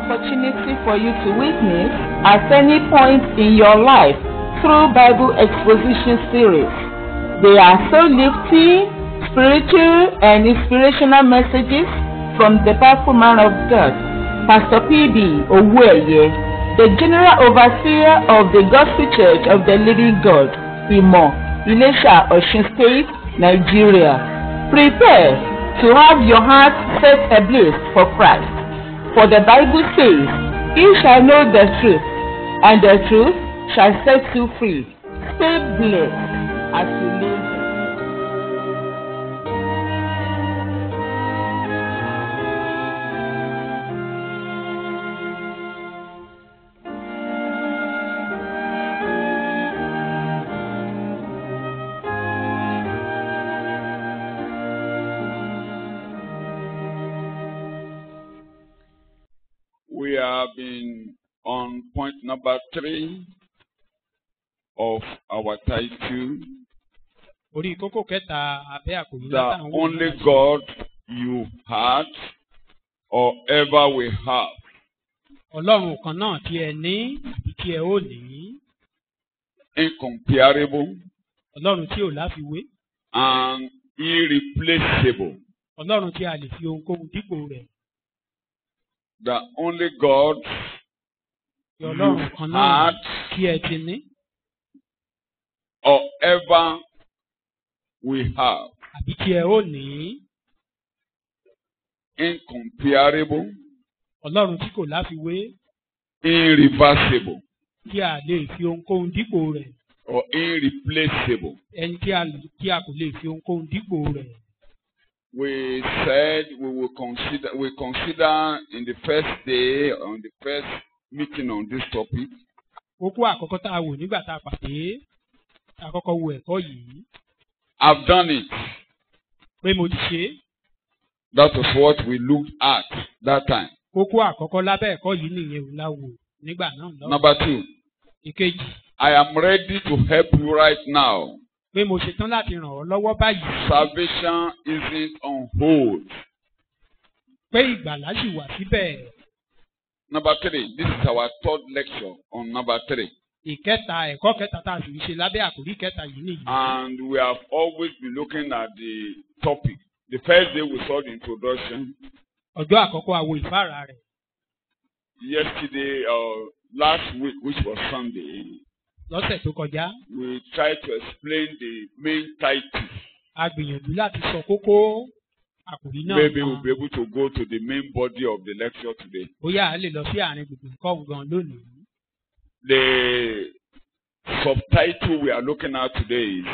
opportunity for you to witness at any point in your life through Bible exposition series. They are so lifting, spiritual and inspirational messages from the powerful man of God, Pastor P.B. Owueye, the General Overseer of the Gospel Church of the Living God, Imo, Ilesha, Osun State, Nigeria. Prepare to have your heart set ablaze for Christ. For the Bible says, "Ye shall know the truth, and the truth shall set you free." Stay blessed as you live. We have been on point number 3 of our title, The Only God You Had or Ever Will Have. Incomparable and irreplaceable. The only God you had or ever we have. Incomparable, irreversible, or irreplaceable. We said we consider in the first day, on the first meeting on this topic, I've done it. That was what we looked at that time. Number 2, I am ready to help you right now. Salvation isn't on hold. Number 3, this is our third lecture on number 3. And we have always been looking at the topic. The first day we saw the introduction. Yesterday or last week, which was Sunday, we tried to explain the main title. Maybe we'll be able to go to the main body of the lecture today. The subtitle we are looking at today is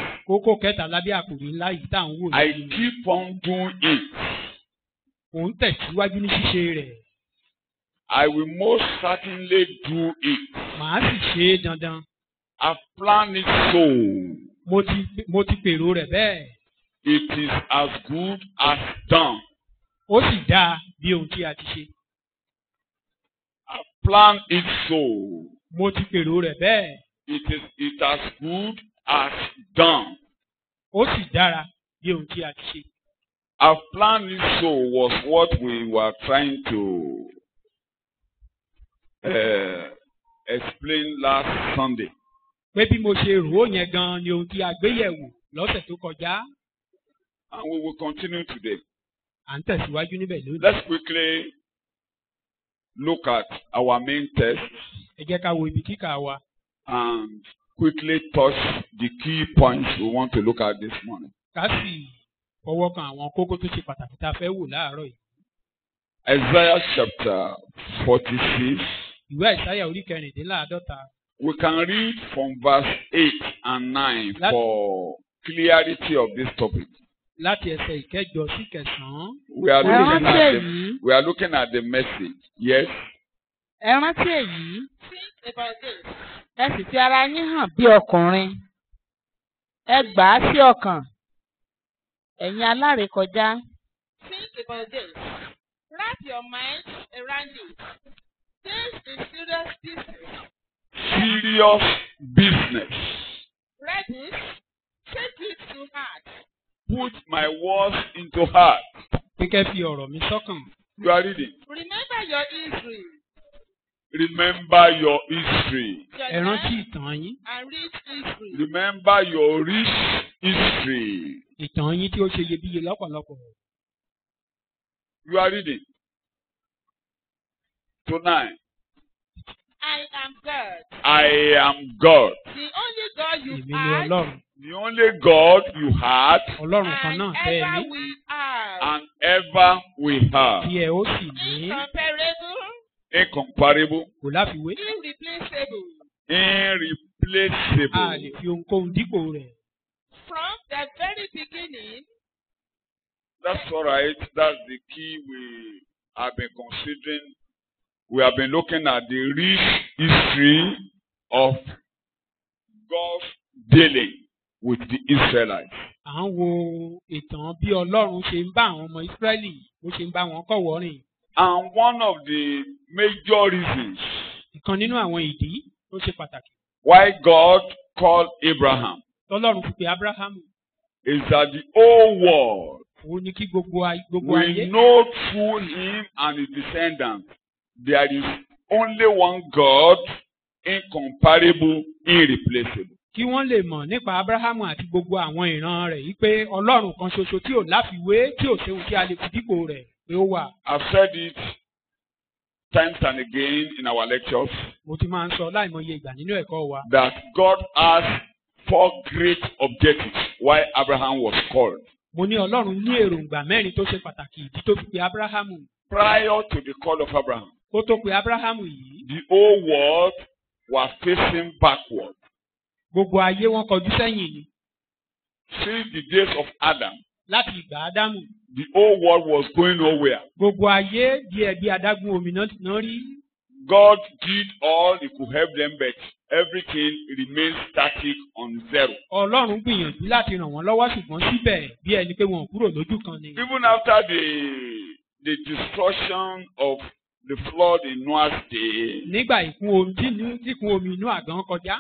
I keep on doing it. I will most certainly do it. I've planned it so. It is as good as done. I've planned it so. It as good as done. I've planned it so was what we were trying to explain last Sunday. And we will continue today. Let's quickly look at our main text and quickly touch the key points we want to look at this morning. Isaiah chapter 46. We can read from verse 8 and 9 for clarity of this topic. We are looking at the message. Yes. Think about this. Think about this. Wrap your mind around it. This is serious business. Serious business. Read this. Take it to heart. Put my words into heart. You are reading. Remember your Israel. Remember your history. Ẹ rántí ìtàn yín. And rich history. Remember your rich history. Ìtàn yín tí ó ṣe iyebíye lọ́pọ̀lọpọ̀. You are reading. Tonight. I am God. I am God. The only God you Èmi ni had. Ọlọ́run. The only God you had Ọlọ́run kan náà And tẹ́ ẹ ever ní. we are. and ever we have. Tí ẹ ó sì ní. Incomparable. Incomparable. Kò láfiwé. Irreplaceable. A lè Irreplaceable. fi ohunkóhun dípò rẹ̀. From the very beginning. That's all right. That's the key we have been considering. We have been looking at the rich history of God's dealing with the Israelites. À ń wo ìtàn bí Ọlọ́run ṣe ń bá àwọn ọmọ Ísírẹ́lì bó ṣe ń bá wọn kọ̀wọ́ rìn. And one of the major reasons Ìkan nínú àwọn ìdí tó ṣe pàtàkì. why God called Abraham Tọ́lọ́run fi pe Ábúráhámù. is that the whole world Òun ni kí gbogbo ayé. will know through him and his descendants there is only one God, incomparable, irreplaceable. Kí wọ́n lè mọ̀ nípa Ábúráhámù àti gbogbo àwọn ìran rẹ̀ yìí pé Ọlọ́run kan ṣoṣo tí ò láfiwé tí ò ṣeun tí a lè fi dípò rẹ̀ pé ó wà. I've said it times and again in our lectures Mo ti máa ń sọ láìmọye ìgbà nínú ẹ̀kọ́ wa. that God has 4 great objectives why Abraham was called. Mo ní Ọlọ́run ní èròǹgbà mẹ́rin tó ṣe pàtàkì ìdí tó fi pe Ábúráhámù. Prior to the call of Abraham, Kó tó pe Ábúráhámù yìí, the whole world was facing backward. gbogbo ayé wọn kọjú sẹ́yìn ni. Since the days of Adam, Láti ìgbà Ádámù, the whole world was going nowhere. gbogbo ayé di ẹ̀bi adágún omi náà rí. God did all he could help them, but everything remained static on zero. Ọlọ́run gbìyànjú láti ràn wọ́n lọ́wọ́ ṣùgbọ́n síbẹ̀ bí ẹni pé wọn ò kúrò lójú kan ni. Even after the destruction of the flood in Noah's day, Nígbà ìkún omi inú àgàn kọjá,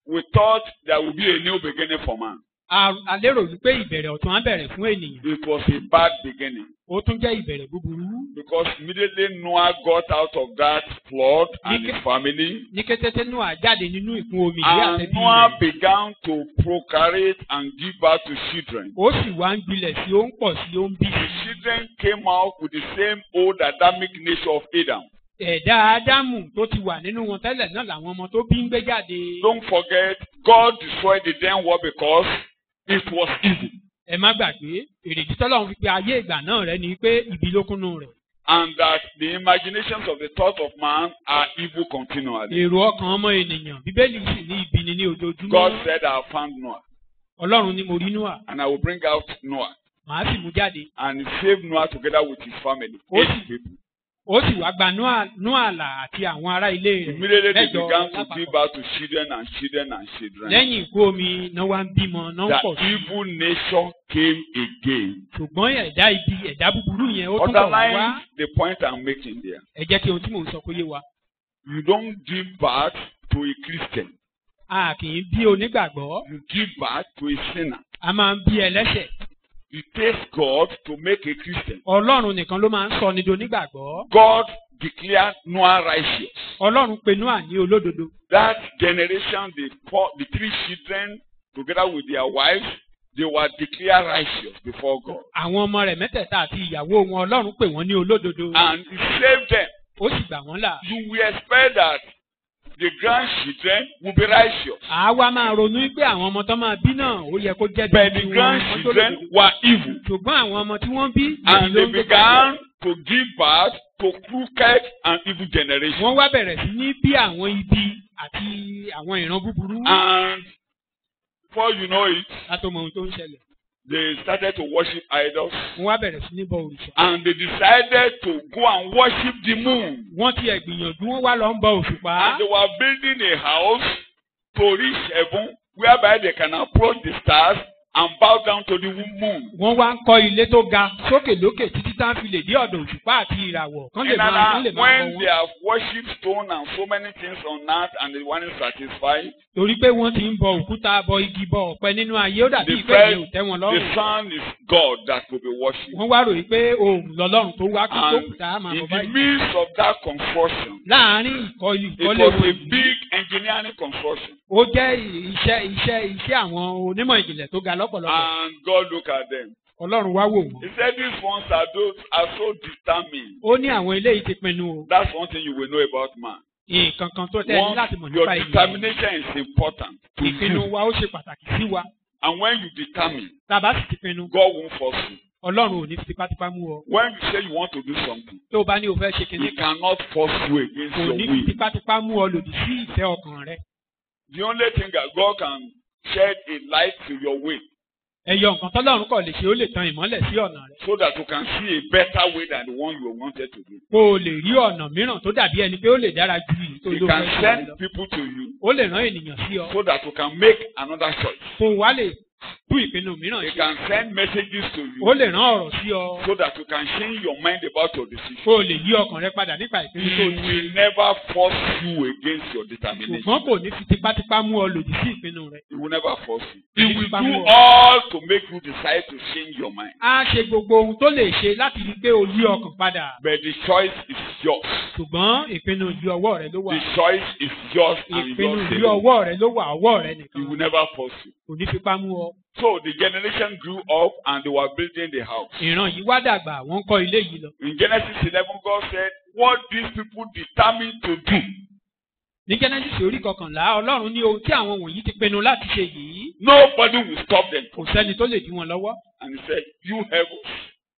we thought there would be a new beginning for man. a lérò wípé ìbẹ̀rẹ̀ ọ̀tun á bẹ̀rẹ̀ fún ènìyàn. It was a bad beginning Ó tún jẹ́ ìbẹ̀rẹ̀ búburú. because immediately Noah got out of that flood and his family, Ní kété tí Nóà jáde nínú ìkún omi yìí and àtẹ̀bí Noah rẹ̀, began to procreate and give birth to children. ó sì wá ń gbilẹ̀ sí ó ń pọ̀ sí ó ń bí The sí. children came out with the same old Adamic nature of Adam. Ẹ̀dá Ádámù tó ti wà nínú wọn tẹ́lẹ̀ náà làwọn ọmọ tó bí ń gbé jáde. Don't forget, God destroyed the then world because it was evil. Ẹ má gbàgbé, èrèdí tọ́lọ́run fi pe ayé ìgbà náà rẹ̀ ni pé ibi ló kúnnú rẹ̀. And that the imaginations of the thoughts of man are evil continually. Èrò ọkàn ọmọ ènìyàn, Bíbélì sì ní ibi ni ní ojoojúmọ́. God said, I have found Noah, Ọlọ́run ni mo rí Nóà, and I will bring out Noah. màá sì mú jáde. And he saved Noah together with his family, 8 people. Ó sì wá gba Nóà là àti àwọn ará ilé rẹ̀ Immediately they mẹ́jọ began to lápapọ̀. give birth to children and children and children. Lẹ́yìn ìkún omi náà wá ń bímọ náà ń The pọ̀ sí. evil nature came again. Ṣùgbọ́n ẹ̀dá búburú yẹn ó tún bọ̀ wá. Underline the point I'm making there. Ẹ jẹ́ kí ohun tí mò ń sọ kó yé wa. You don't give birth to a Christian. A kì í bí onígbàgbọ́, You give birth to a sinner. a máa ń bí ẹlẹ́ṣẹ̀. It takes God to make a Christian. Ọlọ́run nìkan ló máa ń sọ ní donígbàgbọ́. God declared Noah righteous. Ọlọ́run pe Nóà ní olódodo. That generation, the 3 children, together with their wives, they were declared righteous before God. Àwọn ọmọ rẹ̀ mẹ́tẹ̀ẹ̀ta àti ìyàwó wọn Ọlọ́run pè wọ́n ní olódodo. And he saved them. Ó sì gbà wọ́n là. You will expect that the grandchildren will be righteous. Àwa máa ronú pé àwọn ọmọ tó máa bí náà ó yẹ kó jẹ́ But bí the wọn. grandchildren were evil. Ṣùgbọ́n àwọn ọmọ tí wọ́n bí. And ló they ń gbé began to give birth to crooked and evil generation. Wọ́n wá bẹ̀rẹ̀ sí ní bí àwọn ibi àti àwọn ìran búburú. And before you know it, Látọ̀ mọ ohun tó ń ṣẹlẹ̀. they started to worship idols. Wọ́n wá bẹ̀rẹ̀ sí ní bọ òrìṣà. And they decided to go and worship the moon. Wọ́n ti gbìyànjú wọ́n wá lọ ń bọ òṣùpá. And they were building a house to reach heaven, whereby they can approach the stars and bow down to the moon. Wọ́n wá ń kọ́ ilé tó ga sókè lókè títí tá a fi lè dé ọ̀dọ̀ òṣùpá àti ìràwọ̀. Kán lè máa When bọ̀ they wọ́n. have worshipped stone and so many things on earth and they weren't satisfied, Torí pé wọ́n ti ń bọ òkúta, bọ igi, bọ ọ̀pẹ nínú ayé, ó dàbí they ìpè yẹn ò felt tẹ́ wọn the lọ́rùn. sun is God that will be worshipped. Wọ́n wá ròyìn pé òun lọ́lọ́run tó wá kí tó And kùtà máa in bọ̀ the báyìí. midst of that construction, Láàárín it ìkọ́lé was wọn a yìí, big engineering construction. ó jẹ́ iṣẹ́ àwọn onímọ̀ ìjìnlẹ̀ tó ga lọ́pọ̀lọpọ̀. And God looked at them. Ọlọ́run wá wò wọ́n. He said, these ones are so determined. Ó ní àwọn eléyìí ti pinnu o. That's one thing you will know about man. Nǹkan kan tó tẹ́ ẹ ní láti mọ̀ Your nípa ènìyàn. determination is important to Ìpinnu you. wa ó ṣe pàtàkì sí wa. And when you determine, Tá a bá sì ti pinnu, God won't force you. Ọlọ́run ò ní fi tipátipá mú ọ. When you say you want to do something, Tó o bá ní o fẹ́ ṣe He kinní kan, cannot force you against kò your ní fi will. tipátipá mú ọ lòdì sí ìfẹ́ ọkàn rẹ. The only thing that God can shed a light to your way Ẹyọ nǹkan tọ́lọ́run kọ̀ lè ṣe, ó lè tan ìmọ́lẹ̀ sí ọ̀nà rẹ. so that you can see a better way than the one you wanted to do. Kó o lè rí ọ̀nà mìíràn tó dàbí ẹni pé ó lè dára ju èyí tó He ló can fẹ́ ṣe send lọ. people to you Ó lè rán ènìyàn sí ọ. so that you can make another choice. Kó o wá lè tú ìpinnu mìíràn He ṣe. can send messages to Ó you lè rán ọ̀rọ̀ sí ọ. so that you can change your mind about your decision. Kó o lè yí ọkàn rẹ padà nípa He ìpinnu tó ṣe. will never force you against your determination. Ṣùgbọ́n kò ní fi tipátipá mú ọ lòdì sí ìpinnu rẹ. He will never force you. He will Tipá do mú ọ. all to make you decide to change your mind. Á ṣe gbogbo ohun tó lè ṣe láti rí pé o yí ọkàn padà. But the choice is yours. Ṣùgbọ́n ìpinnu yí ọwọ́ rẹ ló wà. The choice is yours and Ìpinnu yours yí alone. ọwọ́ rẹ ló wà, ọwọ́ rẹ He nìkan. will never force you. Kò ní fipá mú ọ. So the generation grew up and they were building the house. Ìran yìí wá dàgbà, wọ́n ń kọ́ ilé yìí lọ. In Genesis 11, God said, what these people determined to do, Ní Genesis orí kọkànlá, Ọlọ́run ní ohun tí àwọn wọ̀nyí ti pinnu láti ṣe yìí. nobody will stop them. Kò sẹ́ni tó lè dí wọn lọ́wọ́. And he said, you heavens,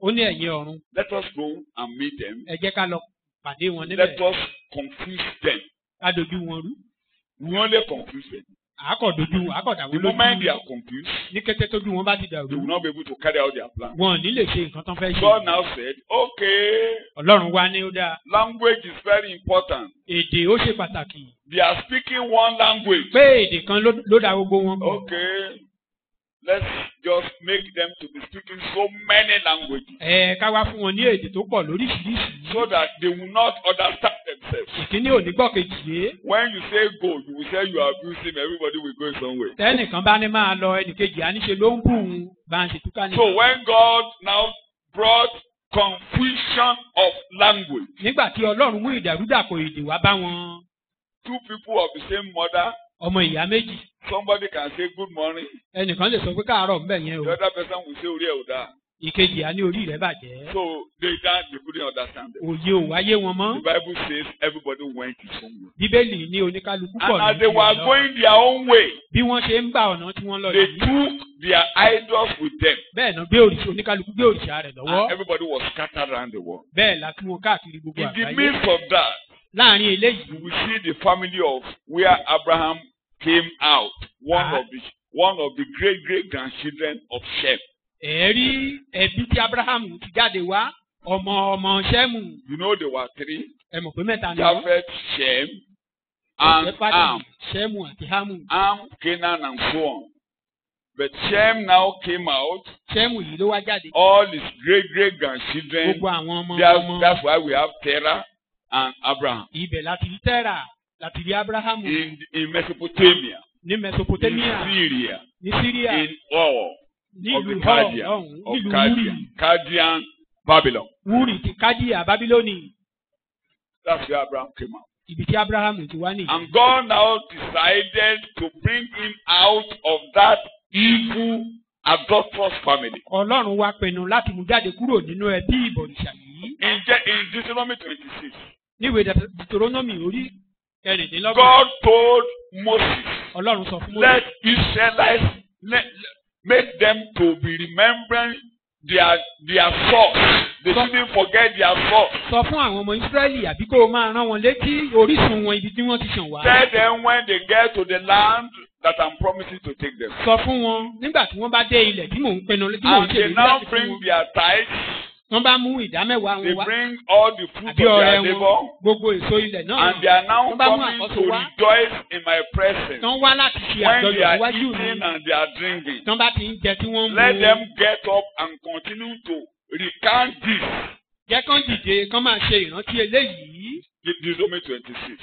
Ó ní ẹ̀yin ọ̀run, let us go and meet them. ẹ jẹ́ ká lọ pàdé wọn Let níbẹ̀. us confuse them. Ká dojú wọn rú. We only confuse them. Àákọ̀dà The wọn moment they lójú. are confused, Ní kété tójú wọn bá ti they will dàrú, not be able to carry out their plan. wọn ò ní lè ṣe nǹkan tán fẹ́ ṣe. God now said, okay, Ọlọ́run wá ní ó dáa. language is very important. Èdè ó ṣe pàtàkì. They are speaking one language. Pé èdè kan ló dá gbogbo wọn pọ̀. Okay, let's just make them to be speaking so many languages Ká wá fún wọn ní èdè tó pọ̀ lóríṣiríṣi. so that they will not understand themselves. Ìkíní ò ní gbọ́ kejì yé. When you say go, you will say you are abusing, everybody will go somewhere. Tẹ́nìkan bá ní máa lọ, ẹnìkejì á ní ṣe ló ń bù ún bá ń ṣe túká ní. So when God now brought confusion of language, Nígbà tí Ọlọ́run mú ìdàrúdàpọ̀ èdè wá bá wọn, two people of the same mother, ọmọ ìyá méjì, somebody can say good morning, ẹnìkan lè sọ pé káàárọ̀ ńbẹ̀ yẹn the o, other person will say ori oda. ìkejì á ní orí rẹ̀ bàjẹ́. So they couldn't understand them. Òye ò wáyé wọn The mọ́. Bible says everybody went his own way. Bíbélì ní oníkálukú pọ̀ And as ní they were ìlọ. going their own way, Bí wọ́n ṣe ń gbà ọ̀nà tí wọ́n lọ they yìí, took their idols with them. bẹ́ẹ̀ náà gbé òrìṣà, oníkálukú gbé òrìṣà rẹ̀ lọ́wọ́. And everybody was scattered around the world. Bẹ́ẹ̀ la tú wọn káàkiri gbogbo In the àgbáyé. midst of that, Láàárín you eléyìí, will see the family of where Abraham came out, one of the great grandchildren of Shem. rí ẹbí tí Abrahamu ti jáde wá, ọmọ Ṣẹ́mù. You know there were three: Ẹ mọ̀ pé mẹ́ta ni wọ́n. Japheth, Shem, and Ham. Ṣẹ́mù àti Hámù. Ham, Canaan, and so on. But Shem now came out. Ṣẹ́mù yìí ló wá jáde. All his great grandchildren. Gbogbo àwọn ọmọ. That's why we have Terah and Abraham Ibẹ̀ láti rí Tẹ́rà, láti rí Abrahamu. in Mesopotamia, Ní Mesopotamia, in Syria, ní Syria, in Ur of nílùú the Chaldean, ọ̀hún, of nílùú Chaldean, Wúrì. Chaldean, Babylon. Wúrì ti Kádíà, Bábílónì. That's where Abraham came out. Ibi tí Abrahamu ti wá nìyí. And God now decided to bring him out of that evil, adulterous family. Ọlọ́run wá pinnu láti mú jáde kúrò nínú ẹbí ìbọ̀rìṣà yìí. In Deuteronomy 26, Níwèé Deuteronomy orí kẹrìndínlọ́gbọ̀n. God told Moses, Ọlọ́run sọ fún Mósè. let Israelites make them to be remembering their source. They shouldn't forget their source. Sọ fún àwọn ọmọ Ísírẹ́lì àbí kó o máa rán wọn létí orísun wọn ibi tí wọ́n ti ṣàn wá. Tell them when they get to the land that I'm promising to take them. Sọ fún wọn nígbà tí wọ́n bá dé ilẹ̀ tí mò ń pinnu tí mò ń And they ṣèlérí now láti fún bring wọn. their tithes wọ́n bá mú ìdámẹ́wàá They wọn wá bring all the fruit of àbí their ọrẹ labor, wọn gbogbo èso ilẹ̀ náà and they are now wọ́n bá mú coming àkọ́so to wá rejoice in my presence. tán wá láti ṣe When they àjọyọ̀ are níwájú mi eating and they are drinking, tán bá ti ń jẹ tí wọ́n ń let mu them get up and continue to recount this. jẹ́ kán dìde kán máa ṣe ìrántí eléyìí. Deuteronomy 26.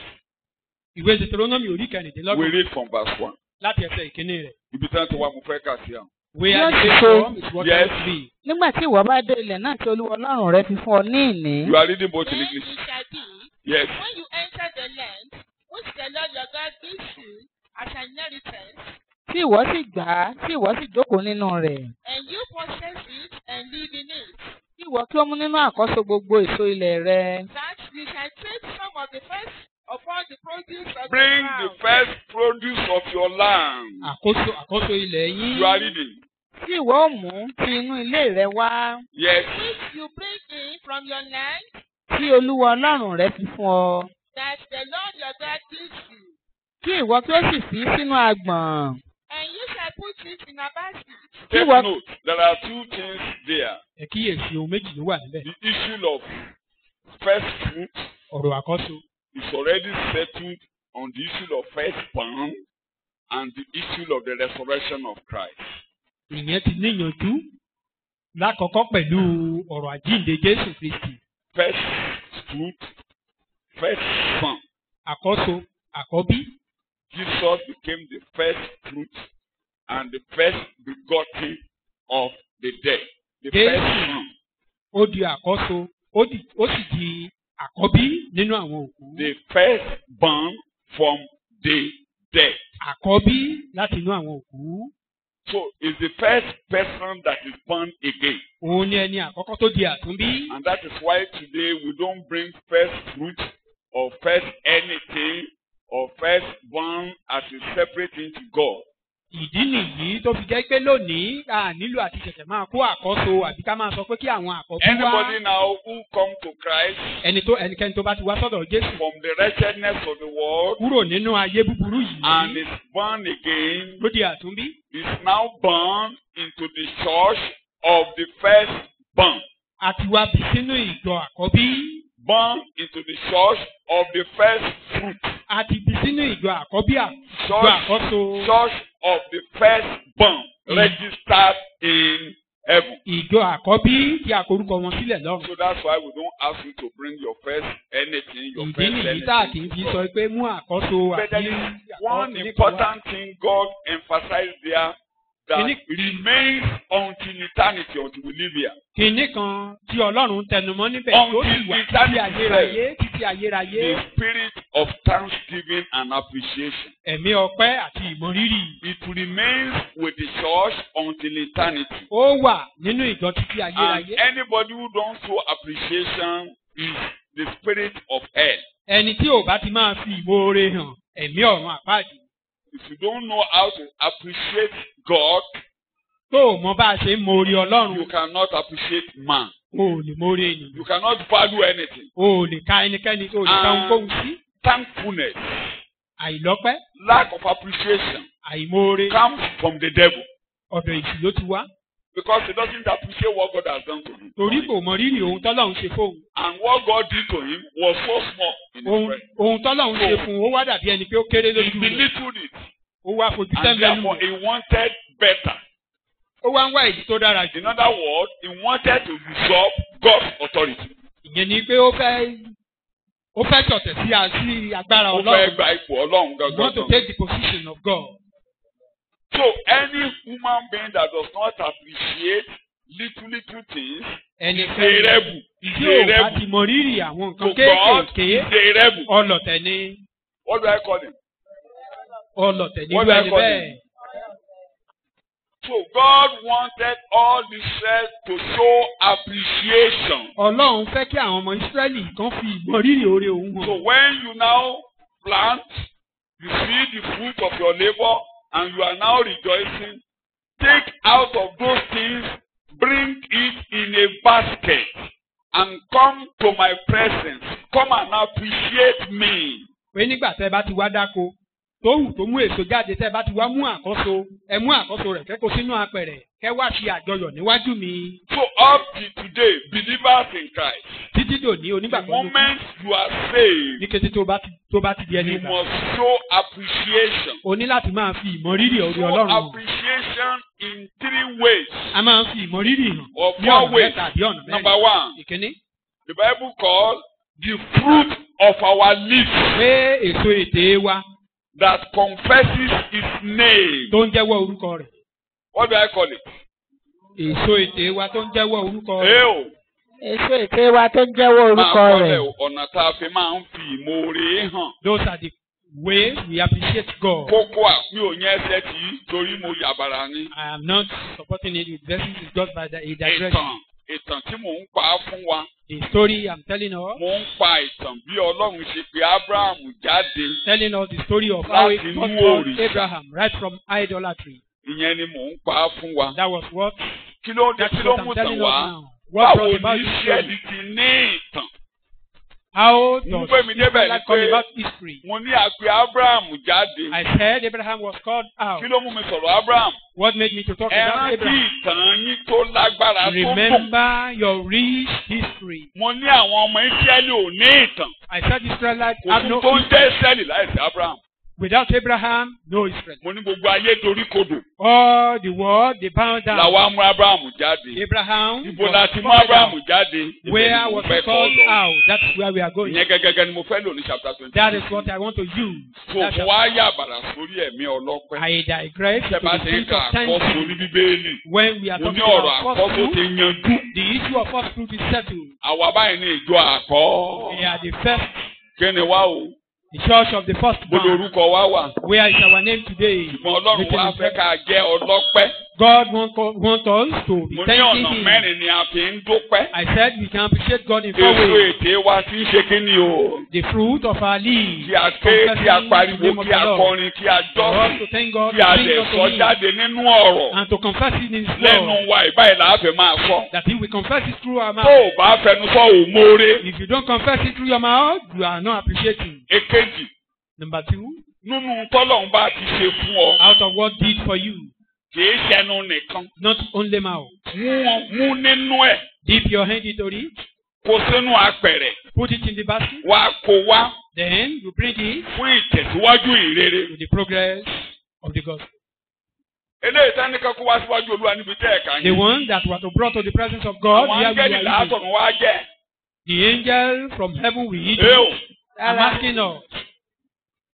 ìwé Deuteronomy orí We kẹrìndínlọ́gbọ̀n read from verse 1. láti ẹsẹ̀ ìkíní rẹ̀. Ibi tí wọ́n ti wá mo fẹ́ kà sí àwọn. where Yóò the sì day ṣe- come is what Yes. I will be. nígbà tí ìwọ bá dé ilẹ̀ náà tí Olúwa Ọlọ́run rẹ fi fún ọ ní ìní. You are reading both in Then English. it shall be, Yes. when you enter the land which the Lord your God gives you as an inheritance, tí ìwọ sì gbà á tí ìwọ sì jókòó nínú rẹ̀. and you possess it and live in it, Kí ìwọ kí ó mú nínú àkọ́so gbogbo èso ilẹ̀ rẹ. that you shall take some of the first upon the produce of Bring the the ground, first produce of your land. àkóso ilẹ̀ yín You are reading. Tí ìwọ ó mú ti inú ilé rẹ wá. Yes. which you bring in from your land, Tí Olúwa Ọlọ́run rẹ fi fún ọ. that the Lord your God gives you, Kí ìwọ kí ó sì fi sínú agbọ̀n. and you shall put it in a basket. Take what- note. There are two things there. ẹ kíyèsí ohun méjì ló wà níbẹ̀. The issue of first fruit ọ̀rọ̀ àkọ́so is already settled on the issue of firstborn and the issue of the resurrection of Christ. ìyẹn ti níyànjú lákọ̀ọ́kọ́ pẹ̀lú ọ̀rọ̀ àjíǹde Jésù Kristi. First fruit, first son. àkọ́so àkọ́bí Jesus became the first fruit and the first begotten of the dead. The Yes. first son. ó di àkọ́so ó sì di àkọ́bí nínú àwọn òkú. The firstborn from the dead. àkọ́bí láti inú àwọn òkú. So it's the first person that is born again. òun ni ẹni àkọ́kọ́ tó di àtúnbí. And that is why today we don't bring first fruit or first anything or firstborn as a separate thing to God. ìdí nìyí tó fi jẹ́ pé lónìí a nílò àti ṣẹ̀ṣẹ̀ máa kó àkọ́so àbí ká máa sọ pé kí àwọn àkọ́bí wá. Anybody now who come to Christ ẹnikẹ́ni tó bá ti wá sọ́dọ̀ Jésù from the wretchedness of the world kúrò nínú ayé búburú and yìí is born again ló di àtúnbí. is now born into the church of the firstborn. àti wá bí sínú ìjọ àkọ́bí. Born into the church of the first fruit. àti bí sínú ìjọ àkọ́bí ìjọ Church, àkọ́so. church of the firstborn registered in heaven. ìjọ àkọ́bí tí a korúkọ wọn sílẹ̀ lọ́run. So that's why we don't ask you to bring your first anything, your ìdí first nìyí tá a kì í fi sọ pé mú àkọ́so But there àbí is one àkọ́so important thing God emphasized there that remains until eternity, until we live here. kìnní kan tí Ọlọ́run tẹnumọ́ níbẹ̀ tó sì wà títí ayérayé títí ayérayé. The spirit of thanksgiving and appreciation. ẹ̀mí ọpẹ́ àti ìmọrírì. It remains with the church until eternity. ó wà nínú ìjọ títí And ayérayé. anybody who don't show appreciation is the spirit of hell. ẹni tí ò bá ti máa fi ìmoore hàn ẹ̀mí ọ̀run àpáàdì. If you don't know how to appreciate God, tó o mọ bá a ṣe ń moore you Ọlọ́run cannot appreciate man. o ò lè moore ènìyàn. You cannot value anything. o ò lè ka ẹnikẹ́ni tó o lè ka ohunkóhun sí. Thankfulness, àìlọ́pẹ́ lack of appreciation àìmoore comes from the devil ọ̀dọ̀ èṣù ló ti wá. because he doesn't appreciate what God has done to him. torí kò mọ rírì ohun tọ́lọ́run ṣe fóun. And what God did to him was so small in his friend. ohun tọ́lọ́run ṣe fún un ó wá dàbí ẹni pé ó kéré He lójú rẹ̀. belittled it. ó wá fojú And tẹ́ńbẹ́lú therefore rẹ̀. he wanted better. ó wá ń wá èyí tó dára jù. In other words, he wanted to usurp God's authority. ìyẹn ni pé ó fẹ́ tọ̀tẹ̀ sí agbára Ó fẹ́ Ọlọ́run. gba ipò Ọlọ́run You want to gangan. take the position of God. So any human being that does not appreciate little things is a ẹnikẹ́ni rebel. Is tí a ò bá rebel. ti mọ rírì àwọn To nǹkan God is kéékèèké a rebel. ọlọ̀tẹ̀ ni What do I call him? ọlọ̀tẹ̀ ni What do I wẹ́ni call bẹ́ẹ̀. him? So God wanted all the Israel to show appreciation. Ọlọ́run fẹ́ kí àwọn ọmọ Ísírẹ́lì kan fi ìmọ̀ rírì oore òun So hàn. when you now plant, you see the fruit of your labor, and you are now rejoicing, take out of those things, bring it in a basket, and come to my presence. Come and appreciate me. pé nígbà tẹ́ bá ti wá dáko tó wù tó mú èso jáde tẹ́ bá ti wá mú àkọ́so ẹ mú àkọ́so rẹ̀ kẹ́kọ̀ọ́ sínú apẹ̀rẹ̀ kẹ́ wá ṣe àjọyọ̀ níwájú mi. So up to today, believers in Christ, títí dòní the onígbàgbọ́ moment you are saved, ní kété tó bá ti di ẹni you ìgbà. must show appreciation. o ní láti máa fi ìmọrírì orí Show Ọlọ́run hàn. appreciation in 3 ways. a máa ń fi ìmọrírì hàn Or ní 4 ọ̀nà ways. mẹ́ta àbí ọ̀nà Number mẹ́rin. 1, ìkíní the Bible calls the fruit of our lips pé èso ètè wa that confesses his name. tó ń jẹ́wọ́ orúkọ rẹ̀. What do I call it? èso ètè wa tó ń jẹ́wọ́ orúkọ rẹ̀. Eo. Èso ètè wa tó ń jẹ́wọ́ Máa orúkọ kọ́lẹ̀ rẹ̀. ọ̀nà tá a fi máa ń fi ìmoore hàn. those are the ways we appreciate God. Kókó mi ò yẹn ẹsẹ̀ tí torí mo yàbàrà ni. I am not supporting it with verses, it's just by a digression. Ìtàn tí mò ń pa fún wa. The story I'm telling us, Mo ń pa ìtàn bí Ọlọ́run ṣe pé Ábúráhámù jáde. telling us the story of how Láti it inú God called òrìṣà. Abraham right from idolatry. Ìyẹn ni mò ń pa fún wa. That was what, Kí ló that's mú what I'm tàn telling us wá? now. What Báwo brought ni about this Ísírẹ́lì story? ti ní ìtàn? How does Mo gbé mi débẹ̀ ni Israel come pé about history? mo ní àpè Ábúráhámù jáde. I said Abraham was called out. Kí ló mú mi sọ̀rọ̀ Ábúráhámù? What made me to talk Ẹ about rántí Abraham? ìtàn yín tó lágbára tó dùn. Remember your rich history. Mo ní àwọn ọmọ Ísírẹ́lì ò ní ìtàn. I said Israelites Kò have sí no tó ń history. jẹ́ Ísírẹ́lì láìsí Ábúráhámù. Without Abraham, no Israel. Mo ní gbogbo ayé dorí kodò. All the world, they bound down. Làwa mú Ábúráhámù jáde. Abraham Ibo was la ti mú called Ábúráhámù out. jáde? Where Ibẹ̀ ni was mo he fẹ́ kọ́ called lọ. out? That's where we are going. Ìyẹn gẹ́gẹ́ ni mo fẹ́ lò ní chapter 20. That is what I want to use. So That's mo wá yà bàrà sórí ẹ̀mí ọlọ́pẹ́. I digress to Ṣé bá the ti ń things ka of àkọ́sọ thanksgiving. orí Bíbélì? When we are Mo ní talking ọ̀rọ̀ about first àkọ́sọ ti fruit, yanjú. the issue of first fruit is settled. Àwa báyìí ní ìjọ àkọ́. We are the first, Kí ni wá o? the church of the first Bó born. lorúkọ wá wà? Where is our name today? Ṣùgbọ́n Ọlọ́run Written wá in fẹ́ heaven. ká jẹ́ ọlọ́pẹ́. God wants us to be Mo ní thanking ọ̀nà Him. mẹ́rin ni a fi ń dúpẹ́. I said we can appreciate God in four Èso ways. ètè wa ti ń ṣe kí ni o? The fruit of our lives. Kí a ké, confessing kí a the pariwo, name of kí a the Lord. kọrin, kí a For us jọ́sìn, to thank God, kí a bring lè us sọ to Him, jáde nínú ọ̀rọ̀. and to confess it in His Lẹ́nu word. wa ìbáyìí là á fẹ́ máa fọ́. That if we confess it through our Tó mouth, o bá fẹnu sọ ò móore. if you don't confess it through your mouth, you are not appreciating. Èkejì, Number two, nínú tọ́lọ́run bá ti ṣe fún ọ, out of what did for you, kì í ṣẹnu nìkan. not only mouth. Mú nínú ẹ̀, Dip your hand into it, kó sínú apẹ̀rẹ̀, put it in the basket, wá kó wá then you bring it fún ìtẹ̀síwájú ìrere. to the progress of the gospel. Eléyìí tán ní ká kó wá síwájú Olúwa níbi tẹ́ ẹ̀ka The yẹn. one that was brought to the presence of God, Àwọn where we áńgẹ́lì are living. làásọ̀run wá jẹ́. The angel from heaven will eat Ẹ o, it. I'm asking us,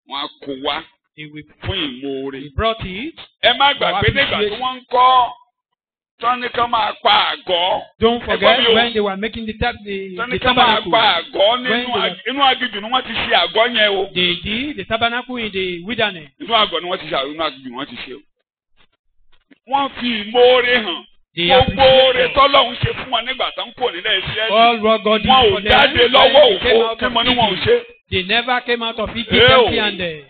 wọ́n á kó wá he fún ìmoore. brought it. Ẹ má gbàgbé nígbà tí wọ́n ń kọ́ tọ́ni kan máa pa àgọ́. Don't forget Ẹ̀gbọ́n mi o. when they were making the Tọ́ni kan máa tabernacle. pa àgọ́ When inú aginjù ni wọ́n ti ṣe àgọ́ yẹn o. They did the tabernacle in the wilderness. Inú àgọ́ ni wọ́n ti ṣe inú aginjù ni wọ́n ti ṣe o. Wọ́n fi ìmoore hàn. They Gbogbo oore appreciate God. tọ́lọ́run ṣe fún wọn nígbà tó ń kò nílẹ̀ Ísírẹ́lì. All what God did Wọn for ò them. jáde lọ́wọ́ when they came òfo out kí of mo ní wọn ò Egypt. ṣe. They never came out of Egypt Ẹ o. empty-handed.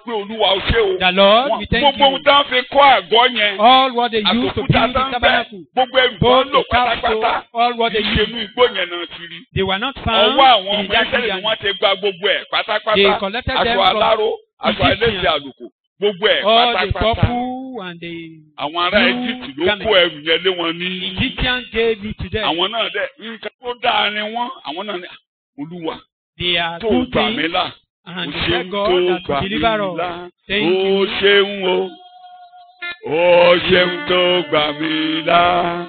Pé Olúwa ò ṣe o. The Lord, we thank Gbogbo ohun you. tó ń fi kọ́ àgọ́ yẹn. All what they used to build Àtòkúta the tó ń bẹ̀. tabernacle. Gbogbo ẹrù tó Both ń lò the capsule, pátápátá. all what they Ìṣèlú used. igbó yẹn náà ti rí. They were not found Ọwọ́ àwọn in ọmọ that Ísírẹ́lì ni wilderness. wọ́n ti gba gbogbo ẹ̀ pátápátá. They collected them Aṣọ from aláró, aṣọ Egyptians. ẹlẹ́sìn àlùkò, gbogbo ẹ̀ All the pátápátá. purple and the Àwọn ará blue Egypt ló garment. kó ẹrù yẹn lé wọn ní. Egyptians gave it to them. Àwọn náà dẹ̀ nǹkan tó dáa ni wọ́n. Àwọn náà ní Olúwa They are tó good gbà mí things, là. and O the ṣeun God tó that gbà will mí deliver là. us. Thank O you. ṣeun o. O ṣeun tó gbà mí là.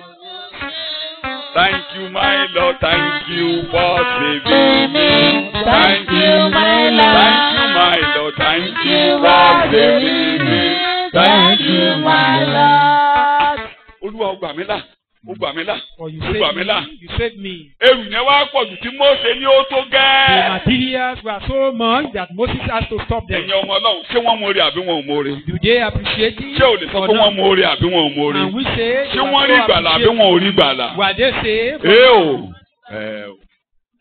Thank you, my Lord. Thank you for saving me. Thank you, my Lord. Thank you, my Lord. Thank you for saving me. Thank you, my Lord. Olúwa ó gbà mí là. Ó gbà mí là. For you Ó gbà saved mí me. là. You saved me. Ẹrù yẹn wá pọ̀ jù tí Mósè ní ó tó The gẹ́ẹ́. materials were so much that Moses has to stop them. Ẹ̀yin ọmọ Ọlọ́run, ṣé wọ́n mórí àbí wọn ò mórí? Do they appreciate it? Ṣé o lè sọ or pé not? wọ́n mórí àbí wọn ò mórí? And we say, Ṣé wọ́n rí ìgbàlà àbí wọn ò rí ìgbàlà? were they saved? O.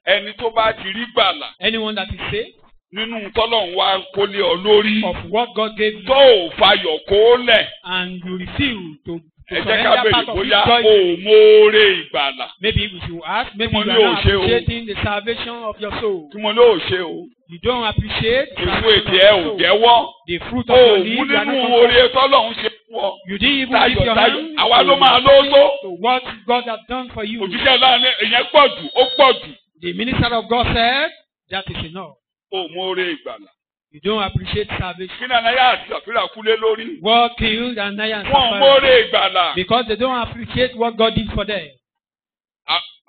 Ẹni tó bá ti rí gbàlà Anyone that is saved nínú tọ́lọ́run wá kólé ọ lórí of what God gave you, tó ò fayọ̀ kó lẹ̀. and you refuse to ẹ jẹ́ ká surrender béèrè part of bóyá his joy. o móore ìgbàlà. Maybe we should ask, maybe Tí mo you ní are ò not ṣe o. appreciating the salvation of your soul. Tí mo ní ò ṣe o. You don't appreciate the Èso salvation ètè of ẹ your ò soul. jẹ́wọ́. The fruit O of your ò mú lips, you are nínú not oore confessing. tọ́lọ́run ṣe fún ọ. You didn't even lift your Tayọ̀ hand àwa ló máa lóótó. to what God has done for you. Òjíṣẹ́ láàrin ìyẹn pọ̀ jù, ó pọ̀ jù. The minister of God said, that is enough. O móore ìgbàlà. You don't appreciate salvation. Kí ni Ànáyà àti Sàfírà kúlé lórí? What killed Ananias and Wọ́n Sapphira? móore ìgbàlà. Because they don't appreciate what God did for them.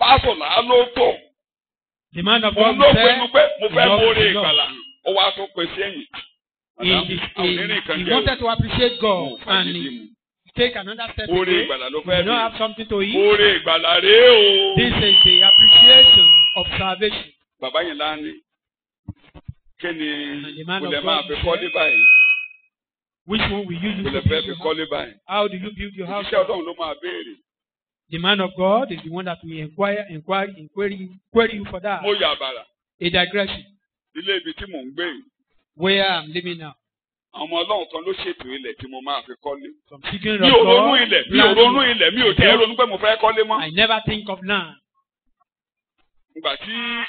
Pásọ̀ làá lóótó. The man of Òun God ló said, pinnu pé mo fẹ́ enough móore is enough. ìgbàlà. Ó wá tó pèsè ẹ̀yìn. He wanted to appreciate God and he take another step Móore away. ìgbàlà ló You fẹ́ don't bí. have something to eat. Móore ìgbàlà rèé o. This is the appreciation of salvation. Bàbá yẹn láàánú. Kí ni the man of olè God máa fi said, kọ́lé báyìí? Which one will you use Olè to fẹ́ build fi your house? kọ́lé báyìí. How do you build your house? Òjíṣẹ́ Ọlọ́run ló máa béèrè. The man of God is the one that will query you for that. Mo yà bàrà. A digression. Ilé ibi tí mò ń gbé yìí. Where I'm living now. Àwọn ọmọ Ọlọ́run kan ló ṣètò ilẹ̀ tí mo máa fi kọ́lé. Some children Mi of ò ronú God. ilẹ̀, mi ò ronú ilẹ̀, mi ò tẹ́ ronú pé mo fẹ́ kọ́lé mọ́. I never think of land. Ìgbà tí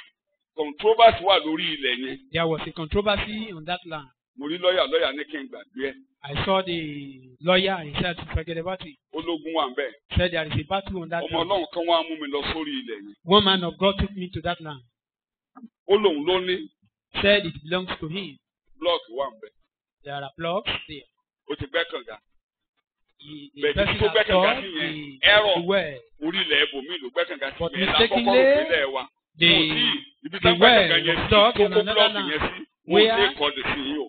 controversy wà lórí ilẹ̀ yẹn, There was a controversy on that land. mo rí lọ́yà ní kí n gbàgbé ẹ̀. I saw the lawyer and he said to forget about it. Ológun wà ń bẹ̀. Said there is a battle on that Ọmọ land. Ọlọ́run kan wá mú mi lọ sórí ilẹ̀ yẹn. One man of God took me to that land. Ó lóun ló ní Said it belongs to him. blọọkì wà ń bẹ̀. There are blocks there. Ó ti gbẹ́ kànga. The Bẹ̀ẹ̀ni person tó gbẹ́ that kànga saw sí yẹn, the ẹ̀rọ well. orí ilẹ̀ ẹbòmíì ló gbẹ́ kànga sí But yẹn. mistakenly, Lákọ́kọ́ òpínlẹ̀ wa. The Ibi tá gbẹ́ well kànga yẹn was sí dug tó in kó another blọọkì land. yẹn sí. Wọ́n Where ṣe kọ́lé sí yìí o.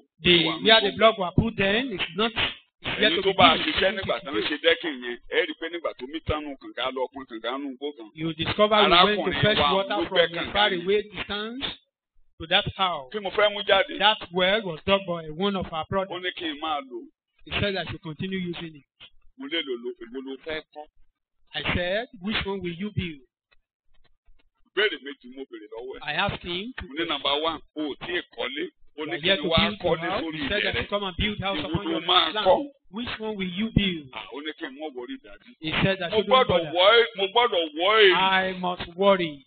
where the block were put then is not yet Ẹni to tó be bá built. ṣiṣẹ́ nígbà tí wọ́n ṣe dẹ́kìn yẹn, ẹ rí i pé nígbà tó mí tánú kànga lọ pọn kànga nù gbógan. You discover we went to Arákùnrin fetch wa water ló from gbẹ́ a kànga far yẹn. away distance to that house. Kí mo fẹ́ mú jáde? That well was dug by one of our Ó brothers. ní kí n máa lò. He said I should continue using it. Mo lè lò èwo ló fẹ́ kọ́. I said, which one will you build? Ìbéèrè méjì mo béèrè lọ́wọ́ ẹ̀. I asked him Mo ní nàmbà wá, o ò tí ì kọ́lé. Ó ní to kí yet n to wá build your kọ́lé house. sórí He said ilẹ̀ I rẹ̀. should come and build house upon Ìwọ your ló máa land. kọ́. Which one will you build? Ó ní kí n mọ̀ wọrí ìdájí. He said I Mo shouldn't gbọ́dọ̀ bother. wọ́ èrè I must worry.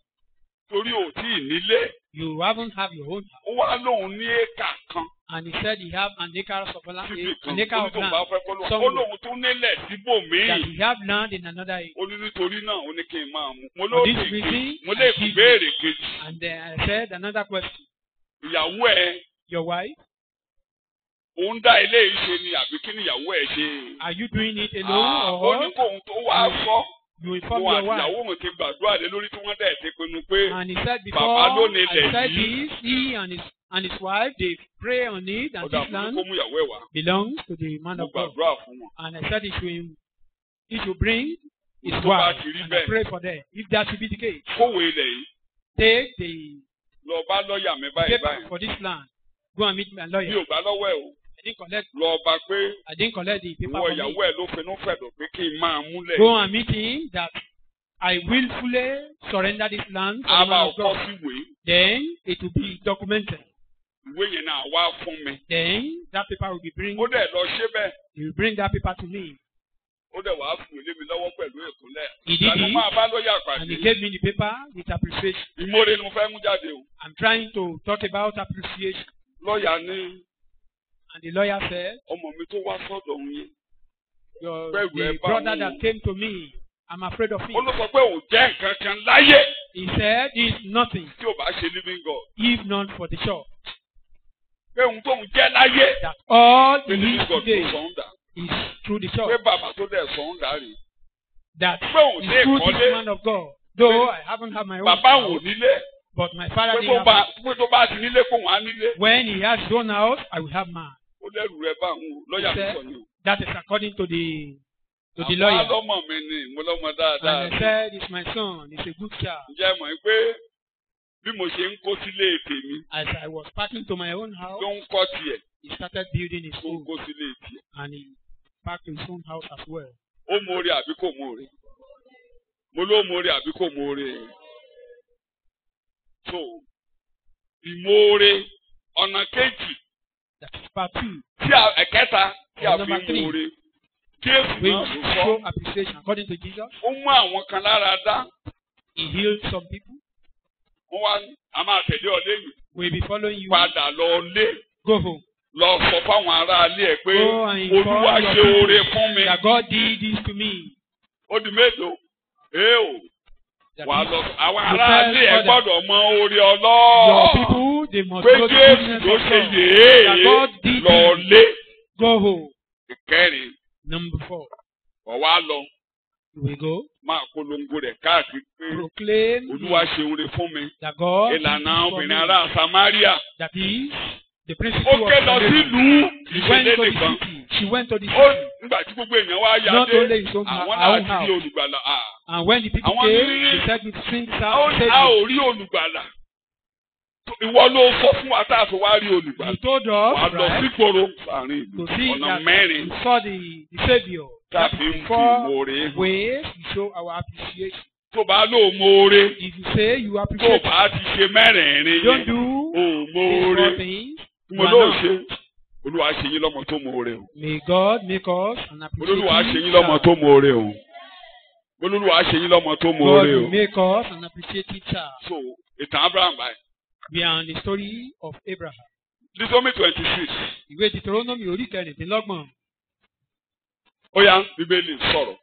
torí ò tí ì nílé. You haven't have your own house. Ó wá lóun ní éékà kan. And he said he have an acre of land. Síbì kan. An acre Ó ní of tóun bá land. fẹ́ kọ́ lóun. Ó Somewhere. lóun tún nílẹ̀ síbòmíì. That he have land in another area. Ó ní nítorí náà ó ní kí n máa mú. Mo For ló this lè reason, gbé. Mo lè I give béèrè kejì. And then I said another question. Ìyàwó ẹ̀ Your wife, òun dá ilé yìí ṣe ni àbí kí ni ìyàwó ẹ̀ ṣe? are you doing it Ó alone ní kóun tó wá sọ. you inform Òun your àti wife? ìyàwó mi ti gbàdúrà lé lórí tí wọ́n dẹ̀ ti pinnu pé And he said before Bàbá ló ní I ilẹ̀ said yìí. this, he and his wife, they pray on it, and ọ̀dà this fún land kó mú ìyàwó ẹ̀ wá. belongs to the man Mo of God. gbàdúrà fún wọn. And I said he should bring his Tó bá wife, ti rí and I bẹ́ẹ̀. pray for them. If that should be the case, Kówé ilẹ̀ yìí take the lọ bá lọ́ọ̀yà mi báyìí paper báyìí. for this land. Go and meet my Mi lawyer. ò gbà lọ́wọ́ ẹ̀ o. I didn't collect. Lọ bá pé I didn't collect the paper ìwọ from ìyàwó me. ẹ̀ ló finú fẹ̀dọ̀ pé kí n máa múlẹ̀. Go and meet him that I willfully surrender this land for A the man máa of kọ́ God. síwèé. Then it will be documented. Ìwé yẹn náà wá fún mi. Then that paper will be bring. Ó dẹ̀ lọ ṣe bẹ́ẹ̀. He will bring that paper to me. Ó dẹ̀ wàá fún ilé mi lọ́wọ́ pẹ̀lú ìkúnlẹ̀. He did Ìgbà it, máa bá lọ́ọ̀yà and he pàdé. gave me the paper with appreciation. Ìmọ̀re ni mo fẹ́ mú jáde o. I'm trying to talk about appreciation. Lọ́ọ̀yà ní And the lawyer said, ọmọ mi tó wá sọ́dọ̀ òun yẹn. the brother that came to me, I'm afraid of Ó him. ló sọ pé òun jẹ́ nǹkan kan láyé He said, he's nothing tí ò bá ṣe living God. if not for the church. Pé òun tóun jẹ́ láyé. That all Pé he living is God tó today sọ̀ ń dà. is through the Pé church. bàbá tó dẹ̀ sọ̀ ń dà rè. That Pé òun is lè through this kọ́lé. man of God. Though I haven't had my own Bàbá òun ò house, nílé. but my father Pé didn't have tó bá ti nílé kó wọ́n á nílé. When he has his own house, I will have mine. Ó lẹ́rù rẹ̀ bá òun lọ́ọ̀yà mi sọ ni o. That is according to the Àwọn lawyer. alọ́mọ mi ni mo lọ́mọ dáadáa. And I said, it's my son, he's a good child. Ǹjẹ́ mọ̀ pé bí mo ṣe ń kó sílé tèmi As I was packing to my own house, ló ń kọ́ tiẹ̀ he started building his tó ń own, kó sílé tiẹ̀. and he packed his own house as well. Ó mórí àbí kò mórí? Mo ló mórí àbí kò mórí? So ìmoore ọ̀nà kejì That is part 2. tí ẹ̀kẹta tí a fi Number ń 3. móore Jésù We náà ló sọ. show appreciation according to Jesus. Ó mú àwọn kan lára dá. He healed some people. Wọ́n wá ní a máa tẹ̀lé ọ lẹ́yìn. We'll be following you. Padà lọ lé. Go home. Lọ sọ fáwọn aráalé ẹ̀ pé Go and inform Olúwa your ṣe people oore fún mi. that God did this to me. Ó di mélòó? O. That Wà is, lọ àwọn you aráalé tell ẹ̀ others. gbọ́dọ̀ mọ oore Your Ọlọ́run. people, they must Pé know the Jésù goodness ló of ṣe God. yèé. That God did Lọ it. lé. Go home. Ìkẹrin. Number 4. Ọ̀wá lọ. We go. Máa polongo rẹ̀ káàkiri pé Proclaim Olúwa ṣe oore fún mi. that God did Ìlànà this for obìnrin me. ará Samaria. That is the Ó principle of ké lọ salvation. sílùú She went ìṣẹ̀lẹ̀ to the nìkan. city. She went to the Ó city. nígbà tí gbogbo èèyàn wá Not yá only dé, his own àwọn house. náà ti rí olùgbàlà. And when the people Àwọn came, ní- they said with sing A sound, ò rí olùgbàlà. Ìwọ ló sọ fún wa tá a fi wá rí olùgbàlà. he told Wà us, lọ sí right, gbòòrò láàrin to ìlú. see Ọ̀nà that mẹ́rin we saw the Savior. tá a That fi ń is fi four ìmoore hàn. ways we show our appreciation. Tó bá lò moore, If you say you tó appreciate, bá ti ṣe mẹ́rẹ̀ẹ̀rin don't yẹn, do ò these moore. four things. Tí You mo are lóò not. ṣe, Olúwa ṣe yín lọ́mọ tó moore o. May God make us an Olúwa ṣe appreciative yín lọ́mọ child. tó moore o. Olúwa ṣe yín lọ́mọ tó God moore will o. make us an appreciative child. So, ìtàn Abraham báyìí. We are on the story of Abraham. Deuteronomy 26. Ìwé Deuteronomy orí kẹrìndínlọ́gbọ̀n. Ó yá Bíbélì sọ̀rọ̀.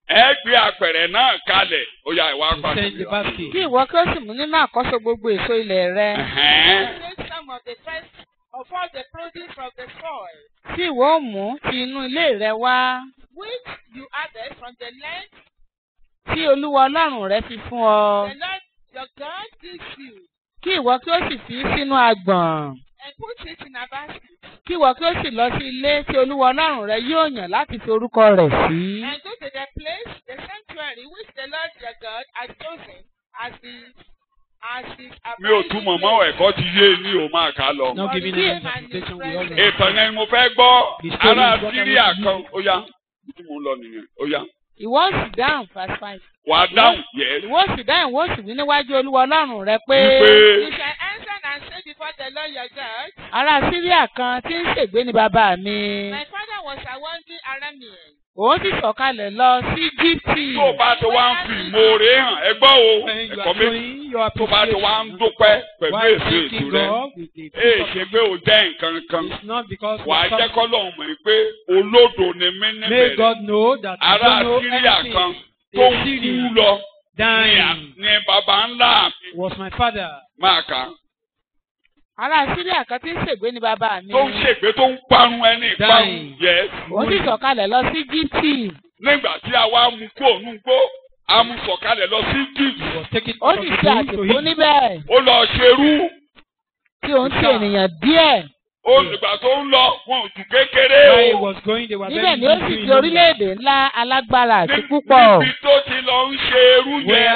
Ẹ gbé apẹ̀rẹ̀ náà kalẹ̀. Ó yá ìwà He pàṣẹ. sent the basket. Kí ìwọ kí ó sì mú nínú àkọ́so gbogbo èso ilẹ̀ rẹ. Take some of the first of all the produce from the soil, Tí ìwọ ó mú ti inú ilé rẹ wá. which you harvest from the land Tí Olúwa Ọlọ́run rẹ fi fún ọ. the Lord your God gives you, Kí ìwọ kí ó sì fi sínú agbọ̀n. and put it in a basket, Kí ìwọ kí ó sì lọ sí ilé tí Olúwa Ọlọ́run rẹ yóò yàn láti fi orúkọ rẹ̀ sí. and go to the place, the sanctuary, which the Lord your God has chosen as his Mi ò túmọ̀ mọ́ ẹ̀kọ́ ti yé ní o máa kà á lọ. Not giving Yes. an interpretation, we all know. Ìtàn yẹn ni mo fẹ́ gbọ́. The story Ará is what I Síríà want to kan. use. Ó yá. Tí mo ń lọ nìyẹn. Ó yá. Ìwọ ó sì dáhùn verse 5. Wà á dáhùn. Yes. Ìwọ ó sì dáhùn, ìwọ ó sì wí níwájú Olúwa Ọlọ́run rẹ pé. Wípé. You shall answer and say before the Lord your God, Ará Síríà kan tí ń ṣègbé ni bàbá mi. my father was a wandering Aramean. Òun sì sọ̀kalẹ̀ lọ sí Íjíbítì. Tó o bá ti wá ń fi ìmoore hàn, ẹ gbọ́ o. When you Ẹ̀kọ́ are méjì. showing your Tó bá ti wá ń appreciation, dúpẹ́ pẹ̀lú while èso thanking ètò rẹ. God with the Èè fruit of ṣe pé o jẹ́ nǹkan kan. It's not because Wà á we are jẹ́ kọ́lọ́hún mọ̀ pé olódo ni mí May níbẹ̀rẹ̀. God know that you Ará don't know Síríà kan anything. tó A ń kú Syrian lọ dying ni bàbá ńlá mi was my father. máa kà á. Ará Síríà kan tí ń ṣègbé ni bàbá mi. Tó ń ṣègbé tó ń parun ẹni ìparun. Dying. Yes. Òun sì sọ̀kalẹ̀ lọ sí Íjíbítì. Nígbà tí a wá mú kó òun gbó, a mú sọ̀kalẹ̀ lọ sí Egypt. He was taken Ó out of sì the ṣe womb to àtìpó him. níbẹ̀ Ó lọ ṣerú. tí òun ti ènìyàn díẹ̀. Olùgbà tó ń lọ, wọn ò jù kékeré While he o. was going, they were Níbẹ̀ very ni ó sì busy di in number. orílẹ̀-èdè ńlá alágbára àti púpọ̀. Níbi tó ti lọ ń ṣe irú yẹn, Where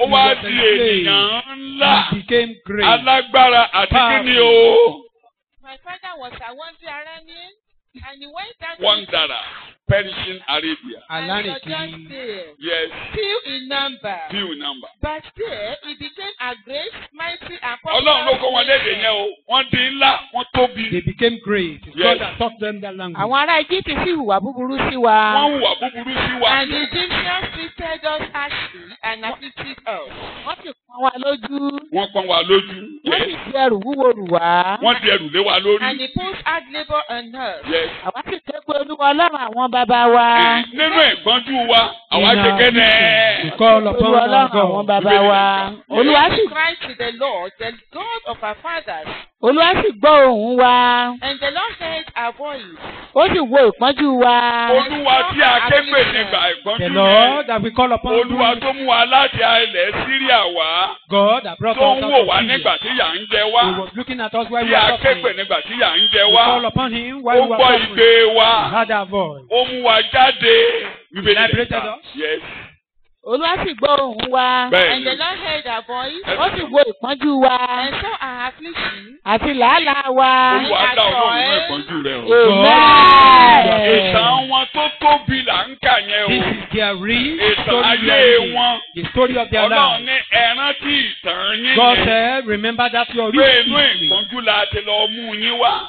ó he wá was di enslaved, ènìyàn ńlá, he became great. alágbára àti kíni o. My father was a wandering Aramean, and he went down to Wandara, perishing Arabia. and Alánìkì. sojourned there, Yes, few in number. few number. But there he became a great, mighty, and Ọlọ́run ló kọ́ wọn lédè yẹn o. Wọ́n di ńlá, wọ́n tóbi. They became great. It's Yes. God that taught them that language. Àwọn ará Íjíbítì sì hùwà búburú sí wa. Wọ́n hùwà búburú sí wa. And the Egyptians treated us harshly and afflicted us. Wọ́n sì pọ́n wa lójú. Wọ́n pọ́n wa lójú. Wọ́n sì Yes. fi ẹrù wúwo rù wá. Wọ́n di ẹrù lé wa lórí. And he put hard labor on us. Yes. Àwa sì ké pe Olúwa Ọlọ́run àwọn bàbá wa. Nínú ìgbọ́njú wa, àwa In ṣe our kẹ́nẹ̀. We call upon Olúwa our Ọlọ́run àwọn God. bàbá wa. Olúwa sì We cried to the Lord, the God of our fathers, Olúwa sì gbọ́ ohùn wa. and the Lord heard our voice. Ó sì wo ìpọ́njú wa. Olúwa tí a ké pè nígbà The ìgbọ́njú yẹn. Lord that we call upon, Olúwa tó mú wa láti ilẹ̀ Síríà wá. God that brought Tó us ń out wò of wá Syria. nígbà tí yà ń jẹ He wá. was looking at us while we Tí were a ké pè suffering. nígbà tí yà ń jẹ We wá. call upon him while Ó we were gbọ́ suffering. igbe He wa. heard our voice. Ó mú wa jáde. Bíbélì lè Liberated kà. us. Yes. Olúwa sì gbọ́ ohùn wa. And Bẹ́ẹ̀ni. the Lord heard our voice, Ó sì wo ìpọ́njú wa. and saw our affliction, Àti làálàá wa. Olúwa dá ọlọ́run náà ìpọ́njú rẹ̀ o. Amen. Ìtàn wọn tó tóbi là ń kà yẹn This o. is their real Ìtàn story. ayé we are reading. wọn. The story of their Ọlọ́run life. ní ẹ rántí ìtàn yín God yẹn. said, remember that your Pé real inú history. ìpọ́njú la ti lọ mú yín wá.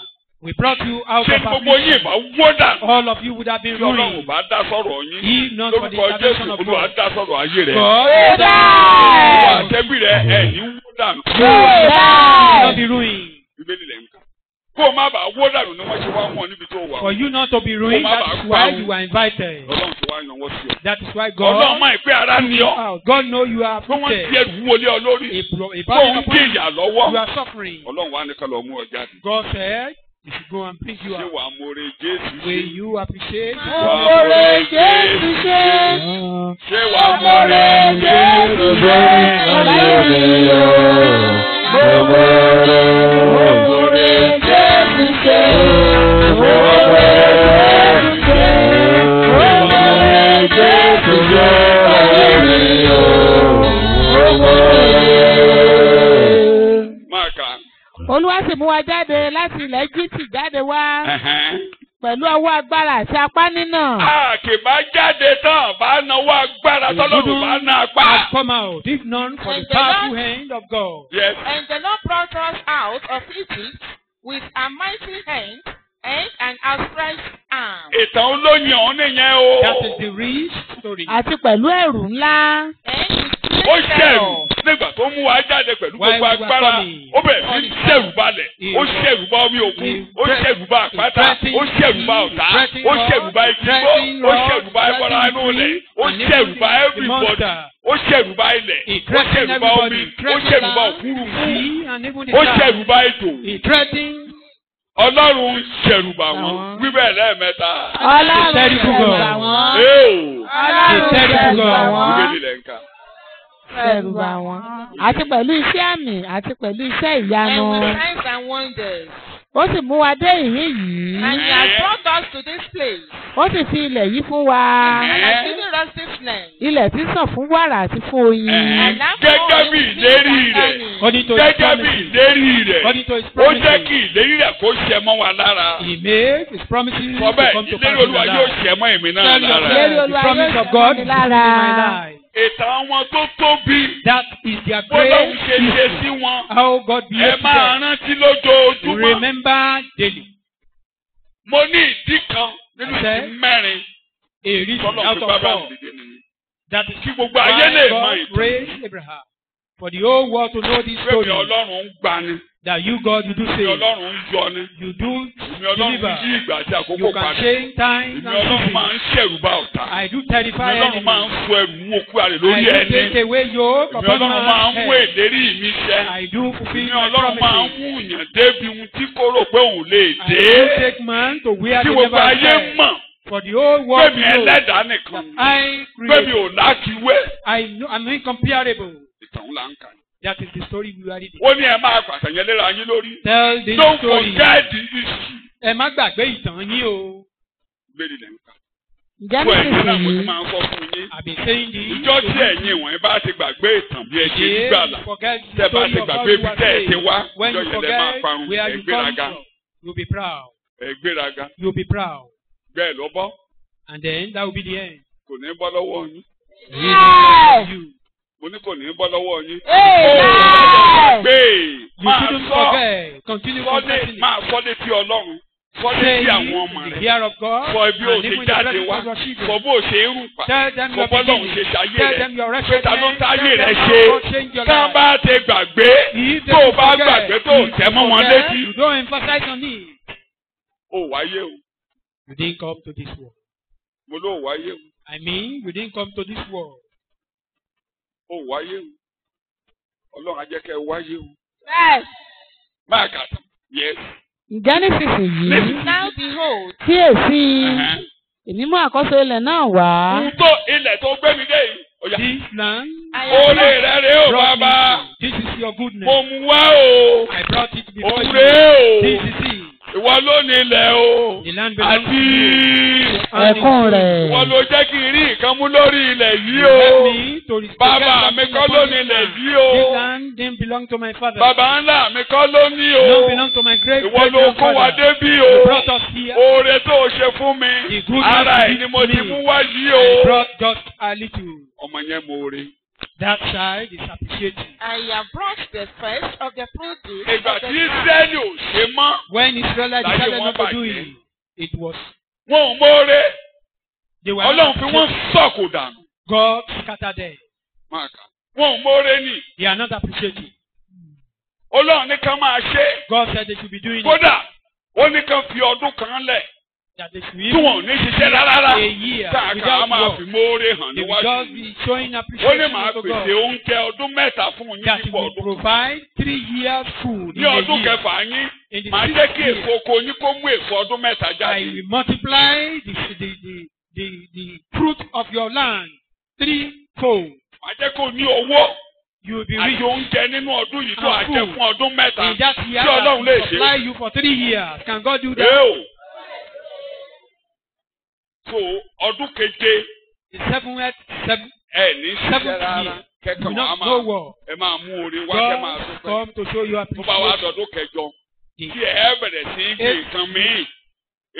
We brought you out Ṣé of gbogbo yín affliction. ìbá wó dànù? All of you would have been Tí Ọlọ́run ruined. bá dá sọ̀rọ̀ yín. If not for the Lórúkọ intervention Jésù of Olúwa God. dá sọ̀rọ̀ ayé rẹ̀. God Ìwọ àtẹ́bí rẹ̀ ẹ̀ ní wó dànù. will not be ruined. Bíbélì lẹ̀ ń kà. Kó o má bàa wó dànù ni wọ́n ṣe wá wọ̀n níbi tó wà. For you not to be ruined, that is why you were invited. Ọlọ́run ti wá yan wọ́n sí ọ. That is why Ọlọ́run God máa ń pé ara ní ọ. out. God know you are Pé wọ́n ti afflicted. ẹrù wọlé ọ lórí. A Kó o ń burden upon gbé you. ìyà lọ́wọ́. You are suffering. Ọlọ́run wá ní ká lọ mú ọ jáde. God said, you should go and bring you Ṣé out. wàá mọ̀rẹ́ Jésù Will ṣe? you appreciate? Wàá mọ̀rẹ́ Jésù ṣe. Ṣé wàá mọ̀rẹ́ Jésù ṣe? Ayé mi o. Mo mọ̀rẹ́ Jésù ṣe. Mo mọ̀rẹ́ Jésù ṣe. Mo mọ̀rẹ́ Jésù ṣe. Ayé mi o. Mo mọ̀rẹ́. Máa kà. Olúwa sì mú wa jáde láti ilẹ̀ Íjíbítì jáde wá pẹ̀lú ọwọ́ agbára àti apá nínà. A kì bá jáde tán bá náwó agbára tọ́lọ́run bá ná apá. Has come out, if none for the powerful hand of God. Yes. And the Lord brought us out of Egypt with a mighty hand and an outstretched arm. Ìtàn olóyin ọ̀hún nìyẹn o. That is the rich story. Àti pẹ̀lú ẹ̀rù ńlá. And with Ó great ṣẹ̀rù terror. nígbà tó mú wa jáde pẹ̀lú While gbogbo we were agbára. coming, Ó bẹ̀rẹ̀ sí ṣẹ̀rù balẹ̀. Ó ṣẹ̀rù bá omi òkun. Ó ṣẹ̀rù bá àpáta. Ó ṣẹ̀rù bá ọ̀tá. Ó ṣẹ̀rù bá igbó. Ó ṣẹ̀rù bá ẹbọra inú ilẹ̀. Ó ṣẹ̀rù bá everybody. Ó ṣẹ̀rù bá ilẹ̀. Ó ṣẹ̀rù bá omi. Ó ṣẹ̀rù bá òfurufú. Sea and even the Ó clouds. ṣẹ̀rù bá ètò. He threatened. Ọlọ́run ṣẹ̀rù bà wọ́n. Wíbẹ̀ lẹ́ẹ̀mẹ́ta. Ọlọ́run terrible ṣẹ̀rù God. bà wọ́n. Éèwò. Ọlọ́run terrible ṣẹ̀rù bà God. wọ́n. Bíbélì lẹ̀ ń kà. Ṣẹ̀rù bà wọ́n. Àti pẹ̀lú iṣẹ́ àmì àti pẹ̀lú iṣẹ́ ìyanu. And with signs and wonders. Ó sì mú wa dé ìhín yìí. And he has brought us to this place. Ó sì fi ilẹ̀ yìí fún wa. And has given us this land. Ilẹ̀ tí sàn fún wàrà àti fún oyin. And that Gẹ́gẹ́ bí ìlérí rẹ̀. According to his Gẹ́gẹ́ bí promises. ìlérí rẹ̀. According to his Ó jẹ́ promises. kí ìlérí rẹ̀ kó ṣẹ mọ́ wa lára. He made his promises Sọ to bẹ́ẹ̀, come to ìlérí pass in Olúwa your yóò life. ṣẹ mọ́ èmi náà Tell lára. Ìlérí yourself, the Olúwa promise yóò of ṣẹ God mọ́ is mi in lára. my life. Ìtàn àwọn tó tóbi. That is their Bọ́lọ́hún great ṣe ṣe history. sí wọn. How God Ẹ behaved to máa them. rántí lójoojúmọ́. Remember daily. Mo ní ìdí kan nínú Ṣé? ìdí mẹ́rin. A reason Tọ́lọ̀ out fi of bábà four. dìde nìyí. That is Kí gbogbo ayé lè why mọ God ìtàn. raised Abraham. For the whole world to know this Pé mi story. Ọlọ́run ń gbani. That you, God, you do Mi save. Ọlọ́run ń yọni. You do Mi Ọlọ́run deliver. yí ìgbà àti àkókò You can padà. change time Mi Ọlọ́run máa and ń ṣẹ̀rù bá ọ̀tá. I do Mi terrify Ọlọ́run máa ń enemies. sọ ẹrù mú okú àrè I lórí do ẹni. take away yoke Mi upon Ọlọ́run máa ń my mú head. ìlérí mi ṣẹ. I do fulfill Mi my Ọlọ́run máa ń promises. mú ìyàn débi ohun tí kò rò pé òun lè I dé. do take man to where Tí they gbogbo never ayé said. mọ̀ For the whole world pé mi to know ẹlẹ́dàá nìkan. I Pé mi create. ò lákiwé. I know I'm incomparable. Ìtàn ńlá ń kà. That is the story we are reading. Ó ní ẹ máa pàṣẹ yẹn léra yín lórí. Tell this Don't story. forget the history. Ẹ má gbàgbé ìtàn yín o. Bẹ́ẹ̀ni lẹ́ ń kà. Ǹjẹ́ Fún ẹ̀yin náà mo ti nísinsìnyí máa ń sọ fún yín. I've been saying this. Ìjọ tí ẹ̀yin ìwọ̀nyí bá ti gbàgbé ìtàn bí ẹ ṣe ń If gbàlà. you forget Tẹ́ the bá story ti of how gbàgbé you ibi were tẹ́ ẹ ti saved, wá. when Ìjọ you yẹn lẹ máa forget parun. where Ẹ you come gbéraga. from, you'll be proud. Ẹ gbéraga. You'll be proud. Bẹ́ẹ̀ ló bọ́. And then that will be the end. Kò ní bọ́ lọ́wọ́ yín. You. Mo ní kò ní bọ́ lọ́wọ́ yín. Amen. Gbé You máa shouldn't sọ. forget. Continue confessing it. Máa sọ létí Ọlọ́run. Sọ Say létí it àwọn ọmọ in the rẹ̀. ear of God. Sọ ibi ò And ṣe even in the jáde presence wá. of your Sọ children. bó ṣe ń rùn pa. Tell them Sọ your bọ́lọ́run beginning. ṣe ṣayé Tell rẹ̀. them your Pé ta ló wretchedness. táyé Tell rẹ̀ them ṣe. how God changed your Tá a life. bá ti gbàgbé. If they Tó o bá forget, gbàgbé tó o if tẹ̀ mọ́ you wọn forget, létí. you don't emphasize on it. O wáyé o. You didn't come to this world. Mo ló wáyé o. I mean, you didn't come to this world. O wáyé o. Ọlọ́run á jẹ́ kẹ́ ẹ wáyé o. Yes. Máa kà tán. Yes. Ǹjẹ́ nísinsìnyí Now behold, kíyèsí Ẹ̀hẹ́n. èmi mú àkóso ilẹ̀ náà wá. Ohun tó ilẹ̀ tó gbé mi dé yìí. Ó yá. This land I Oore am rẹ̀ rèé o brought me bàbá. to. This is your goodness. Mo mú wá o. I brought it before Òun you. rèé This o. is it. Ìwọ ló ní ilẹ̀ o. The land belongs to Àti you. Ẹ̀kún rẹ̀. ìwọ ló jẹ́ kí n rí nǹkan mú lórí ilẹ̀ yìí You help o. me to restore Bàbá mi kọ́ ló ní ilẹ̀ yìí o. This land didn't belong to my father. Bàbá ńlá mi kọ́ ló ní It don't o. belong to my great Ìwọ ló kó wa grandfather. débí You o. brought us here. Oore tó o ṣe fún mi. The goodness Ara you ẹ̀ did ni mo to ti me. mú wá yìí I o. brought just a little. Ọmọ yẹn mo re. That child is appreciated. And he have brought the first of the produce Ìgbà of the tí ground. Ísírẹ́lì ò ṣe mọ́, When Israelites Láyé decided wọn not to do bàjẹ́. it, it was wọn ò mọ́ọ́rẹ́. they were Ọlọ́run not fi wọ́n appreciated. sọ̀kò dànù. God scattered them. Máa kà. Wọn ò mọ́ọ́rẹ́ nì. They are not appreciated. Ọlọ́run ní ká máa ṣe. God said they should be doing it. Kódà, ó ní ká fi ọdún kan lẹ̀. That they should Tí wọn ò ní ṣiṣẹ́ rárá. a year Táàkà á without máa work. fi mọ́ọ́rẹ́ hàn They will níwájú. just be showing Ó ní appreciation màá to pèsè God. oúnjẹ ọdún mẹ́ta fún yín That he dípò will ọdún. provide 3 years food Ní in a ọdún year. kẹfà yín, In the màá 6th jẹ́ kí year, èso oko yín kó mú èso ọdún mẹ́ta I jáde. will multiply the fruit of your land 3-fold. Màá jẹ́ kó ní owó You will be àti rich. oúnjẹ nínú ọdún yìí tó And àjẹ food. fún ọdún mẹ́ta. In that year, Tí Ọlọ́run lè I will ṣe. supply you for 3 years. Can God do Ẹ that? o. So ọdún keje The seventh ẹ ní ṣiṣẹ́ rárá. year, Kẹ́kọ̀ọ́ do wa not máa no war. ẹ máa mú oore wá kẹ́ máa God dúpẹ́. come to show you Tó bá wá appreciation. dọdún kẹjọ. The- Tí ẹ bẹ̀rẹ̀ sí í gbé nǹkan míì.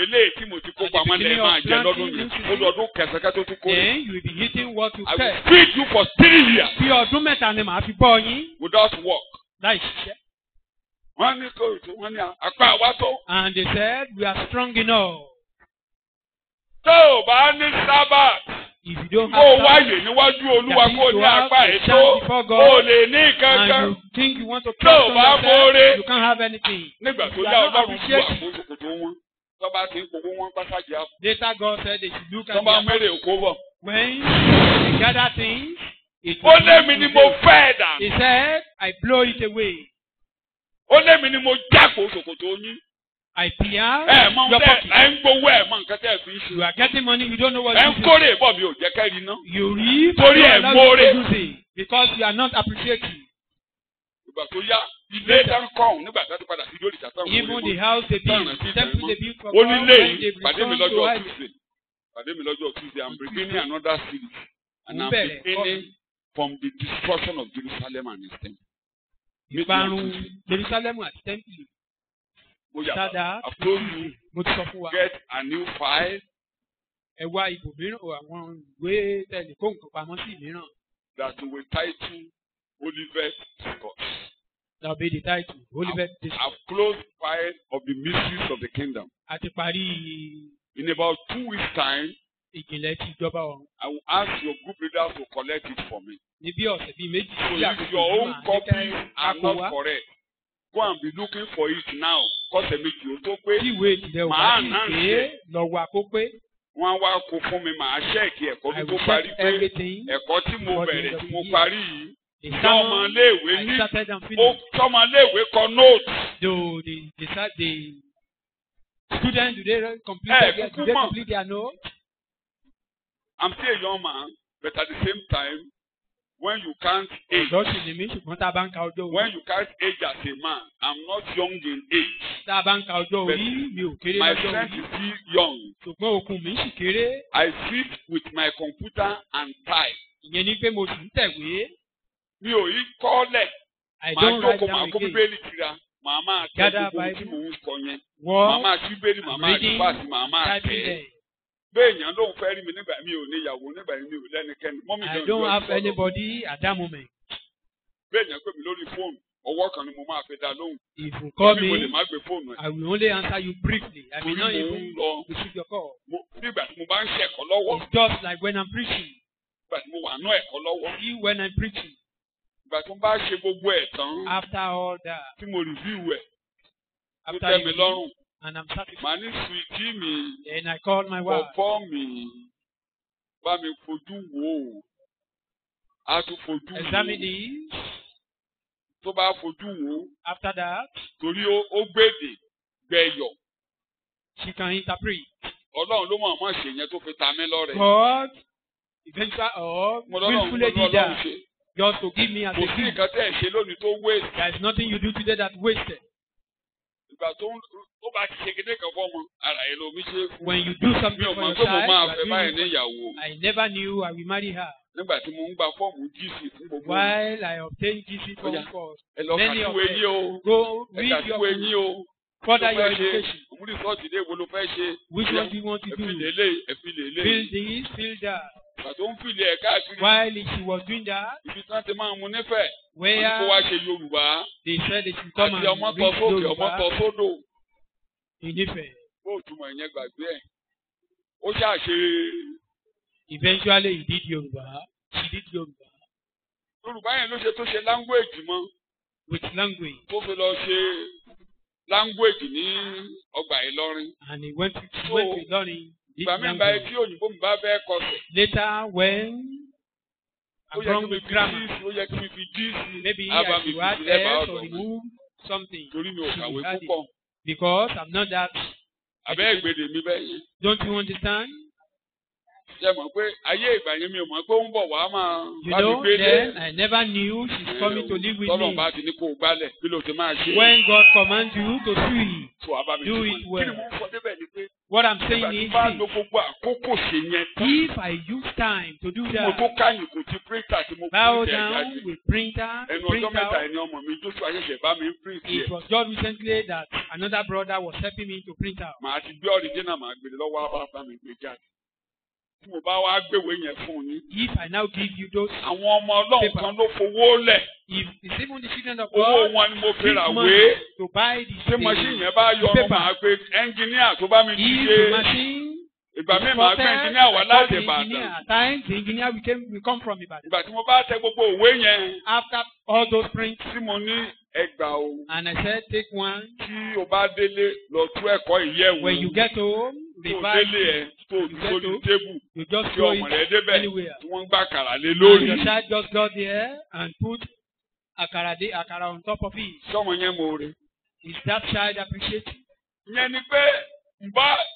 Eléyìí tí mo ti kó At the pamọ́ lẹ̀ beginning máa of jẹ lọ́dún planting yìí. new Ó dọdún kẹsàn-án tó tún kórè. Then you will be eating what you I will pay. feed you for 3 years Bí ọdún mẹ́ta ni màá fi bọ́ yín without work. láì ṣiṣẹ́. Wọ́n ní kò tó wọ́n ní apá wa tó. And they said, we are strong enough. Tó o bá ní sábà. If you don't Kó o have wáyè níwájú Olúwa that kó o is ní to have apá a ètò. chance before God, O lè ní and kankan. you think you want to Tó o trust on bá mọ́ọ́rẹ́. yourself, you can't have anything. Nígbà tó You yá are not Ọlọ́run bú appreciated. àkóso wọn. Tó bá ti ń kówó wọn pásájì àpò. Later God said they should look Tó at bá their mẹ́rẹ̀ òkú bọ̀. when they gather things. It Ó will lé not mi ni be mo good. fẹ́ dànù. He said, I blow it away. Ó lé mi ni mo jákòó ṣòkòtò yín. I pierce Ẹ mọ your tẹ pocket. ẹ ń gbowó ẹ mọ nǹkan tẹ fi ń You ṣe. are getting money, you don't know what Ẹ you ń do. kórè bọ̀ mi ò jẹ́ kẹ́rì ná. You reap, Torí you ẹ̀ are not mọ́ọ́rẹ́. using because you are not appreciating. Ìgbà tó yá ilé tán kọ̀ọ̀hún nígbà tó ti padà sí lórí ìjà tán wọlé Even the mọ́. house they built, Tọ́nà sí temple ìtàn they mọ́. built for Ó God, ní when léyìí they pàdé mi returned to lọ́jọ́ heaven. Tuesday. Pàdé mi lọ́jọ́ Tuesday. I'm beginning another series. And I'm Bẹ̀rẹ̀ beginning from the destruction of Jerusalem and its temple. Ìparun Jerusalemu àti tẹ́ḿpìlì. Mo yà Dada, I've told you mo ti sọ fún wa. get a new file Ẹ wá ibòmíràn àwọn ìwé tẹ̀lé kó nǹkan pamọ́ sí mìíràn. that will title Olivet Discourse. That will be the title. Olivet Discourse. I've closed file of the mysteries of the kingdom. A ti parí In about 2 weeks' time, ìjìnlẹ̀ ti ìjọba ọ̀run. I will ask your group leaders to collect it for me. Ní bí ọ̀sẹ̀ bíi méjì So sí if àkókò your yìí own máa ní copies kẹ́ are kákó not wá. correct, go and be looking for it now. Kọ́sẹ̀ méjì ó tó pé Tí ìwé ìjìnlẹ̀ ò bá Màá sì announce pé it. lọ wà kó pé. wọ́n á wá kó fún mi màá ṣẹ́ẹ̀kì ẹ̀kọ́ I tó will parí check pé everything. ẹ̀kọ́ tí mo for the bẹ̀rẹ̀ end of tí the mo year. parí yìí. The Tí sermon ọmọléèwé I ní started and ó finished. tọ́mọléèwé kọ nóòtù. Do the students do they complete Ẹ their, kúkú do they mọ̀. complete their note? I'm still a young man, but at the same time, when you count age, Ọ̀dọ́ sì ni mí ṣùgbọ́n tá a bá ń ka ọjọ́ when orí. you count age as a man, I'm not young in age. Tá a bá ń ka ọjọ́ But orí mi ò kéré My lọ́jọ́ strength orí. is still young. Ṣùgbọ́n okun mi sì kéré. I sit with my computer and type. Ìyẹn ni pé mo sì ń tẹ̀wé. Mi ò yí kọ́lẹ̀. I Màá don't write jókòó màá down kó again. bíbélì tira. Màá máa tẹ Gather gbogbo ohun tí Bible. mò ń sọ yẹn. Màá Word, máa ṣí bíbélì, màá máa reading, ṣí màá máa typing tẹ̀. there. Béèyàn lóun fẹ́ rí mi nígbà mi ò níyàwó nígbà mi ò lẹ́nikẹ́ni. Mọ́mí I gan-an don't yọ have ìsọ̀rọ̀. anybody at that moment. Béèyàn pè mí lórí fóònù. Ọwọ́ kan ni mo máa fi dá lóhùn. If you call Mọ́mí mo lè me, má gbé fóònù ẹ̀. I will only answer you briefly. I may Torí not mò ń even lọ. receive your call. Nígbà tí mo bá ń ṣẹ̀kọ́ lọ́wọ́. It's just like when I'm preaching. Nígbà tí mo wà nú ẹ̀kọ́ lọ́wọ́. See, when I'm preaching, Ìgbà tí mo bá ṣe gbogbo ẹ̀ tán. after all that, Tí mo review ẹ̀. Tó after tẹ́ mi you lọ́rùn. and I'm satisfied, Màá ní sùìtì mi. then I call my wife. Bọ̀bọ́ mi. Bá mi fojú wò ó. A tún fojú wò ó. Examine this. Tó bá fojú wò ó. After that, Torí ó gbèdè gbẹ̀yọ̀. she can interpret. Ọlọ́run ló mọ̀ mọ́ ṣe yẹn tó fi ta mí lọ́rẹ. God, eventually, or Mo lọ́lọ́run willfully did Ọlọ́run that ṣe. just to give me as Kò a sí gift. nǹkan tẹ́ ẹ̀ ṣe lónìí tó waste. There is nothing you do today that wasted. Ìgbà tó bá ti ṣe kéde kan fọ́mọ, ara ẹ̀ lomi ṣe é fún. When you do Mi something ò for mọ̀ your pé mo child, máa you are fẹ́ báyìí doing it níyàwó. for- I never knew I will marry her. Nígbà tí mo ń gba fọ́ọ̀mù GC fún gbogbo. While I obtained GC Ó form yá. for Ẹ lọ many of kàtíwé them. yín o. Go Ẹ read your kàtíwé yín o. further Ló your fẹ́ ṣe. education. Òmùdí sọ́ọ̀tì dé wo ló fẹ́ ṣe. Which Ó yá. one do you want to Ẹ fi do? lè lé, ẹ fi lè lé. Fill this, fill that. ìgbà tó ń fìlẹ̀ ẹ̀ káàkiri. While she was doing that, Ibi tí wọ́n ti máa mú nífẹ̀ẹ́. where Kó wá ṣe Yorùbá. they said they should come Àti ọmọ and tọ read sókè, ọmọ Yoruba tọ sódò. in Ife. Bó túmọ̀ ìyẹn gbàgbé ẹ̀. Ó ṣàṣe. Eventually, he did Yoruba. She did Yoruba Yorùbá yẹn ló ṣe tó ṣe language mọ́. with language. Tó fi lọ ṣe language ní ọgbà Ìlọrin. And he went to learning this Ìgbà mi bá language. tí òyìnbó mi bá fẹ́ kọsẹ̀. Later, when Ó yẹ kí along mi with fi grammar, díìsì, ó yẹ kí mi fi díìsì. maybe Á bá I mi should fi add lẹ́bàá S or ọ̀dọ̀ mi. remove something. Torí mi ò She kàwé will add it. púpọ̀. Because I'm not that. Àbẹ́ ìgbèdè mi bẹ́ẹ̀ yẹn. Don't you understand? Ṣé mọ̀ pé ayé ìgbà yẹn mi ò mọ̀ pé ó ń bọ̀ wá máa You bá mi know, gbé then dé. I never knew she's coming to live with Tọ́lọ̀ me. bá ti ní kó o gbálẹ̀ bí ló ti máa ṣe. When God commands you to sweep, So àbá mi do túmọ̀ it ní. Kí well. ni mo ń sọ débẹ̀ ni pé what I'm nígbà saying tí is bá this. lo gbogbo àkókò ṣe yẹn tán. If I use time to do Tí mo tó that, káyìn kò ti píríntà tí mo bow píríntà ẹ̀ down jáde. with printer, Ẹnu print ọjọ́ mẹ́ta out. ẹni ọmọ mi Joshua ṣẹ̀ṣẹ̀ bá mi ń píríntì It ẹ̀. was just recently that another brother was helping me to print out. Màá ti gbé ọ̀rìjínà màá gbé lọ́wọ́ bá mi gbé jáde. Tí mo bá wá gbéwèé yẹn fún yín. If I now give you those, Àwọn ọmọ Ọlọ́run kan ló fowó lẹ̀. if it's even the children of Owó God, wọn ni mo fi give rà money wé. to buy the Ṣé machine yẹn bá yọ ọ̀run paper. màá pe ẹnjìníà tó bá mi ti If ṣe. the machine Ìgbà is míì màá gbé faulted, ẹnjìníà wá I call láti the engineer. Ìbàdàn. At times, the engineer will come from Ibadan. Ìgbà tí mo bá tẹ gbogbo òwe yẹn After all those prints, tí mo ní ẹgbà o. and I said, take one. Tí o bá délé lọ tú ẹ̀kọ́ ìyẹ̀wò. When you get home, tó revise délé ẹ̀ it. tó sórí tébù. You just Tí throw ọmọ it rẹ̀ débẹ̀ anywhere. tí wọ́n ń gbà kàrà lé And lórí. your child just got there and put akara on top of it. Sọ́mọ yẹn mo re. Is that child appreciative? Ìyẹn ni pé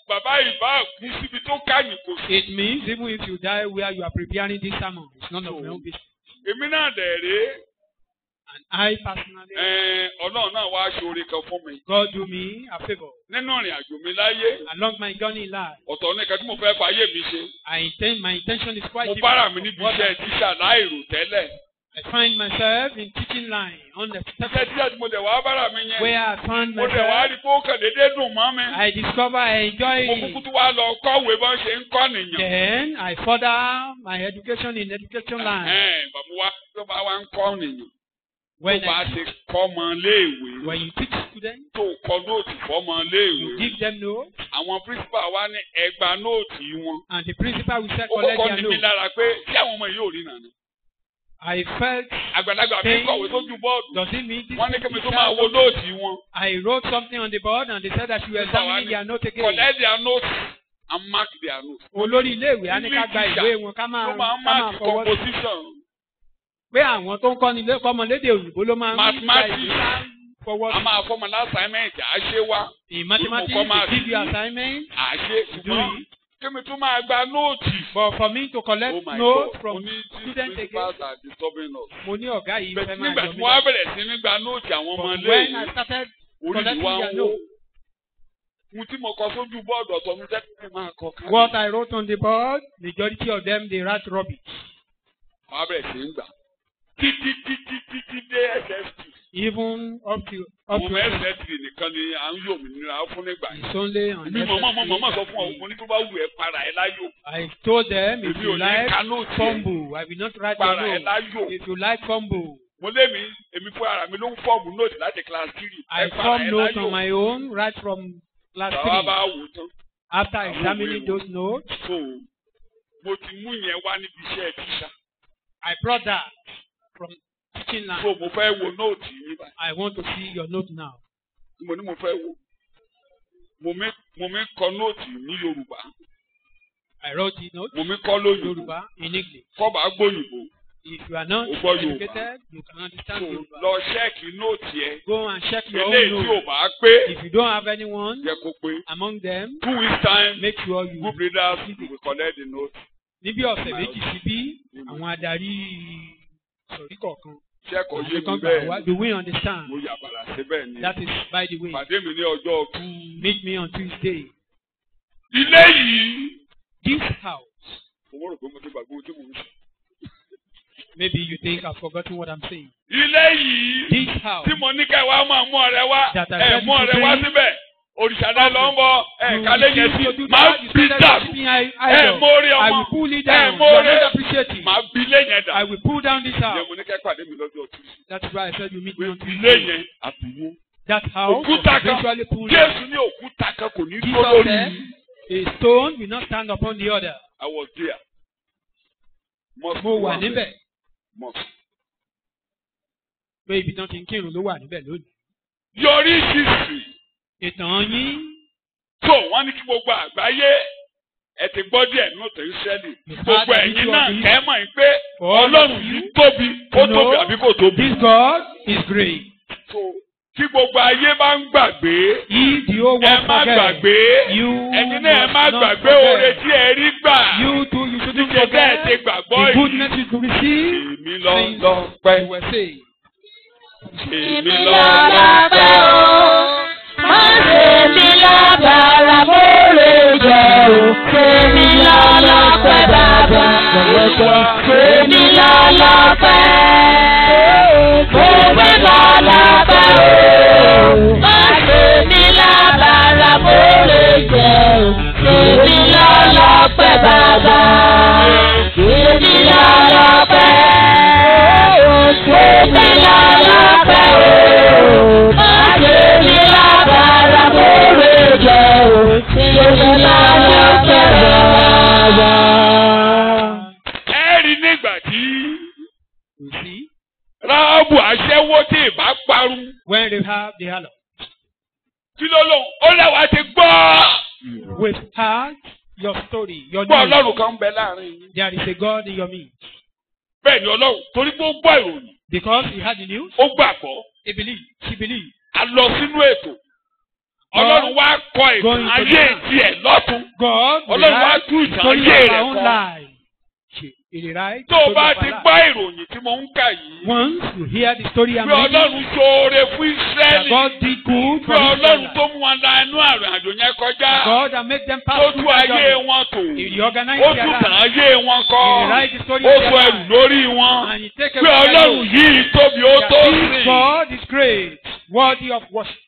bàbá ìbá kú síbi tó káyìn kò sí. It means even if you die where you are preparing this sermon, it's none of my own business. Èmi náà dẹ̀ rèé. And I personally, Ọlọ́run náà wá ṣoore kan fún mi. God do me a favor. Nínú ìrìn àjò mi láyé, Along my journey in life, ọ̀tọ̀ nìkan tí mo fẹ́ fàyè mi ṣe. my intention is quite Mo different. bára mi from níbi what iṣẹ́ tíṣà láìrò tẹ́lẹ̀. I find myself in teaching line on the Iṣẹ́ tíṣà tí mo dẹ̀ wá bára mi yẹn. where I found Mo dẹ̀ wá myself. rí pé ó kàn déédéé dùn mọ́ mi. I discover I enjoy Mo kúkú it. tó wá lọ kọ́wé bọ́n ṣe ń kọ́ nìyàn. Then I further my education in education line. Bàbá wa tó bá wá ń kọ́ nìyàn. When Tó bá ti kọ́ ọmọ léèwé. when you teach students, Tó kọ nóòtù fọ́mọ you léèwé. give them notes, Àwọn pírísípà wa ní ẹgbàá nóòtù wọn. and the principal will say, Ó collect kọ́kọ́ their ní mi notes. lára pé tí àwọn ọmọ yìí ò rí nàní. I felt, Àgbàlagbà mi kọ̀wé sójú bọ́ọ̀dù. does it mean this? Wọ́n ní kí mi tó teacher- máa wo nóòtù wọn. I wrote something on the board and they said that you were examining their note again. Collect their notes and mark their notes. Olórí iléèwé á ní ká gba ìwé wọn ká Ló máa máa ń mark fọwọ́ sí. composition. Pé àwọn tó ń kọ́ni ọmọlédè òyìnbó ló máa ń gba Mathematics. ìwé ká fọwọ́ A sí. máa fọ́mọ lásàmẹ́ǹtì àṣẹ wa. In mathematics, Olùkọ́ máa we give you fi assignment, àṣẹ do ṣùgbọ́n it. kí mi tún máa gba nóòtù. But for me to collect Oh my notes God. from Mo ní tí students again, principals are disturbing us. mo ní ọ̀gá yìí Bẹ̀sí fẹ́ máa nígbà yọ tí mí mo wá lẹ́nu. bẹ̀rẹ̀ sí ní gba nóòtù àwọn ọmọ But when I léèwé, started orí mi collecting wá their ń wó. notes, Mo tí mo kọ sójú bọ́ọ̀dù ọ̀tọ̀ mi tẹ́tí máa kọ ká. what I wrote on the board, majority of them they write rubbish. Wọ́n á bẹ̀rẹ̀ sí ń gbà. Títí dé SS2. Even up to Àwọn ọmọ SS3 nìkan ni à ń yọ̀ mí nira fún nígbà yẹn. it's only on Èmi mọ̀mọ́ sọ fún ọ, SS3. mo ní tó bá wù ẹ́ para ẹ̀ láyò. I told them if Èmi you ò ní like ka nóòtù ẹ̀. fumble, I will not write Para your ẹ̀ note. láyò. If you like fumble, Mo lé èmi fún ara mi ló ń fọ́ọ̀mù nóòtù láti class 3. I form notes on my own right from class Bàbá 3. bá wò tán. After Àwọn examining ìwé those notes, So, mo ti mú yẹn wá níbi iṣẹ́ tíṣà. I brought that from teaching line. So, mo fẹ́ wo nóòtù yín báyìí. I want to see your note now. Mo ní mo fẹ́ wo. Mo mi kọ nóòtù ní Yorùbá. I wrote the note Mo mi kọ́ lóyìnbó. Yoruba in English. Kọ́ba gbóyìnbó. If you are not O gbọ́ Yorùbá. educated, you can understand So, Yoruba. lọ ṣẹ́ẹ̀kì nóòtù yẹn. Go and check your Eléyìí own tí ò note. bá pé. If you don't have anyone Jẹ́ kó pé. among them, 2 weeks time. make sure you. Group leaders will collect the note. Níbi ọ̀sẹ̀ méjì síbí, àwọn adarí sọ̀rí kọ̀ọ̀kan. Ṣẹ́kọ̀ọ́ yé mi Àwọn kan gbà bẹ́ẹ̀. wá. Do we understand? Mo yà padà síbẹ̀ ni. That is, by the way, Pàdé mi ní ọjọ́ 2. meet me on Tuesday. Ilé yìí. This house. Mo rò pé mo ti gbàgbé ohun tí mo ń sọ. Maybe you think I've forgotten what I'm saying. Ilé yìí. This house Tí mo ní ká wá máa mú ọ̀rẹ́ wá. That I Ẹ said mú to ọ̀rẹ́ wá bring- síbẹ̀. òrìṣà náà lọ ń bọ kálẹ̀ yẹn sí máa bí dànù mórí I will ọmọ pull it down. You mórí are not appreciating. máa bí ilé yẹn I dà. will pull down this ìyẹn house. mo ní kẹ́ pàdé mi lọ́jọ́ òtún. That's why I said you meet me on ilé Tuesday. yẹn àbíwó. That house was òkúta kan eventually pulled down. Jésù ní òkúta kan kò ní dúró Jesus lórí. said, a stone will not stand upon the other. I was there. Mo wà níbẹ̀. Mosque. Pé ibi tán ti ń kírun ló wà níbẹ̀ lónìí. Yọrí history. Ìtàn yín. So wọ́n ní kí gbogbo àgbáyé ẹ ti gbọ́ díẹ̀ nínú ìtàn Ísírẹ́lì. Gbogbo ẹ̀yin náà kẹ́ mọ̀ yín pé Ọlọ́run yìí tóbi, ó tóbi àbí kò tóbi. This God is great. So tí gbogbo ayé bá ń gbàgbé, If the whole ẹ world má forget, gbàgbé, you ẹ̀yin náà ẹ má must not gbàgbé oore forget. tí ẹ rí gbà. You too, you shouldn't Níṣẹ́ bẹ́ẹ̀ ti forget gbàgbọ́ the yìí. goodness you could receive Èmi lọ since lọ́pẹ́. you were saved. Èmi lọ lọ lọ́pẹ́ o, má ṣe mí lábàárà mórè jẹ́ o. Ṣé mi lọ lọ́pẹ́ bàbá? Ṣé mi lọ lọ́pẹ́? Ṣé mi lọ lọ́pẹ́ o, má ṣe mí lábàárà mórè jẹ́ o. Ṣé mi lọ lọ́pẹ́ bàbá? Ṣé mi lọ lọ́pẹ́? Ṣé mi lọ lọ́pẹ́ o, má ṣe mí lábàárà mórè jẹ́ o. Ṣé mi lọ lọ́pẹ́ bàbá? ẹ rí nígbà tí You see, Ráhábù aṣẹ́wó tí ìbá parun. when they have the hallow, Kí ló lóhùn? Ó lẹ́wà ti gbọ́. we've heard your story, your Gbọ́ news. Ọlọ́run kan ń bẹ láàrin yín. There is a God in your midst. Bẹ́ẹ̀ ni Ọlọ́run torí pé ó gbọ́ ìròyìn. Because he had the news, Ó gbàgbọ́. he believed, she believed. A lọ sínú ètò. Ọlọ́run wá kọ ìtàn ayé tiẹ̀ lọ́tún. God Ọlọ́run wá rewrite tú the ìtàn story ayé of rẹ̀ our own kọ. life. He rewrite Tó the o story bá of ti our gbọ́ life. ìròyìn tí mo ń kà yìí. Once you hear the story I'm Pé reading, Ọlọ́run ṣoore fún that Ísírẹ́lì. God did good Pé for Ọlọ́run Israel. tó mú wọn la inú àrùn àjò yẹn kọjá. God that make them Ó pass tú through that ayé journey. wọn tò. He reorganized Ó their tú tàn life. ayé wọn He kọ́. rewrite the story Ó of sọ their ẹrù life. lórí wọn. And he take Pé away their Ọlọ́run load. yìí tóbi ó That tó this sìn. God is great, worthy of worship.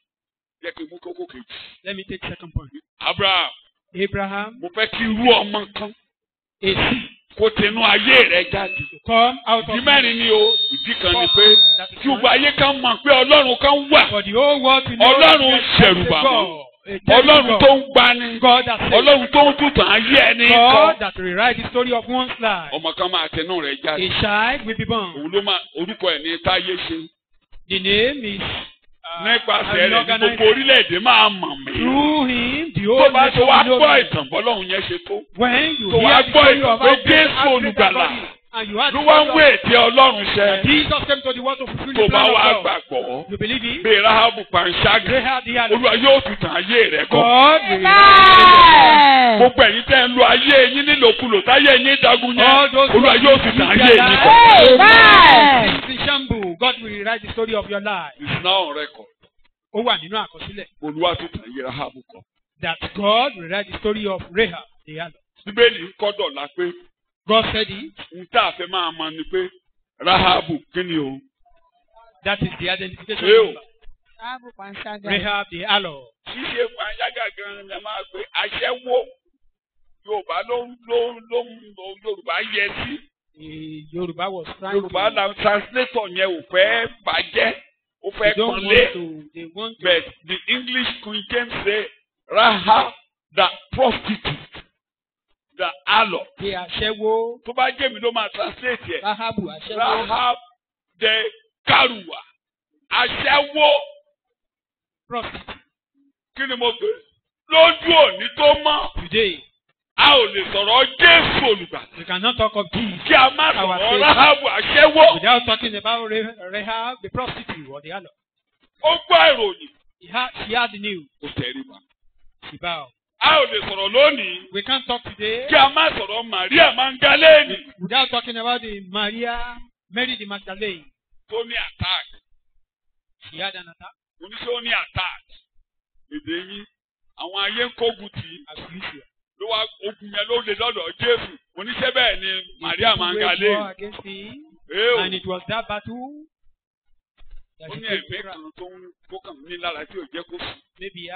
Jẹ́ kí n mú kókó kejì. Let me take second point. Abraham, Abraham, mo fẹ́ kí irú ọmọ kan a seed kó tinú ayé rẹ̀ jáde. to come out Ìdí of mẹ́rin ni o, ìdí kan ni pé that is kí gbogbo ayé kan mọ̀ pé Ọlọ́run kan wà. for the whole world to know Ọlọ́run that there is a ṣẹ̀rùbà God, mọ́. a terrible Ọlọ́run tó ń gbani. God that saves, Ọlọ́run tó ń tútàn ayé ẹni God kọ́. that rewrite the story of one's life. Ọmọ kan máa tinú rẹ̀ jáde. A child will be born. Òun ló máa orúkọ ẹ̀ ní Táyé ṣe. The name is Nípasẹ̀ rẹ̀ ní gbogbo orílẹ̀-èdè máa mọ̀ mí. through him, the Tó whole bá tó nation wá will know gbọ́ me. ìtàn bọ́lọ́run yẹn ṣe tó. When you tó wá hear the gbọ́ story ìtàn of pé how great Jésù how great that olùgbàlà God is, and you heard ló the wá ń story wé of ètè Ọlọ́run ṣẹ. Jesus came to the world to fulfill Tó the bá plan wá of God. gbàgbọ́. You believe it? Bí Ráhábù panṣágà. Rahab the harlot. Olúwa yóò fi tàn ayé rẹ̀ kọ́. God will Gbogbo ẹ̀yin tẹ́ ń lo ayé yín nílòkulò táyé yín dagun all yẹn. those Olúwa yóò fi tàn ayé yín kọ́. It's in shambles. God will rewrite the story of your life. It's now on record. Ó wà nínú àkọsílẹ̀ Olúwa tó tàn ayé Ráhábù kọ́. that God will write the story of Rahab the harlot. Bíbélì ń kọ́ dọ̀la pé God said it. n tá a fẹ́ máa mọ̀ ni pé Ráhábù kí ni o? That is the identification Ṣé o? number. Áàbù panṣágà. Rahab the harlot. Ṣíṣe panṣágà gan-an ni a máa pe aṣẹ́wó. Yorùbá Yorùbá yẹ sí. Yorùbá was trying Yorùbá to. la translator yẹn ò fẹ́ bàjẹ́. Ó They fẹ́ don't pọ́nlé. want to. They want to. But the English King James say Rahab the prostitute, the harlot. Ṣe aṣẹ́wó. Tó bá jẹ́ mi ló máa translate yẹ. Rahabu aṣẹ́wó. Rahab the karuwa. Aṣẹ́wó. Prostitute. Kí ni mo pè? Lójú òní tó mọ́. Today, A ò lè sọ̀rọ̀ Jésù olùgbàlà. we cannot talk of Jesus Kí a má Our sọ̀rọ̀ faith. Rahab aṣẹ́wó. without talking about Rahab, the prostitute or the harlot. Ó gbọ́ ìròyìn. She had the news. Ó tẹríba. She bowed. A ò lè sọ̀rọ̀ lónìí. We can't talk today Kí a má sọ̀rọ̀ Màríà Magdalene. without talking about the Mary the Magdalene. Tó ní attack. She had an attack Oníṣẹ́ ó ní attack. Èdè yín. Àwọn ayé ń kógun tì í. as usual. Ló wá ogun yẹn ló lè lọ́dọ̀ Jésù. Oníṣẹ́ bẹ́ẹ̀ ni Màríà People waged war Magdalene. against him, Eo. and it was that battle that Ó she ní could ẹ̀mí cry. kan tó kàn ní lára tí ò jẹ́ kó sùn. Maybe she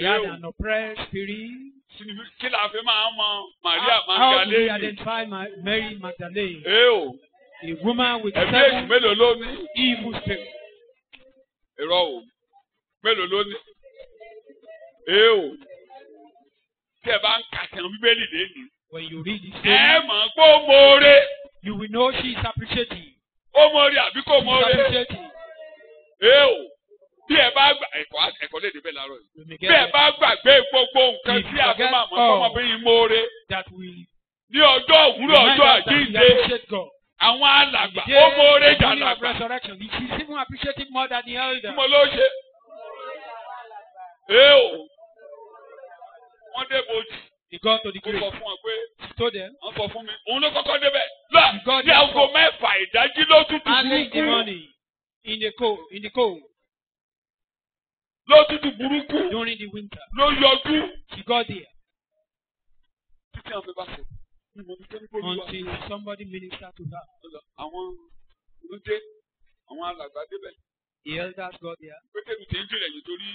had an oppressed spirit. Kí la fi máa mọ Maria How do we Magdalene? identify Mary Magdalene? A woman with ẹ̀mí èṣù 7 mélòó ló ní? evil spirits. Irọ́ o, mélòó ló ní? Tí ẹ bá ń kà sí àwọn Bíbélì lẹ́nu. When you read this Ẹ story, mọ̀ pé ó mọ̀ọ́re. you will know she is appreciative. Ó mọ̀ọ́re àbí kò She is mọ̀ọ́re? appreciative. Bí ẹ bá gbà ẹ̀kọ́ lè débẹ̀ láàárọ̀ yìí. We may Bí get ẹ there bá gbàgbé gbogbo nǹkan If tí you a fi forget máa mọ̀ all fọmọbìnrin mọ̀ọ́re. that we Ní ọjọ́ òwúrọ̀ remind ọjọ́ us that we àjíǹde, appreciate God. àwọn In alàgbà the ó mọ̀ọ́re day jà of làgbà. resurrection, she is even appreciative more than the elder. Mo ló ṣe. Wọ́n dé bojì. He got to the Ó sọ grave. fún ọ pé He told them, wọ́n sọ fún mi. Òun ló kọ́kọ́ débẹ̀. Lọ God ní aago mẹ́fà ìdájí ló tútù early in the burúkú. morning, in the cold, Ló tútù burúkú. during the winter. Ló yọjú. She got there Títí àwọn fi bá sọ. Ní mo ní kí ní kó lù wá. until somebody ministered to her. Àwọn ló dé. Àwọn alàgbà débẹ̀. The elders got there. Pétérù ti ń jìnlẹ̀ yìí torí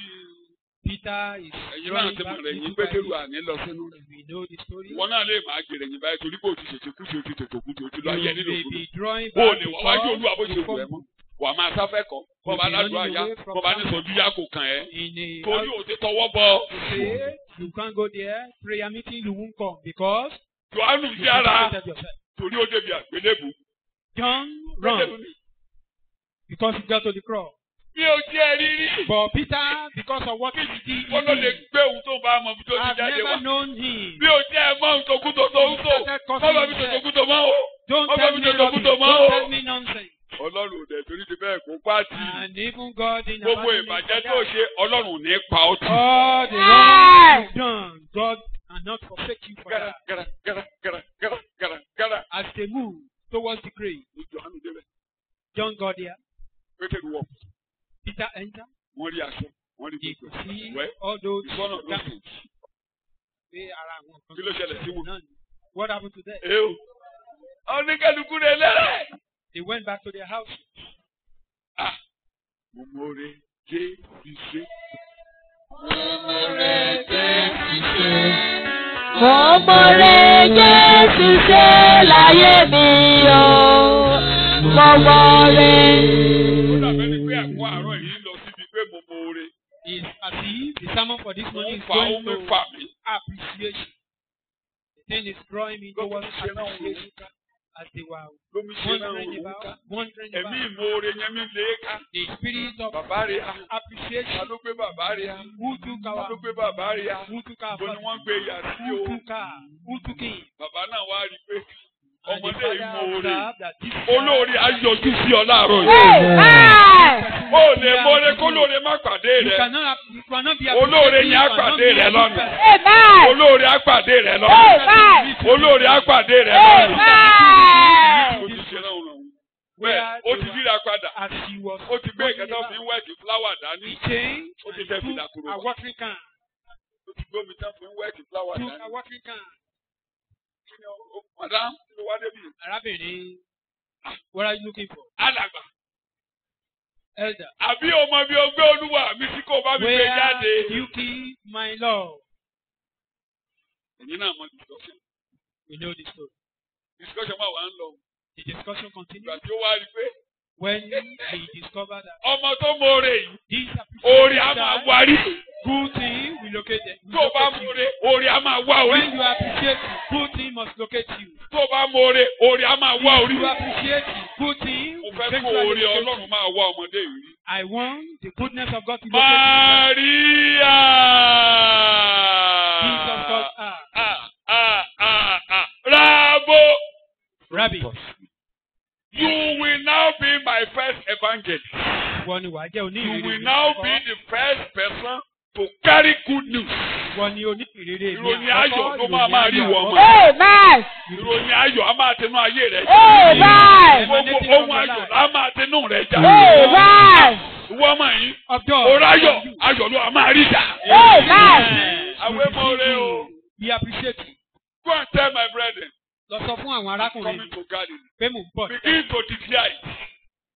Peter is ẹ̀yin náà running ti mọ̀ back rẹ̀ yín into Pétérù Galilee. àní lọ sínú rẹ̀. We know the story. Ìwọ náà lè máa jèrè yín báyìí torí pé o ti ṣèṣe kú sí o ti tètè kú sí o ti lọ ayé You nínú may òkú. be drawing Bó o back lè wá wájú Olúwa bó ṣe wù ẹ́ before mọ́. Wà á máa sáfẹ́ kọ́. Bọ́ bá ládùúgbò àyà. Bọ́ bá ní sọ́jú yá kò kàn ẹ́. in Torí a o ti tọwọ́ bọ. say you can't go there. Prayer meeting you won't come because Jòhánù you yára separated yourself. torí ó débi àgbélébù. John Pétérù run ní. because he got to the cross. Mi ò jẹ́ rírí. But Peter, because of what he did, Wọ́n ló lè gbé òun tó bá mọ̀ bí tó ti I've jáde wá. never known him. Mi ò jẹ́ mọ́ ohun tó kú tó tó ń tò. Má bàa mi tó tó kú tó mọ́ o. Don't Má bàa tell mi me tó tó kú rubbish. tó mọ́ Don't o. tell me nonsense. Ọlọ́run ò dẹ̀ torí ti bẹ́ẹ̀ kó pàtì. And even God in Gbogbo ìbàjẹ́ tó ṣe Ọlọ́run ní pa ọ́ tì. all the wrong you've done, God cannot forsake you for Gara that. gara gara gara gara gara gara. As they move towards the grave, Ní Jòhánù débẹ̀. John got there. Pétérù wọ̀. Peter entered. Wọ́n rí aṣọ. Wọ́n rí They gbogbo. could see Well, all those it's one of those garments. things. Pé ara àwọn kan Kí ló ṣẹlẹ̀ sí wọn? náà ni. What happened to them? Èèwò. Oníkẹ́lùkù rẹ̀ lẹ́rẹ̀. They went back to their house. Ah! Mo mọ̀ọ́re jẹ́ ìṣe. Mo mọ̀rẹ́ Jésù ṣe láyé mi o. Mo mọ̀rẹ́. Ó dàbẹ́ ni pé ẹ̀kọ́ àárọ̀ yìí lọ síbi pé mo mọ̀ọ́re. Is as if the sermon for this morning is Fa going omi to fa mi. appreciation. The thing is drawing me towards appreciation as they were Lómi ṣe náà wandering òun ká. about, wandering Ẹ̀mí about. ìmoore yẹn mi lè ká. The spirit of Bàbá rẹ̀ á. appreciation. Ta ló gbé bàbá rẹ̀ á? Who took Ta our ló gbé bàbá rẹ̀ á? who took our Bó ni wọ́n gbé yà sí who o? took her? Who took him? Bàbá náà wá rí i pé And the ọmọdé father ìmoore. observed that this Olóore á yọjú sí ọ láàárọ̀ yìí. Amen. Ó lè mọ̀ọ́re kó lóore má pàdé You rẹ̀. cannot be Olóore yẹn á appreciative and not pàdé be rẹ̀ lọ́nà. appreciative. Olóore á pàdé rẹ̀ lọ́nà. Olóore á pàdé rẹ̀ lọ́nà. Ó ti ṣe náà ràn. Bẹ́ẹ̀ ó ti yíra padà. As she was Ó ti gbé ìkẹta fi ń wẹ́ẹ̀kì fúláwà dání. he changed Ó ti and fẹ́ took fìlà kúrò a wá. watering can. Ó ti gbé omi tán fi ń wẹ́ẹ̀kì fúláwà Took dání. a watering can. Kí ni ó madam kí ló wá débi? Arábìnrin, what are you looking for? Alàgbà. Elder. Àbí o mọ bí o gbé olúwa mi tí kò bá mi gbé Where jáde. did you keep my love? Ẹ̀yin náà mọ discussion. We know the story. Discussion máa wà ń lọ. The discussion Ìgbà continued tí ó wá rí pé when he discovered that ọmọ tó mọ̀ọ́re yìí, this oore á máa appreciation wárí. good thing will locate them. Tó o bá mọ̀ọ́re, oore á máa wá orí. When you appreciate it, good thing must locate you. Tó o bá mọ̀ọ́re, oore á máa wá orí. You appreciate it, good thing Mo will fẹ́ kó eventually oore locate you. Ọlọ́run máa wá ọmọdé yìí rí. I want the goodness of God to locate you. Maria. Jesus called her. Bravo. Rabbi, You will now be my first evangelist. ìwọ ni wàá jẹ́ You oníhìnrere will mi now àkọ́kọ́. be the first person to carry good news. Ìwọ ni oníhìnrere mi Ìròyìn àkọ́kọ́. ayọ̀ ló máa rí ìwọ ọmọ. Amen. Ìròyìn ayọ̀ á máa tẹnu ayé rẹ̀ Amen. Gbogbo ohun ayọ̀ á máa tẹnu rẹ̀ jà. Amen. Ìwọ ọmọ yìí, Of God. òrò ayọ̀, ayọ̀ ló á máa rí jà. Amen. Àwẹ̀ mọ́re o. Be appreciative. Go and tell my brethren, Lọ sọ fún àwọn arákùnrin coming to Galilee. pé mò ń bọ̀. Begin to declare it.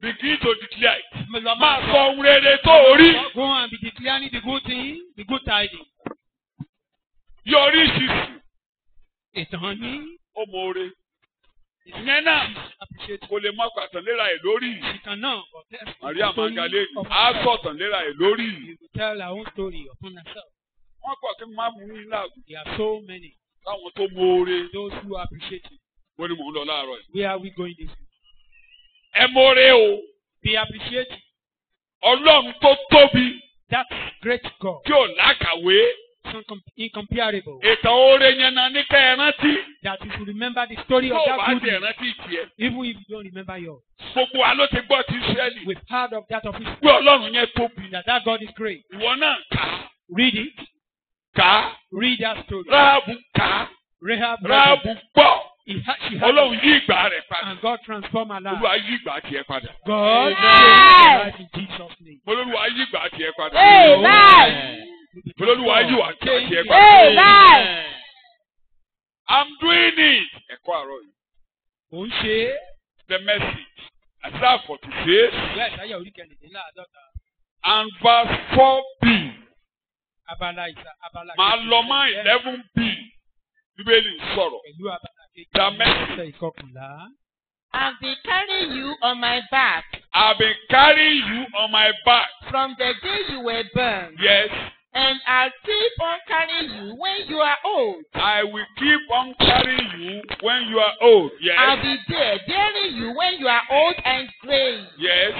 Begin to declare it. Máa Máa sọ ohun rere tó rí. Go and be declaring the good thing, the good tidings. Yọrí ìṣìṣì. Ìtàn ní Ọmọ oore. Ìyẹn náà appreciate. kò lè mọ pàtàn léra ẹ̀ lórí. Ìtàn náà Maria Magdalene á sọ̀tàn léra ẹ̀ lórí. You will tell our own story upon herself. Wọ́n pọ̀ kí n máa mú yín láàgùn. There are so many. Táwọn tó mọ oore. Those who appreciate you. Wọ́n ní mò ń lọ láàárọ̀ yìí. Where are we going this week? Ẹ mọ oore o. Be appreciated. Ọlọ́run tó tóbi. That great God. Tí ò lákàwé. Incomparable. Ìtàn oore yẹn náà ní kẹ́ ẹ rántí. That you should remember the story of Tó o that bá good ti ẹ̀ news, rántí tiẹ̀. even if you don't remember yours. Gbogbo wa ló ti gbọ́ ti Ísírẹ́lì. We've heard of that of Israel. Pé Ọlọ́run yẹn tóbi. That God is great. Ìwọ náà kà á. Read it. Kà á. Read that story. Ráàbù kà á. Rahab. Ráàbù gbọ́. She had Ọlọ́run yí ìgbà rẹ̀ padà. and God transformed her life. Olúwa yí ìgbà tiẹ̀ padà. God changed her life in Jesus' name. Olúwa yí ìgbà tiẹ̀ padà. Amen. Olúwa yí ìwà tiẹ̀ padà. Amen. I'm doing it. Ẹ̀kọ́ àárọ̀ yìí. Ó ń ṣe The message. Isaiah 46 ìwé Àìsáyà orí kẹrìndínláàádọ́ta. and verse 4b. Abala Màá lọ mọ́ 11b. Bíbélì sọ̀rọ̀. pẹ̀lú abala kejì. The message. Ẹsẹ̀ ìkọkànlá. I've been carrying you on my back I've been carrying you on my back. from the day you were born, Yes. and I'll keep on carrying you when you are old. I will keep on carrying you when you are old. I'll Yes. be there bearing you when you are old and gray. Yes.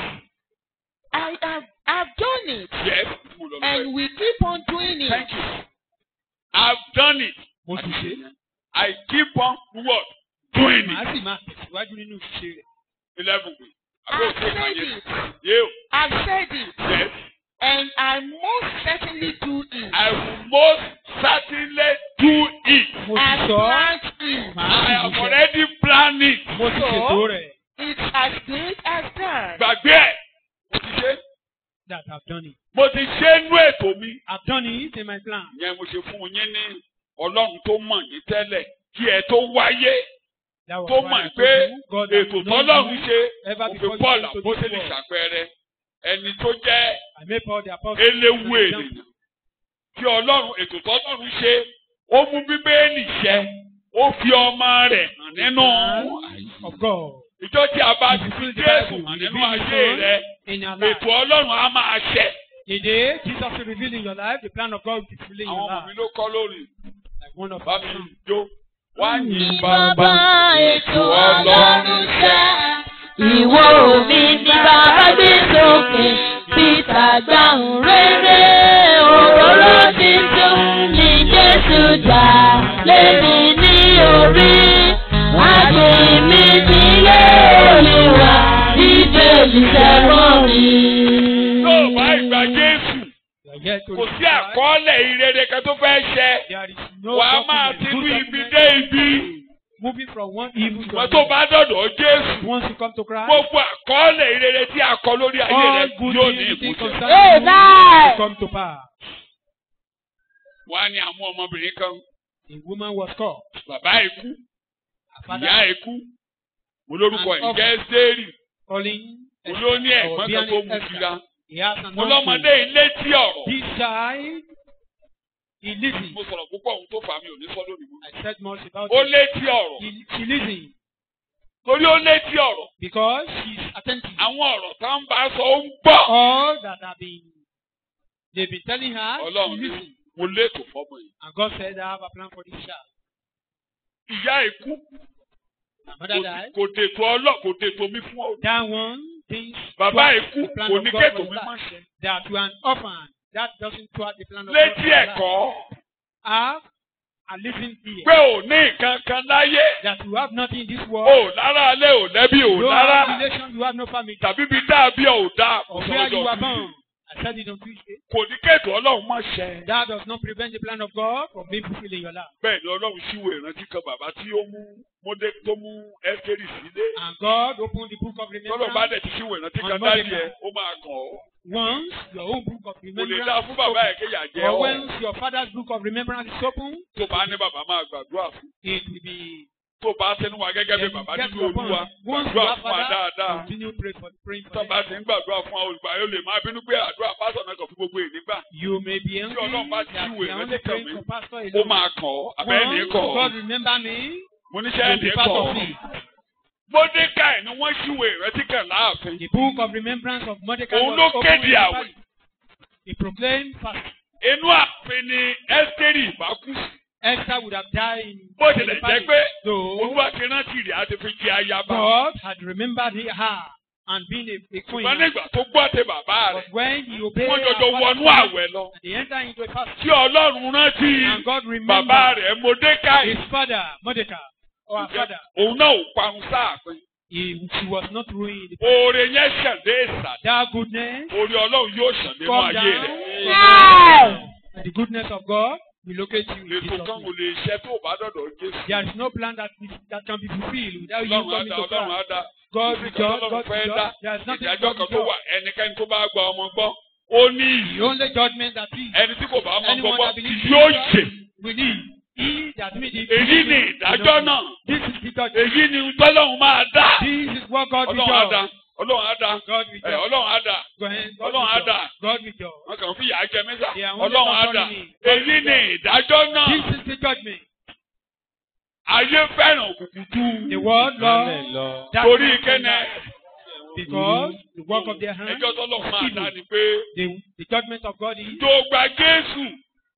I've done it, Yes. and we keep on doing it. Thank you. I've done it. Mo ti ṣe. I keep on what? Doing Màá it. sì máa tẹ̀síwájú nínú ìṣe rẹ̀. 11 weeks. I've said it. You. I've said it, Yes. and I most certainly do it. I will most certainly do it. Mo I've ti sọ. planned it. Màá I sì have ṣiṣẹ́. already planned it. Mo ti ṣètò rẹ̀. It's as good as done. Gbàgbé ẹ̀. Mo ti ṣe. That I've done it. Mo ti ṣe nú ètò mi. I've done it in my plan. Ìyẹn mo ṣe fún yín ní Ọlọ́run tó mọ̀ yín tẹ́lẹ̀ kí ẹ tó wáyé. That was Tó why mọ̀ I pé told you, God has ètò known tọ́lọ́run you ṣe ever òfin before Paul you came to àpótélì this world. ṣàpẹẹrẹ ẹni tó jẹ́ I made Paul the apostle. eléwu ènìyàn. Kí Ọlọ́run ètò tọ́lọ́run ṣe ó mú Bíbélì ṣẹ ó fi ọmọ rẹ̀ hàn nínú Of God. ìjọ tí a bá ti fi Jésù hàn nínú ayé rẹ̀ In your life. ètò Ọlọ́run á máa ṣẹ. The day Jesus will reveal in your life, the plan of God will be revealed in your Àwọn ọmọ mi life. ló kọ́ lórí Like one of bá our mi sons. jó. Wá yìn Bàbá bàbá ètò Ọlọ́run ṣẹ. Ìwọ mi ni bàbá gbé sókè. Peter gbàhùn rere. Òróró títún ní Jésù dá. Lémi ní orí. Àgbè mi nílé Olúwa. Bíbélì sẹ́wọ̀n mi. tó o bá ìgbà Jésù. You are yet to Kò sí receive life. àkọọ́lẹ̀ ìrere kan tó fẹ́ ṣẹ. There is no Wà á máa document, ti good rú ibi document. dé ibi. Moving from one evil to Ìwọ́n tó another. bá dọ̀dọ̀ Jésù. Once you come to Christ, Gbogbo àkọọ́lẹ̀ ìrere tí a kọ lórí ayé all rẹ̀ good yóò ní things ìmúṣẹ. concerning you Amen. will come to pass. Wọ́n á ní àwọn ọmọbìnrin kan. A woman was called. Bàbá ikú, Her father ìyá ikú. Mo lórúkọ And ìjẹ́ Ẹ́sítérì. calling. Mo ló ní or ẹ̀gbọ́n kan bearing tó mú Esther. fira. He has an Mo uncle. lọ́mọdé ilé tí ọ̀rọ̀. This child, he listened. Mo sọ̀rọ̀ púpọ̀ ohun tó fà mí ò ní sọ lónìí mọ́. I said much about Ó it. létí ọ̀rọ̀. She listened Torí ó létí ọ̀rọ̀. because she's attentive. Àwọn ọ̀rọ̀ tá ń bá sọ ó ń gbọ́. All that they've been telling her, she Ọlọ́run ní listened. mo létò fọ́mọ yìí. And God said, I have a plan for this child. Ìyá ikú My mother died. kò dètò mi fún ọ. That one thinks Bàbá thwart ikú the plan kò of ní God kètò for mi his má life. ṣe. That to an orphan, that doesn't thwart the plan of God Létí for his life. ẹ̀kọ́ Have a living ear. pé ò ní nǹkan kan láyé. That you have nothing in this world. Ò lára alẹ́ ò lẹ́bí ò You lára. have relation, you have no family. Tàbí bí dáàbí ò dáa. Or where you were born. I said it on Tuesday. Kò ní kètò Ọlọ́run má ṣẹ. That does not prevent the plan of God from being fulfilled in your life. Bẹ́ẹ̀ ni Ọlọ́run ṣíwò ìrántí kan bàbá tí ó mú Módé tó mú Ẹ́sítérì sílé. And God opened the book of Tọ́lọ̀ bá remembrance. dẹ̀ ti ṣíwò ìrántí kan dájú ẹ̀ ó máa kàn ọ́. Once your own book of Kò lè remembrance dá is fún bàbá ẹ̀ open, kéyà jẹ́ or ọ́. once your father's book of remembrance is open, Tó bá ní bàbá máa gbàdúrà fún. it will be tó bá sẹ́nu wa gẹ́gẹ́ bí bàbá nínú Olúwa gbàdúrà fún wa dáadáa. Continue praying for tó bá ti ń gbàdúrà fún wa olùgbà yóò lè máa bínú pé àdúrà pásọ̀ náà kàn fún gbogbo ìnígbà. You may be angry tí Ọlọ́run bá ti that ṣíwèé you are rẹ only síkàn praying mi for pastor ó alone. máa kàn ọ́ abẹ́ẹ̀ni Once kàn ọ́. God remember me, mo ní you'll sẹ́ẹ̀ni be kàn part of ọ́. me. Mọ́dékàì ni wọ́n ṣíwèé rẹ síkàn láàfin. The book of remembrance of Mordecai Òun was ló opened kéde in the àwẹ̀. palace. He proclaimed fast. Inú ààfin ni Ẹ́sítérì ìbá kú. Esther would have died in Bó the tilẹ̀ jẹ́ palace. pé Though Olúwa ti rántí rẹ̀ á ti fi jẹ ayaba. God had remembered her and been a queen. Ṣùgbọ́n nígbà tó gbọ́ tẹ bàbá But rẹ̀, when he obeyed wọ́n her jọjọ wọnú father's àwẹ̀ lọ. command, they entered into a fast. Tí Ọlọ́run rántí And God bàbá remembered rẹ̀ Mọ́dékàì. his father, Mordecai, or her father. Òun náà ò parun sáàpin. She was not ruined. Oore yẹn ṣàn dé ìsàlẹ̀. That goodness Oore Ọlọ́run yóò ṣàn nínú come ayé down. rẹ̀. The goodness of God will locate you in Ètò Jesus' kan ò name. lè ṣe tó bá dọ̀dọ̀ Jésù. There is no plan that can be fulfilled without you Ọlọ́run á coming dá, to Ọlọ́run á Christ. dá. God Ìsìnkú with God, Ọlọ́run God fẹ́ with dá. God. There is nothing Ìdájọ́ God kan with tó wà God. ẹnikẹ́ni tó bá gba ọmọ gbọ́. Ó ní The ìyè. only judgment that is Ẹni tí kò bá ọmọ anyone gbọ́ that believes yóò in jè. Jesus will live. He that made it. Èyí ni ìdájọ́ náà. This is the judgment. Èyí ni tọ́lọ́run máa dá. This is what God will Ọlọ́run á dá. judge. Ọlọ́run á dá. God will judge. Ọlọ́run á dá. Go ahead. Ọlọ́run á dá. God will judge. Wọ́n kàn fi ìyà jẹ mí sá. They are only Ọlọ́run á dá. controlling me. Èyí ni ìdájọ́ náà. This is the judgment. Ayé fẹ́ràn òkùnkùn tú. The word Lord. Torí kẹ́nẹ́. Because the work of their hands. Ẹjọ́ tọ́lọ́run máa dá ni pé The judgment of God is. tó gba Jésù.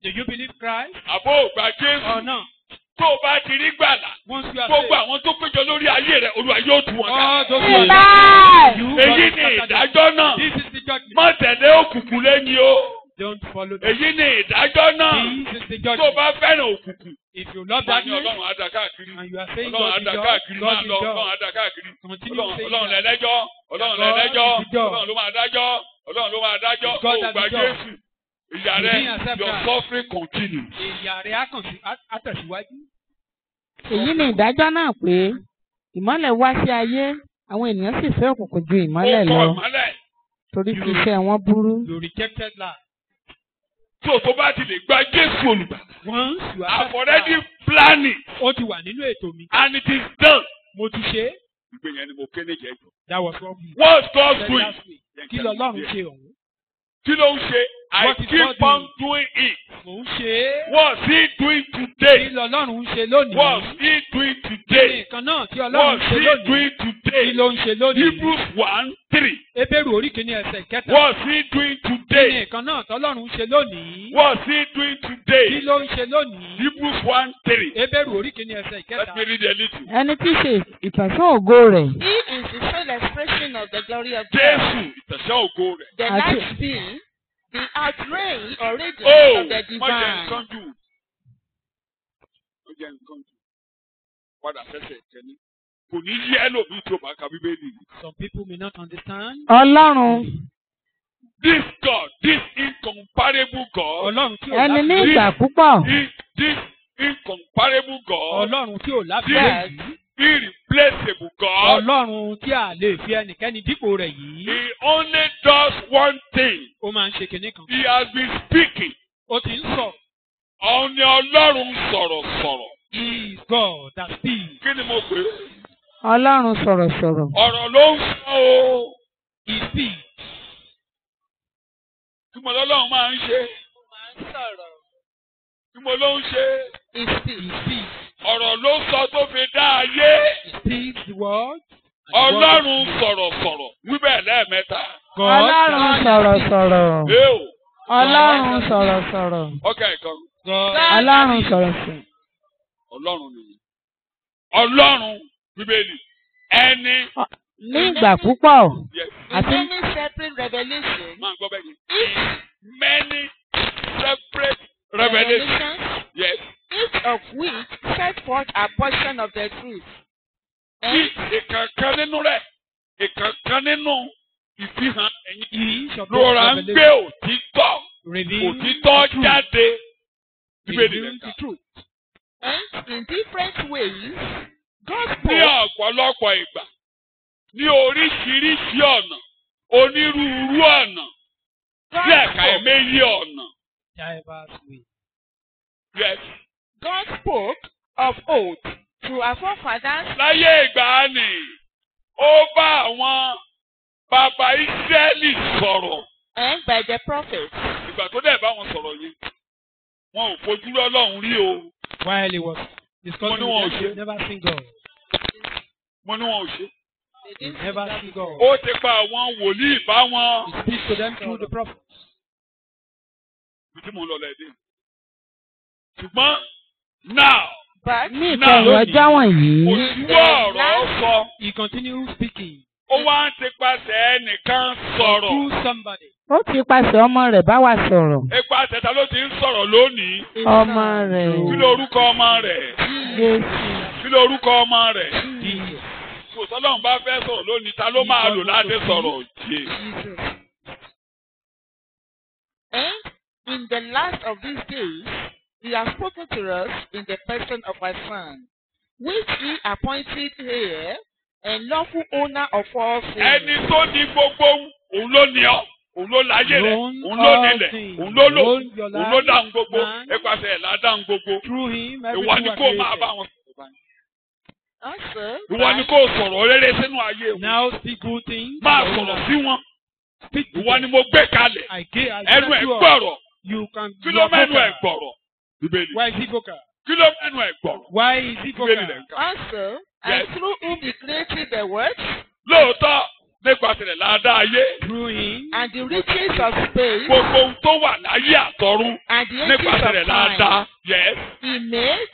Do you believe Christ Àbó gba or Jésù. not? Tó o bá ti rí gbàlà. Once you are Gbogbo saved, àwọn tó péjọ lórí ayé rẹ̀ Olúwa yóò tú wọn all ká. those who are Amen. you, Èyí God ni will scatter them. ìdájọ́ náà. This is the judgment. Má tẹ̀lé òkùnkùn lẹ́yìn o. Don't follow them. Èyí ni ìdájọ́ náà. This is the Tó o judgment. bá fẹ́ràn òkùnkùn. If you love Máa ní darkness Ọlọ́run á dá káàkiri. and you are saying Ọlọ́run á God dá will káàkiri judge, máa God lọ. will Ọlọ́run á judge. dá káàkiri. Continue saying Ọlọ́run that. lẹ́lẹ́jọ́. Ọlọ́run God lẹ́lẹ́jọ́. will judge. Ọlọ́run ló máa dájọ́. Ọlọ́run ló máa dájọ́. It's God Ó that gba will judge. Jésù. Ìyà You rẹ̀, didn't accept your that. suffering continues. Ìyà rẹ̀ á tẹ̀síwájú. èyí ni ìdájọ́ náà pé ìmọ́lẹ̀ wá sí ayé àwọn ènìyàn sì fẹ́ òkùnkùn ju ìmọ́lẹ̀ Ó lọ kọ ìmọ́lẹ̀. torí tí iṣẹ́ wọn burú. You rejected life. Tó bá ti lè gba Jésù olùgbà. Once you I've accept already life, planned it ó ti wà nínú ètò mi. and it is done. Mo ti ṣe é. Ìgbìyànjú ni mo kéde jẹ́jọ́. That was what we What's God said doing? last week. Kí lọ́lọ́run ṣe ọ̀hún? Kí ló ń ṣe? I What is keep God on doing it. Mò ń ṣe é. What's he doing Kí today? lọ́lọ́run ń ṣe lónìí? What's he doing Kí ni today? nǹkan náà tí Ọlọ́run ń What's ṣe he lónìí? doing Kí today? ló ń ṣe lónìí? Hebrews 1:3. Hébérù orí kìíní ẹsẹ̀ kẹta. What's he doing Kí ni today? nǹkan náà tọ́lọ́run ń ṣe lónìí? What's he doing Kí today? ló ń ṣe lónìí? Hebrews 1:3. Hébérù orí kìíní ẹsẹ̀ kẹta. Let me read a little. ẹni tí í ṣe ìtànsán ògo rẹ̀ He is the sole expression of the glory of God. Jésù ìtẹ̀sẹ̀ ògo rẹ̀. The Àti- light being the outrage or radiance Oh, of the má jẹ́ divine. nǹkan jù. Má jẹ́ nǹkan jù. Padà sẹ́sẹ̀ kẹ́ni. Kò ní yí ẹlòmíì tí o bá ka Bíbélì. Some people may not understand. ọlọ́run This God, this incomparable God, Ọlọ́run tí ò ẹni ní láfiwé. ìgbà púpọ̀ this incomparable God, Ọlọ́run tí ò láfiwé Yes. yìí. irreplaceable God, Ọlọ́run tí a lè fi ẹnikẹ́ni dípò rẹ̀ yìí. He only does one thing. Ó máa ń ṣe kinní kan. He has been speaking. Ó ti ń sọ̀rọ̀. Òun ni Ọlọ́run sọ̀rọ̀. He is God that speaks. Kí ni mo pè é? ọlọ́run sọ̀rọ̀sọ̀rọ̀ Ọ̀rọ̀ ló ń sọ o. He speaks. Kí mo lọ́lọ́run máa ń ṣe? Máa ń sọ̀rọ̀. Kí mo ló ń ṣe? He He speaks. speaks. Ọ̀rọ̀ ló sọ tó fi dá ayé. He speaks the word. Ọlọ́run sọ̀rọ̀. Wíbẹ̀ lẹ́ẹ̀mẹ́ta. God ọlọ́run sọ̀rọ̀sọ̀rọ̀ Ẹ o. ọlọ́run sọ̀rọ̀sọ̀rọ̀ Ọkà ìkan. God. ọlọ́run sọ̀rọ̀sọ̀rọ̀ Ọlọ́run nìyí. Ọlọ́run Bíbélì. Ẹni. ní ìgbà púpọ̀ Yes. In àti many separate revelations, Máa gbọ́ bẹ́ẹ̀ ni. Many separate revelations. Yes. each of which set forth a portion of the truth. Kí And ìkankan nínú rẹ̀, ìkankan nínú ìfihàn ẹ̀yìn. Each of Lọ́ra ń those gbé òtítọ́. reveals Òtítọ́ jáde. Bíbélì reveals nìkan. the truth. and in different ways, God Ní spoke ọ̀pọ̀lọpọ̀ ìgbà, ní oríṣiríṣi ọ̀nà, onírúurú ọ̀nà, sí ẹ̀ka ẹ̀mẹ́yẹ ọ̀nà. Diverse way. Yes. God spoke of old to our forefathers. Láyé ìgbàanì, ó bá àwọn bàbá Ísírẹ́lì sọ̀rọ̀. And by the prophets. Ìgbà tó dẹ̀ bá wọn sọ̀rọ̀ yìí, wọn ò fojú rí Ọlọ́run rí o. While he was discussing Mo ní wọn ò with them, ṣe. they never seen God. Mo ní wọn ò ṣe. They They didn't never see see God. God. Ó ti pa àwọn wòlíì bá wọn. He speaks to them through the prophets. Bí tí mo ń lọ lẹ́dí. Ṣùgbọ́n now, But Ní Náà ìkẹyìn lónìí, ọjọ́ wọ̀nyí, òṣùwọ̀ ọ̀rọ̀ sọ. He continues speaking Ó wá ń tipasẹ̀ ẹnìkan sọ̀rọ̀. through somebody. ó ti pasẹ̀ ọmọ rẹ̀ bá wa sọ̀rọ̀. Ipasẹ̀ ta ló ti ń sọ̀rọ̀ lónìí? Ọmọ rẹ̀. Kí lorúkọ ọmọ rẹ̀? Jésù. Kí lorúkọ ọmọ rẹ̀? Jesus. Kò sọ́lọ́run bá fẹ́ sọ̀rọ̀ lónìí, ta ló máa lò láti sọ̀rọ̀ jẹ́? Jesus. And in the last of these days, he has spoken to us in the person of our Son, which he appointed heir and lawful owner of all Ẹni things. tó ní gbogbo òun ló ní ọ́, òun ló láyé rẹ̀, Own òun ló all nílẹ̀, things. òun ló lò, Own your òun ló life, dáhùn gbogbo, man. ipasẹ̀ ẹ̀ la dáhùn gbogbo. Through him, Ìwọ everything ni was kó máa bá created. wọn sọ̀rọ̀ báyìí. Also, Ìwọ ni kó sọ̀rọ̀ rere sínú ayé wọn. Now speak good things. Máa sọ̀rọ̀ sí wọn. Speak to Ìwọ ni them. mo gbé kalẹ̀. I gave. I Ẹnu sent ẹ̀ you up. gbọ̀rọ̀. You can. Kí you ló are mẹ́nu ẹ̀ vocal. gbọ̀rọ̀? Bíbélì. Why is he vocal? Kí ló mẹ́nu ẹ̀ gbọ̀rọ̀? Why is he Bíbélì vocal? rẹ̀ ń kà. also, Yes. and through whom he created the world Lóòótọ́ nípasẹ̀ rẹ̀ la dá ayé. Through him. and the riches of space Gbogbo ohun tó wà láyé àtọ̀run and the ages nípasẹ̀ rẹ̀ of la time. dá. Yes. He made,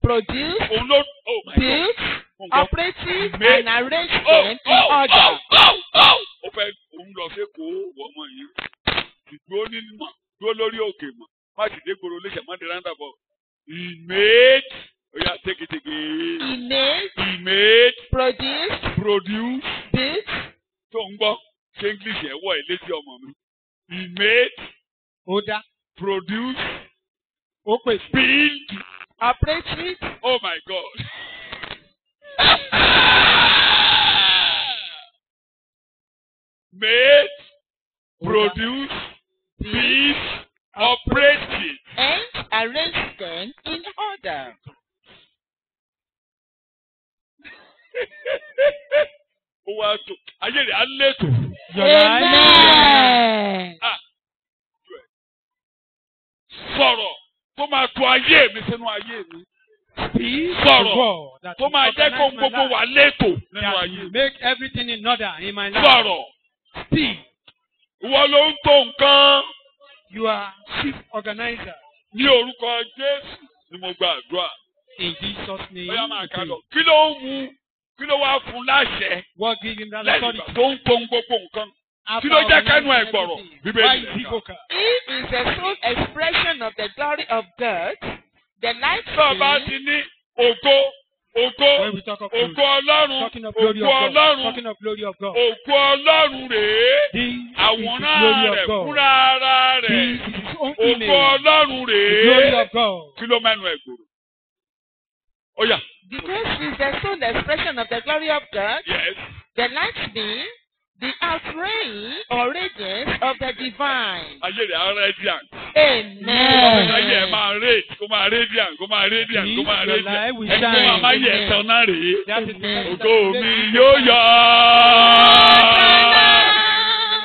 produced, Òun ló. Oh my God. built, operated, Made. and arranged Oh, them in order. Ó fẹ́ òun lọ sí Èkó wọ́mọ yìí. Ìdúró nínú mọ̀, dúró lórí òkè mọ̀. Má sì dé gbòòrò léṣe, má dé roundabout. He made. Oya take it again. He made, He made. produced, Produce. built, Tó ń gbọ́ ṣé English ẹ̀ wọ̀ ẹ́ létí ọmọ mi. He made. Oda. Produce. Ó pè. Build. operated, Oh my God. Made. Produce. Build. Operated. and arranged them in order. Ó wá tó. Ayé rẹ̀ á létò. Your life. Amen. Sọ̀rọ̀ tó máa tó ayé mi sínú ayé mi. Speak Sọ̀rọ̀ the word that tó will máa jẹ́ kó organize my gbogbo life. wà létò nínú That ayé will mi. make everything in order in my life. Sọ̀rọ̀. Speak. Ìwọ ló ń tó nǹkan. You are chief organizer. Ní orúkọ Jésù ni mo gba àdúrà. In Jesus' name. Bóyá máa we ká pray. lọ. Kí ló ń mú? Kí ló wá fún láṣẹ? What gives him that Lẹ́yìn authority? ìgbà tó ń tó gbogbo nǹkan. After Kí ló jẹ́ kẹ́nu ẹ̀ organizing gbọ̀rọ̀? everything. Bíbélì Why rẹ̀ is he kà. vocal? He is the sole expression of the glory of God, the light Tó o bá ti ní ògo, When we talk of glory, ògo Ọlọ́run, talking of glory ògo of God, Ọlọ́run, talking of glory of God. ògo Ọlọ́run rèé. This is the Àwòrán glory rẹ̀ of God. fúnra ara This rẹ̀. is his own Ògo image. Ọlọ́run The glory rèé. of God. Kí ló mẹ́nu ẹ̀ gbòòrò? Ó yá. because he is the sole expression of the glory of God, Yes. the light being the outreign or radiance of the divine. Ayé rẹ̀ á radiant. Amen. Ayé ẹ̀ máa radiant, kó máa radiant, kó máa radiant, kó máa Your radiant. life will Ẹni tó máa shine. máa yẹ ẹ̀tàn náà rèé. That is the message Ògo that mi we yóò make. yọ.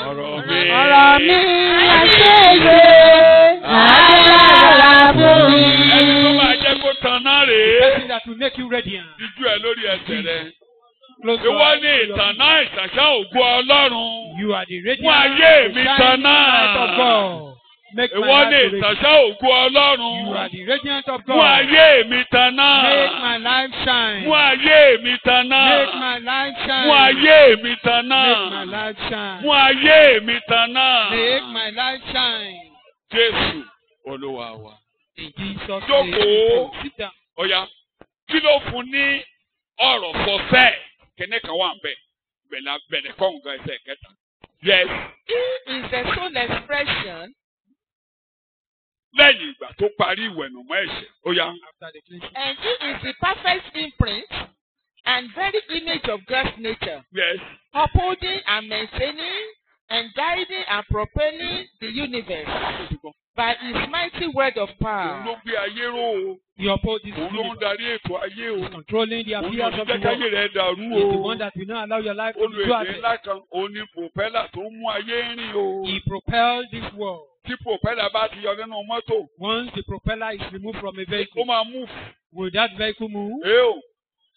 Ọ̀rọ̀ mi. Ọ̀rọ̀ mi àṣeyẹ agbára fún mi. Ẹni tó máa jẹ́ kó tan náà The rèé. person that will make you radiant. Díjú ẹ lórí ẹsẹ̀ rẹ̀. Close your Ìwọ eyes ní to your ìtànná ìtànṣá ògo Ọlọ́run. You are the radiant, Fún ayé mi shining tanná. light of God. Make my Ìwọ ní life radiant. ìtànṣá ògo Ọlọ́run. You are the radiant of Fún God. ayé mi tanná. Make my life shine. Fún ayé mi tanná. Make my life shine. Fún ayé mi tanná. Make my life shine. Fún ayé mi tanná. Make my life shine. Jésù Olúwa wa. In Jesus' Jókòó. name. Sit down. Ọ̀ya kí ló fún ní ọ̀rọ̀ sọ́sẹ́? Kẹ́nẹ́ kan wà bẹ́ẹ̀. Bẹ̀rẹ̀ kọ́ nǹkan ẹsẹ̀ kẹta. Yes. He is the sole expression Lẹ́yìn ìgbà tó parí ìwẹ̀nùmọ́ ẹ̀ṣẹ̀. Ọ̀ya. After the cleansing. and he is the perfect imprint and very image of God's nature, Yes. upholding and maintaining and guiding and propelling the universe. by his mighty word of Òun ló power. gbé ayé ró o. He upholds this Òun ló ń universe. darí ètò ayé o. He's controlling the Òun ló affairs ń of the jẹ́ káyé world. rẹ̀ dàrú He's the o. one that will not allow your life to be Olùèdè thwarted. ńlá kan, òun ni pòpẹ́là tó ń mú ayé rìn o. He propelled this world. Tí pòpẹ́là bá ti yọ nínú mọ́tò, Once the propeller is removed from a ó vehicle, máa mú will that vehicle move? o.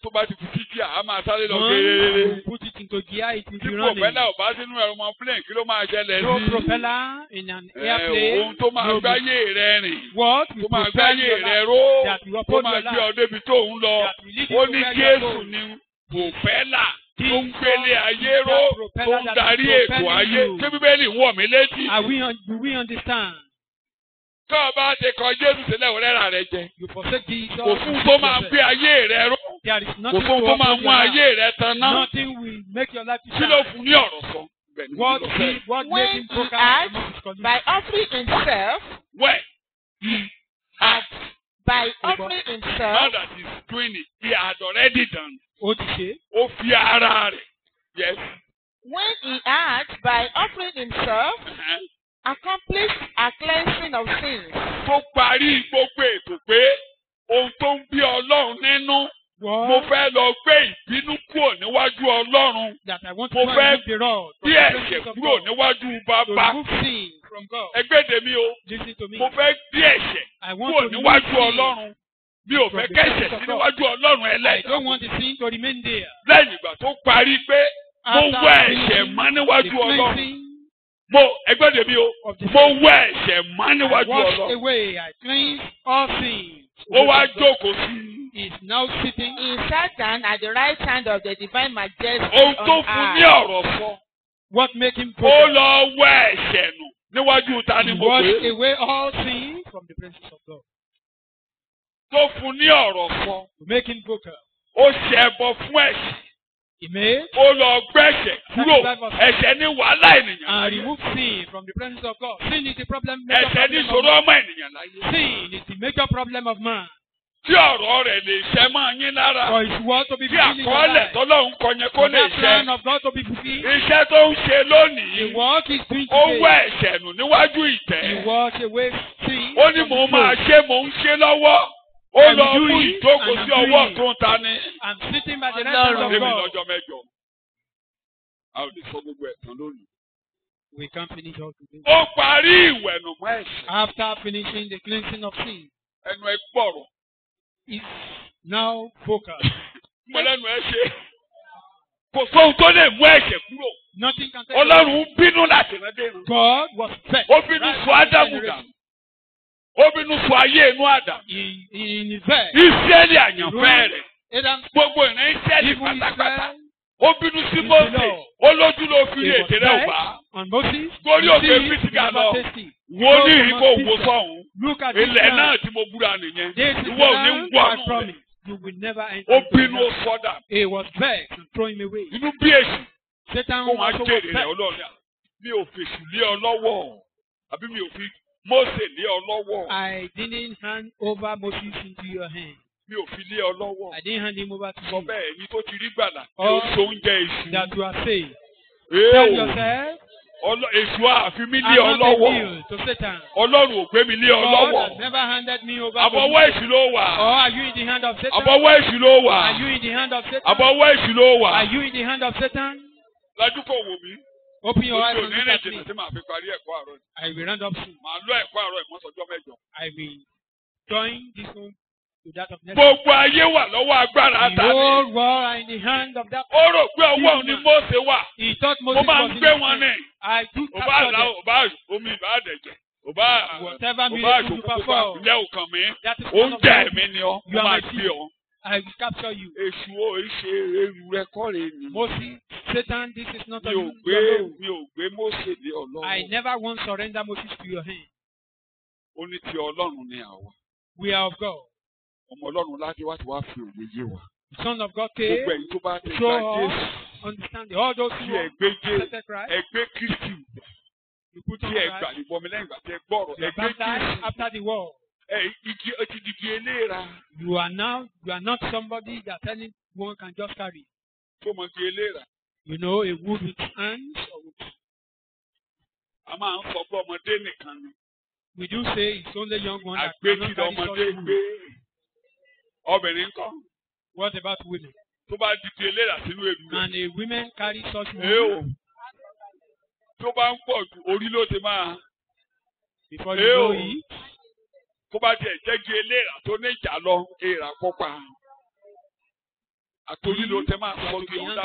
Tó bá ti fi kíkí à, á máa sáré lọ Once gẹ́gẹ́. you put it into gear, it will Tí be running. pòpẹ́là ò bá sínú aeroplane, kí ló máa ṣẹlẹ̀ No sí? propeller in an Ohun airplane. tó máa No gbáyé rẹ rìn. what Tó will máa propel gbáyé your rẹ life? ró. That will Tó uphold máa your gbé ọ life. débi tó ń lọ. That will lead you Ó to ní where you are Jésù going. ní pòpẹ́là tó ń Jesus gbélé ayé is ró, that tó propeller ń that darí is ètò propelling ayé. you. Ṣé Bíbélì wọ̀ mí létí? Do we understand? Tó o bá ti kọ Jésù sílẹ̀ ò rẹ́ra rẹ jẹ. You forsake Jesus. Kò fún tó máa gbé ayé rẹ ró. There is Kò nothing fún to tó máa uphold mú your life. ayé rẹ tan náà. Nothing will make your life to Kí ló shine. fún ní ọ̀rọ̀ sọ? Bẹ́ẹ̀ ni mo What lọ fẹ́. made him When he broke out acts among his colleagues? by offering himself, Where he acts, by offering now himself, that he's doing it, he had already done. Ó ti ṣe. Ó fi ara rẹ̀. Yes. when he acts by offering himself, accomplished a cleansing of sins. Tó parí gbogbo ètò pé ohun tó ń bí Ọlọ́run nínú. Mo fẹ́ lọ gbé ìbínú kúrò níwájú Ọlọ́run. That I want Mo to fẹ́ remove the rod from bí the ẹ̀ṣẹ̀ presence of kúrò God. níwájú To Bàbá. remove sin from God. Ẹgbẹ́dẹ̀ mi o. Listen to me. Mo fẹ́ bí ẹ̀ṣẹ̀ I want kúrò to remove níwájú sin. Ọlọ́run. Mi ò fẹ́ kẹ́ṣẹ̀ sí níwájú Ọlọ́run I ẹlẹ́dàá. don't want the sin to remain there. Lẹ́yìn ìgbà tó parí pé mo wọ ẹ̀ṣẹ̀ mọ́ níwájú the Ọlọ́run. cleansing Ẹgbẹ́dẹ̀ mi o. of the Mo wọ ẹ̀ṣẹ̀ mọ́ I níwájú washed Ọlọ́run. away. I cleansed all sins. Ó wá jókòó sí i. He is now sitting. He sat down at the right hand of the divine majesty Ohun tó on fún ní earth. ọ̀rọ̀ sọ. What make him Ó broken? lọ wọ ẹ̀ṣẹ̀ nù níwájú ta ni He mo washed pè é. away all sin from the presence of God. Tó fún ní ọ̀rọ̀ sọ. To make him broken. Ó ṣe ẹbọ fún ẹ̀ṣẹ̀. He made Ó lọ gbẹ̀ṣẹ̀ kúrò. Ẹ̀ṣẹ̀ ní wàhálà ènìyàn and láyé. remove sin from the presence of God. Sin is the problem. Major Ẹ̀ṣẹ̀ ní problem ìṣòro of ọmọ man. ènìyàn láyé. Sin is the major problem of man. Tí ọ̀rọ̀ rẹ̀ lè ṣẹ mọ́ yín lára. For his word to be Tí fulfilled in your àkọọ́lẹ̀ life. tọ́lọ́run kọ yẹn kó For lè that plan ṣẹ. of God to be fulfilled. Iṣẹ́ tó ń ṣe lónìí. The work is doing Ó today. wọ ẹ̀ṣẹ̀ nù níwájú He ìtẹ́. washed away sin. Ó ní from mò ń the máa throne. ṣe mò ń ṣe lọ́wọ́. Ó I'm lọ mú doing it, ìjókòó and sí I'm ọwọ́ doing it. tó ń ta ni. I'm sitting by the right hand of Débi God. lọ́jọ́ mẹ́jọ. A ò lè sọ gbogbo ẹ̀tàn lónìí. We can't finish all today. Ó parí ìwẹ̀nùmọ́ ẹ̀ṣẹ̀. After finishing the cleansing of sin, Ẹnu ẹ gbọ̀rọ̀. it's now focused. Mo lẹ́nu ẹ ṣe. Kò sóhun tó lè mú ẹ̀ṣẹ̀ kúrò. Nothing can take it. Ọlọ́run ń bínú láti rán dé. God was vexed. Ó bínú sọ Ádámù dànù. Ó bínú sọ ayé inú Ádámù. In his verse, Ísírẹ́lì àyànfẹ́ rẹ̀. Adam Gbogbo ìran Ísírẹ́lì even pátápátá. Israel Ó bínú sí Mósè. Ó lójú ló fi he was èdè rẹ̀ vexed wá. on Moses. Gorí You òkè see, he Písígà never lọ. tasted. Wo ní Go to ìbò Mount òwò Pisgah. sọ̀hún. Look at this Ilẹ̀ náà land. tí mo búra nìyẹn. This is Ìwọ ò ní land wọ I àánú rẹ̀. promise. You will never enter. Ó into bínú ó that. sọ́dà. He was vexed and throw him away. Inú bí èṣù. Satan Kó wọn also was jèrè rẹ̀ vexed. Ọlọ́run. Mi ò fèsù lé ọ lọ́wọ́. Àbí mi ò fi Mósè lé ọ lọ́wọ́. I didn't hand over Moses into your hand. Mi ò fi lé ọ lọ́wọ́. I didn't hand him over to Sọ you. bẹ́ẹ̀ ẹ̀yin tó ti rí gbàlà. Oh. Ó so oúnjẹ èṣù. That you are saved. Ee Tell o. yourself, Èṣù àfi mí lé I'm ọ not a lọ́wọ́. deal to Satan. Ọlọ́run ò gbé mi lé ọ God has lọ́wọ́. never handed me over to Àbọ̀wọ́ you. èṣù ló Or wà. are you in the hand of Satan? Àbọ̀wọ́ èṣù ló wà. Are you in the hand of Satan? Àbọ̀wọ́ èṣù ló wà. Are you in the hand of Satan? Lajú kò wò mí. Open your eyes Ojú and òní look rìn at jìnnà me. tí màá fi parí ẹ̀kọ́ àárọ̀ yìí. I will round up soon. Màá lọ ẹ̀kọ́ àárọ̀ ìmọ̀sọ̀jọ́ mẹ́jọ. I will join this one to that of next. Gbogbo ayé wà lọ́wọ́ agbára The ta ni. whole world are in the hand of that. Ó rò pé ọwọ́ òun ni Mósè wà. He thought Mo Moses máa was ń in gbé his wọn hand. ní. I do Ò bá capture àlá, them. ò bá omi ìbá àdẹ̀jẹ̀. Ò bá Whatever àṣòkò miracle you pupa perform, ilé òkàn mi. that is one of Oúnjẹ them. mi ni ọ́. You Mo are máa my gbé ọ. I will capture you. Èṣù ò ṣe eru rẹ kọ́re ni. Moses, Satan, this is not Mi a ò gbé Mósè lé ọ I lọ́wọ́. never once surrender Moses to your hand. Ó ní ti Ọlọ́run ni àwa. We are of God. Ọmọ Ọlọ́run láti wá ti wá fi òye yé wa. The Son of God came. Gbogbo ẹ̀yin tó bá ti Show gba us Jésù. understanding. All those Tí who ẹ gbé Jésù. accepted Christ, Ẹ gbé Kristi. you put on Tí ẹ gbà Christ. ìbọmi lẹ́yìn ìgbà tí ẹ gbọ́rọ̀. You Ẹ are gbé baptized Jésù. after the war. Ẹ ti dìde eléra. You are not somebody that anyone can just carry. Tó mọ ti eléra. You know, a wood with hands. Or with, A máa ń sọ pé ọmọdé nìkan ni. We do say it's only young ones that Àgbéjì cannot carry lọmọdé such gbé. food. Obìnrin ńkọ́? What about women? Tó bá di ti eléra sínú èlú rẹ̀. And a women carry such Ẹ food o. Tó bá ń pọ̀ jù orí ló ti máa. before you go eat. Tó bá tiẹ̀ jẹ́ di eléra tó ní ìjà lọ, èèrà pọ́pá. Àtòrí ló ti máa sọ kí òun dà.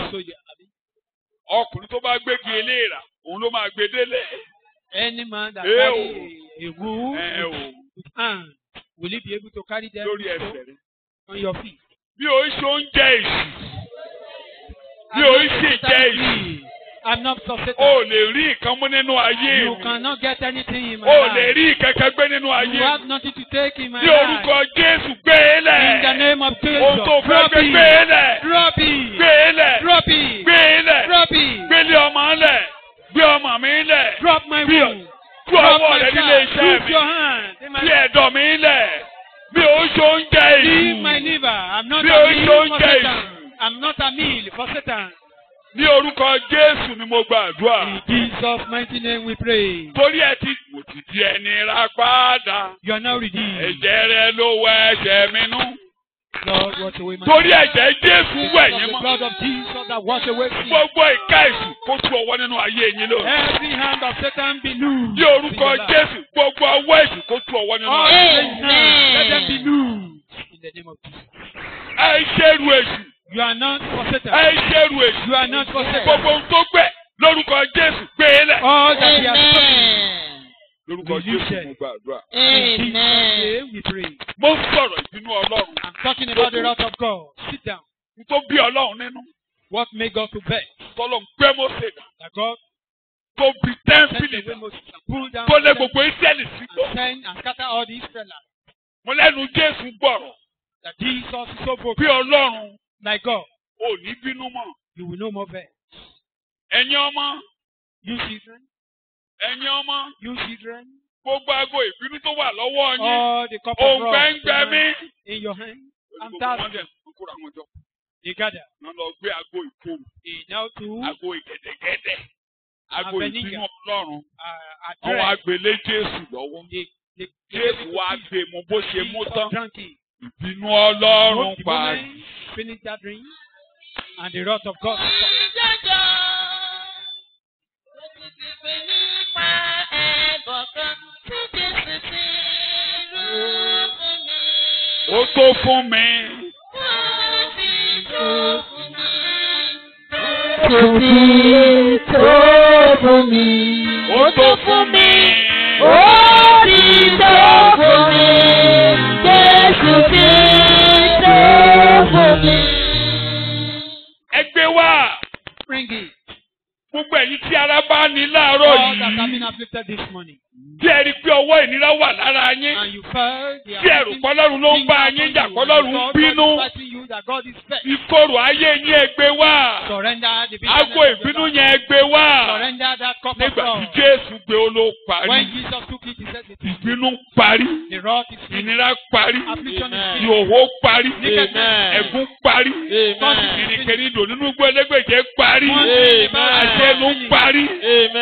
Ọkùnrin tó bá gbégi eléra, òun ló máa gbé délé. Any man that Ew. carry a wood Ẹ o. with hand, will he be able to carry them Lórí ẹsẹ̀ rẹ̀. on your feet? Bí o ṣe oúnjẹ èṣù. Bí o ṣe jẹ́ èṣù. I'm not so Satan. O lè rí nǹkan mú nínú ayé You mi. cannot get anything in my O lè life. rí ìkẹ́kẹ́ gbé nínú You ayé have mi. nothing to take in my Ní life. orúkọ Jésù gbé e In the lẹ̀. name of Ohun tó Jesus. fẹ́ Drop gbé gbé e it. lẹ̀. Drop it. Gbé e lẹ̀. Drop it. Gbé e lẹ̀. Drop it. Gbélé ọmọ lẹ̀. Gbé ọmọ mi lẹ̀. Drop my Bí womb. tú Drop ọwọ́ my rẹ nílé child. iṣẹ́ Put mi. your hand in my Bí ẹ̀dọ̀ mi lẹ̀. Bí o ṣe oúnjẹ Leave my èṣù. liver. I'm not Bí a o meal ṣe for oúnjẹ Satan. èṣù. I'm not a meal for Satan. Ní orúkọ Jésù ni mo gbàdúrà. In Jesus' mighty name we pray. Torí ẹ ti mo ti di ẹni ra padà. You are now redeemed. Ẹ̀jẹ̀ rẹ ló wẹ ẹ̀ṣẹ̀ mi nú. Lord, wash away my Torí sin. ẹ̀jẹ̀ Jésù wẹ̀ Because of yín the mọ́. blood of Jesus that wash away sin. Gbogbo ìka èṣù kó tú ọwọ́ nínú ayé yín lò. Every hand of Satan be loose. Ní orúkọ Jésù, gbogbo ọwọ́ èṣù kó tú ọwọ́ nínú All ayé. strange hands, let them be loose. In the name of Jesus. Ẹ ṣèrú èṣù. You are not for Satan. Ẹ ṣèrú èṣù. You are not for Satan. Gbogbo ohun tó gbẹ lórúkọ Jésù gbé e lẹ̀. All that he has done. Amen. Lórúkọ Jésù mo gbàdúrà. In Jesus' Amen. name we pray. Mo ń sọ̀rọ̀ ìbínú Ọlọ́run. I'm talking about the wrath of God. Sit down. N tó bí Ọlọ́run nínú. What made God to vex? Tọ́lọ̀ ń gbé Mósè dà. That God Tó bí sent tẹ́ḿpìlì away dà. Moses and pulled down Tó lé the gbogbo Ísírẹ́lì sígbó. and send and scatter all the Israelites. Mo lẹ́nu Jésù gbọ̀rọ̀. That Jesus is so Bí broken. Ọlọ́run Like God, ò ní bínú mọ́. you will no more vex. Ẹ̀yin ọmọ. You children, Ẹ̀yin ọmọ. you children, Gbogbo aago ìbínú tó wà lọ́wọ́ yín. all the cup of Òǹgbẹ ń gbẹ mí. wrath in your hand. I'm Gbogbo wọn thirsty. dẹ̀ ń kóra wọn jọ. They gather. Wọ́n lọ gbé aago ìkorò. They now to Aago ìgẹ̀dẹ̀gẹ̀dẹ̀. Aago Abẹniga. ìbínú Ọlọ́run. Àwọn address. agbèlé Jésù lọ́wọ́. They Jésù wá gbé mu bó ṣe mú tán. drank it. Ìbínú Ọlọ́run The pa. moment finish that drink, and the wrath of God. Jọjọ, ó ti ti pè nípa ẹ̀bọ̀ kan tí Jésù ti rú fún mi. Ó tó fún mi. Ó ti tó fún mi. Kò sí tó fún mi. Ó tó fún mi. Ó ti tó fún mi. Jésù ti tó fún mi. Ẹgbẹ́ wa. Bring it. Gbogbo ẹ̀yin tí ara bá ní láàárọ̀ All that have been yìí. afflicted this morning. Tí ẹ rí i pé ọwọ́ ìnira wà lára yín. And you felt the Tí ẹ̀rù pọ́lọ́run ló ń bá yín jà pọ́lọ́run ń bínú. you that God is vexed. Ìkorò ayé yín ẹgbẹ́ wá. Surrender the bitterness Aago of your ìbínú life. yẹn ẹgbẹ́ wá. Surrender that cup of Nígbà tí wrath. Jésù gbé ó ló parí. When Jesus took it, he said it is Ìbínú parí. the wrath is finished. Ìnira parí. Affliction is finished. Ìhòòhò parí. Amen. Ẹ̀gún parí. Ìrìnkèrindò nínú gbẹ́lẹ́gbẹ̀jẹ̀ parí. Àṣẹnu parí.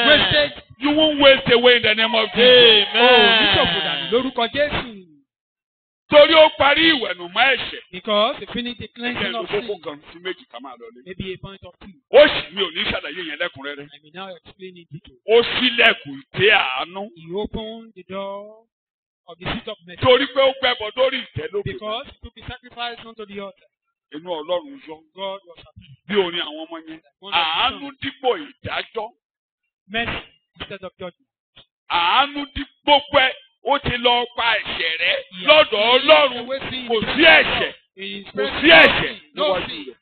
Wasted. You won't waste away in the name of Jesus. Níṣòfò dànù lórúkọ Jésù. Torí ó parí ìwẹ̀nùmọ́ ẹ̀ṣẹ̀. Because he finished the cleansing Ẹnu of kókó sin. kan sí méjì ká máa lọ lé. Maybe a point of two. Ó sì mi ò ní ṣàlàyé yẹn lẹ́kùnrẹ́rẹ́. I will now explain in detail. Ó ṣílẹ̀kùn ìtẹ́ àánú. He opened the door of the seat of mercy. Torí pé ó gbẹ́bọ lórí ìtẹ́ lókè. Because he took the sacrifice unto the altar. Inú Ọlọ́run yọ. God was happy. Bí orin àwọn ọmọ yẹn. Àánú dípò ìdájọ́. Mercy instead of judgment. Àánú dípò pé ó ti lọ pa ẹ̀ṣẹ̀ rẹ̀ lọ́dọ̀ Ọlọ́run. Kò sí ẹ̀ṣẹ̀. Kò sí ẹ̀ṣẹ̀ No níwájú sin rẹ̀.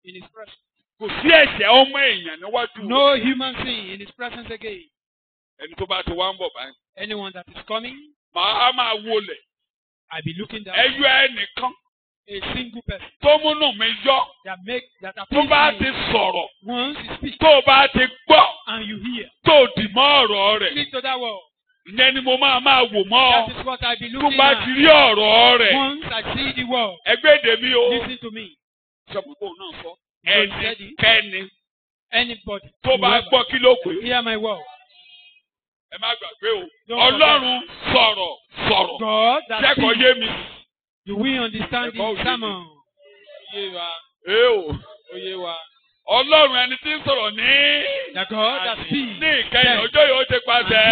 in his presence. Kò sí ẹ̀ṣẹ̀ ọmọ èèyàn níwájú rẹ̀. No human sin in his presence again. Ẹni tó bá ti wá ń bọ̀ báyìí. Anyone that is coming, Màá máa wọlẹ̀. I be looking down. Ẹyọ ẹnìkan A single person tó múnú mi yọ. that Tó appeals bá to ti me. sọ̀rọ̀. Once he speaks Tó bá ti gbọ́. and you hear, Tó dì mọ́ ọ̀rọ̀ rẹ̀. speak to that word. Ìyẹn ni mo máa wò mọ́ ọ. That is what I be Tó looking bá at. ti rí ọ̀rọ̀ rẹ̀. Once I see the word, Ẹgbẹ́ èdè mi o. listen to me. Sọ̀pọ̀pọ̀ náà sọ. Because he said it. Ẹnikẹ́ni Anybody tó bá whoever, gbọ́ kí ló pè é. hear my word. ẹ má gbàgbé o. Don't forget. Ọlọ́run sọ̀rọ̀. God that Jẹ́kọ̀ọ́ speaks. yé mi. Do we understand Ẹ̀kọ́ the òye sermon? Yé wa. Ee o. Ó yé wa. Ọlọ́run ẹni tí ń sọ̀rọ̀ ní. The God that speaks. Ní ìkẹyìn ọjọ́ yìí ó ti pàṣẹ.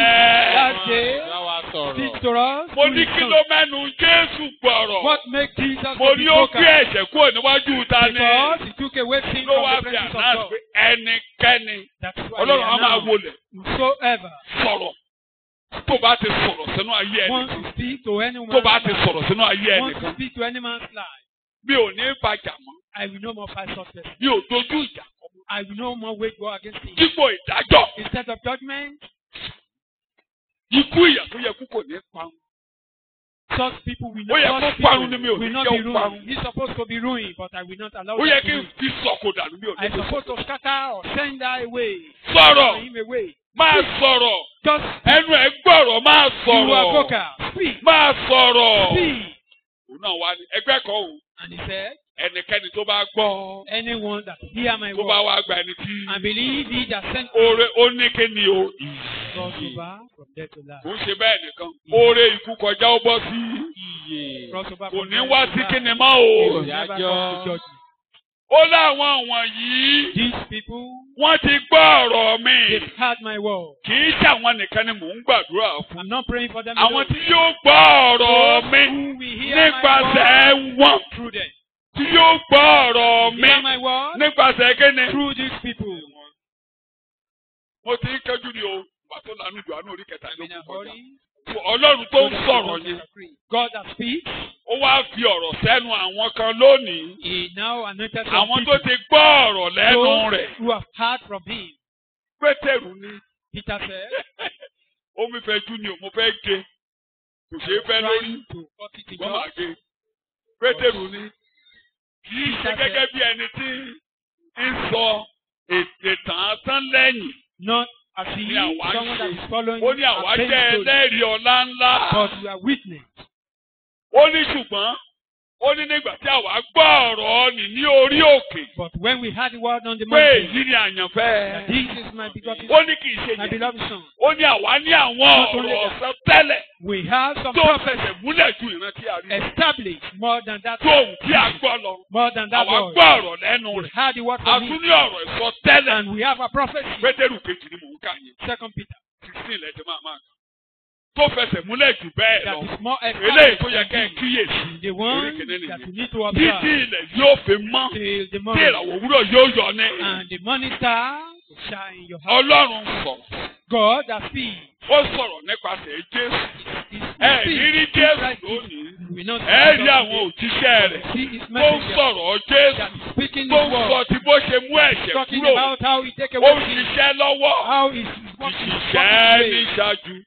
That day, Bá wa sọ̀rọ̀. speak to us. Mo through ní his kí Son. ló mẹ́nu Jésù gbọ̀rọ̀. What makes Jesus Mo to ní be ó vocal? gbé ẹ̀ṣẹ̀ kúrò níwájú ta ni. Because he took away sin Ló from wá the fi presence of àná God. pé ẹnikẹ́ni. That's why Ọlọ́run we á are máa now. wọlé. Whosoever Sọ̀rọ̀. Tó bá ti sọ̀rọ̀ sínú ayé wants ẹnìkan. to speak to anyone, Tó bá ti sọ̀rọ̀ sínú ayé wants to ẹnìkan. speak to any man's life, Mi ò ní bàjà mọ́. I will no more fight success. Mi ò dojú ìjà kọ. I will no more wage war against him. Dípò ìdájọ́. Instead of judgment, Ikú ìyà tó yẹ kú kò ní pa. such people will Ó yẹ not, kó such parun ni mi ò people will ní not jẹ́ be ó parun. ruined. He's supposed to be ruined, but I will not allow Ó yẹ that to kí n ruin. fi sọ̀kò dànù mi ò ní I'm fi supposed sọ̀kò. to scatter or send that away. Sọ̀rọ̀. Send him away. Máa sọ̀rọ̀. Just Ẹnu ẹ̀ gbọ́rọ̀ máa you are sọ̀rọ̀. vocal. Speak. Máa sọ̀rọ̀. Speak. Òun náà wá ní ẹgbẹ́ kan òun. And he said, Ẹnikẹ́ni tó bá gbọ́. anyone that hear my Tó bá word wá gba ẹni tí. and believe he that sent Oore ó ní kí ni o. cross over from death to life. Kò ń ṣe bẹ́ẹ̀ nìkan. Oore ikú kọjá ó bọ́ sí. Iye. Cross over Kò from ní death wá to sí life. kí ni mọ́ He o. will never come to judgment. Ó láwọn wọ̀nyí. These people, Wọ́n ti gbọ́ ọ̀rọ̀ mi. they've heard my word. Kì í ṣàwọn nìkan ni mò ń gbàdúrà fún. I'm not praying for them Àwọn alone. tí yóò gbọ́ ọ̀rọ̀ mi Who will hear my nípasẹ̀ wọn. word through them. Tí yóò gbọ́ ọ̀rọ̀ mi Hear my word nípasẹ̀ kíni. through these people. Mo ti ń kẹ́jú ni o. Bàtó lànà ìjọ àánú orí kẹta I'm in a ló kọjá. hurry. Ọlọ́run tó ń sọ̀rọ̀ yẹn. God that speaks, Ó wá fi ọ̀rọ̀ sẹ́nu àwọn kan lónìí. he now anointed some Àwọn tó people. ti gbọ́ ọ̀rọ̀ lẹ́nu Those rẹ̀. who have heard from him. Pétérù ni. Peter said, Omi fẹ́ jú ni o, mo fẹ́ gé. Kò ṣeé fẹ́ lórí. trying to cut it in Wọ́n máa half. gé. Pétérù ni. Kì í ṣe gẹ́gẹ́ bí ẹni tí ń sọ ètè tàn tán lẹ́yìn. Not as he Ní àwa someone that ṣe. is following Ó ní àwa a jẹ́ pain story, ẹlẹ́rìí ọlá ńlá. but we are witness. Ó ní ṣùgbọ́n ó ní nígbà tí àwa gbọ́ ọ̀rọ̀ nì ní orí òkè. But when we had the word on the Pé mountain, èyí ni that àyànfẹ́. this is my begotten Ó ní kì í ṣe my yẹn. beloved son, Ó ní àwa ní àwọn ọ̀rọ̀ ọ̀sán tẹ́lẹ̀ we have some tó prophets fẹsẹ̀ múlẹ̀ ju ìrántí àríwá. established more than that, Tó òun tí a gbọ́ lọ. more than that Àwa word. gbọ́ ọ̀rọ̀ lẹ́nu We rẹ̀. had the word A from tún him, ní ọ̀rọ̀ ìsọ tẹ́lẹ̀. and we have a prophecy. Pétérù kejì ni mò ń kà yẹn. 2 Peter, 16 lẹ́tẹ̀ máa máa kà. Tó fẹsẹ̀ múlẹ̀ jù bẹ́ẹ̀ that lọ. is more Eléyìí established tó yẹ kẹ́ ẹ than kíyèsí. the one Orí kìíní that you nìyẹn. need to Títí observe ilẹ̀ yóò fi mọ́. till the Tí morning, ìràwọ̀ òwúrọ̀ yóò yọ ní. and the morning star will shine in your heart. Ọlọ́run sọ̀rọ̀. God that speaks, Ó sọ̀rọ̀ nípasẹ̀ Jésù. is Ẹ rírí Jésù Christ lónìí. we not Ẹ rí àwọn òjíṣẹ́ rẹ̀. see his Tó ń messenger sọ̀rọ̀ Jésù. that is speaking Tó his ń word, sọ ti bó ṣe mú ẹ̀ṣẹ̀ talking kúrò. about how he take Ó away ń sin, ṣiṣẹ́ lọ́wọ́. how he is working Ìṣiṣẹ́ ní ṣáájú.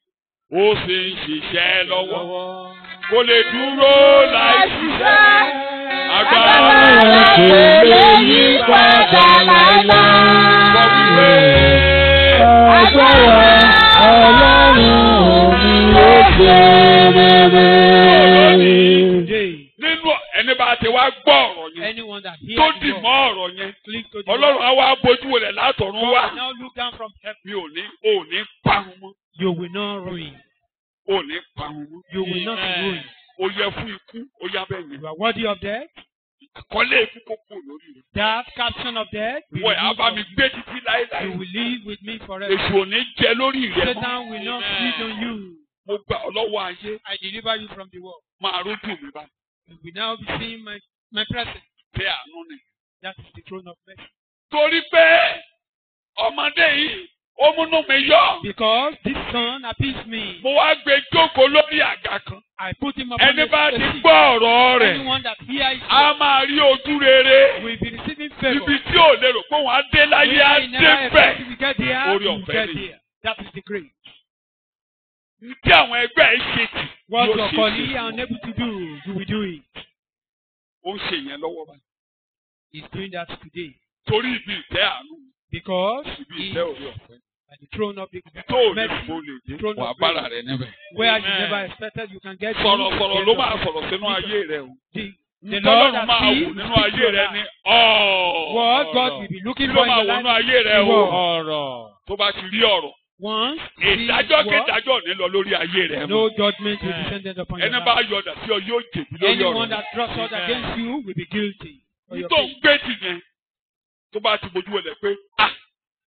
Ó sì ń ṣiṣẹ́ lọ́wọ́. Kò lè dúró láì ṣiṣẹ́. Agbára Agbára kò lè yí padà láíláí. sọ wípé Agbára Ọlọ́run mi ló ṣe rere. today. nínú ẹni bá ti wá gbọ́ ọ̀rọ̀ yẹn Anyone that hears tó the dì word, mọ́ ọ̀rọ̀ yẹn. click to the Ọlọ́run word. á wá bójú wọlé látọ̀run God wá. will now look down from heaven. Mi ò ní parun mọ́. You will not ruin. Ò ní parun mọ́. You will not be ruined. Ó yẹ fún ikú, ó yá bẹ́ẹ̀ yẹn. You are worthy of death. Àkọlé ikú kò kú lórí rẹ̀. That caption of death will Wọ́n yà á bá mi remove gbé títí you. láéláé. You will live with me forever. Èṣù ò ní jẹ lórí rẹ̀ mọ́. Satan will not feed on you. Mo gbà ọ́ lọ́wọ́ ayé. I deliver you from the world. Máa rójú mi bá. You will now be seeing my presence. Tẹ àánú ni. That is the throne of mercy. Torí pé ọmọdé yìí ó múnú mi yọ. Because this son appeased me. Mo wá gbé jókòó lórí àga kan. I put him upon Ẹni a bá ti seat. gbọ́ ọ̀rọ̀ rẹ̀, Anyone that hears a máa rí ojú rere. will be receiving favor. Ibi tí ò lérò pé wọ́n á dé láyé á Where he never dé expected bẹ̀. to get there, Orí he will ọ̀fẹ́ get ni. there. That is the grace. Tí àwọn ẹgbẹ́ ẹ̀ ṣe tì. What yóò your ṣe colleague é. are unable to do, you will do it. Ó ń ṣe ìyẹn lọ́wọ́ báyìí. He's doing that today. Torí ibi ìtẹ́ àánú, Because ibi he ìtẹ́ is orí ọ̀fẹ́. at the throne of the Tó ò ní mercy, kó lè dé, throne wà of bára grace, rẹ̀ níbẹ̀. where you Amen. never expected you can get to. Sọ̀rọ̀sọ̀rọ̀ ló máa sọ̀rọ̀ sínú ayé rẹ̀ o. The Lord Tọ́lọ́run that máa wò sees nínú speaks ayé to rẹ̀ that. ní What God ọ̀rọ̀. will be Kí looking ló for in máa your wò nínú life. ayé rẹ̀ o? Ìwọ. Ọ̀rọ̀. Tó bá ti rí ọ̀rọ̀, Once ìdájọ́ kédájọ́ ní lọ lórí ayé rẹ̀ mọ́. no judgment will be descended upon your ẹni bá life. yọ̀dà sí ọ yóò jèbi lórí Anyone ọ̀rọ̀ that draws sword against you will be guilty. For your tó ń faith. gbé tì yẹn tó bá ti bójú wọlé pé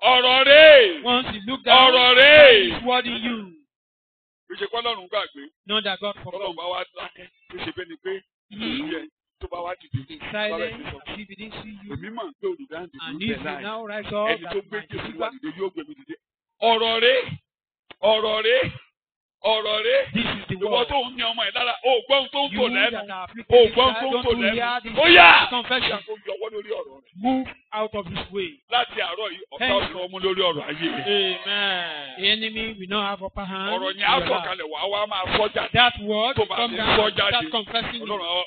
ọ̀rọ̀ rẹ̀ Once you look down, ọ̀rọ̀ God rẹ̀ is word in you. ìṣe kọ́ lọ́run gbàgbé Not that God ọlọ́run forgot. bá wá dákẹ́ tó ṣe bẹ́ẹ̀ ni pé ìyẹn tó bá wá dìde Silent as if he didn't see you. èmi mọ̀ pé olùdáǹdè ló And bẹ̀ if you láàyè now rise up, ẹni tó that gbé my jésù deceiver, wá dìde yóò gbé mi dìde ọ̀rọ̀ rẹ̀ ọ̀rọ̀ rẹ̀ ọ̀rọ̀ rẹ̀ this is the ìwọ word. tó ń ní ọmọ ẹ̀ lára ó gbọ́n tó ń tò You lẹ́nu that are afflicted ó with gbọ́n child, tó ń don't tò you hear lẹ́nu this ó yá confession. kó yọwọ́ lórí ọ̀rọ̀ rẹ̀ Move out of his way. láti àárọ̀ yìí ọ̀tá ọ̀sán ọmú lórí ọ̀rọ̀ ayé rẹ̀ Amen. The enemy will not have upper hand. ọ̀rọ̀ in yẹn á your life. sọ̀kalẹ̀ wá máa fọ́ jáde That word tó will bá come ti down. fọ́ jáde That confessing. ọlọ́run you.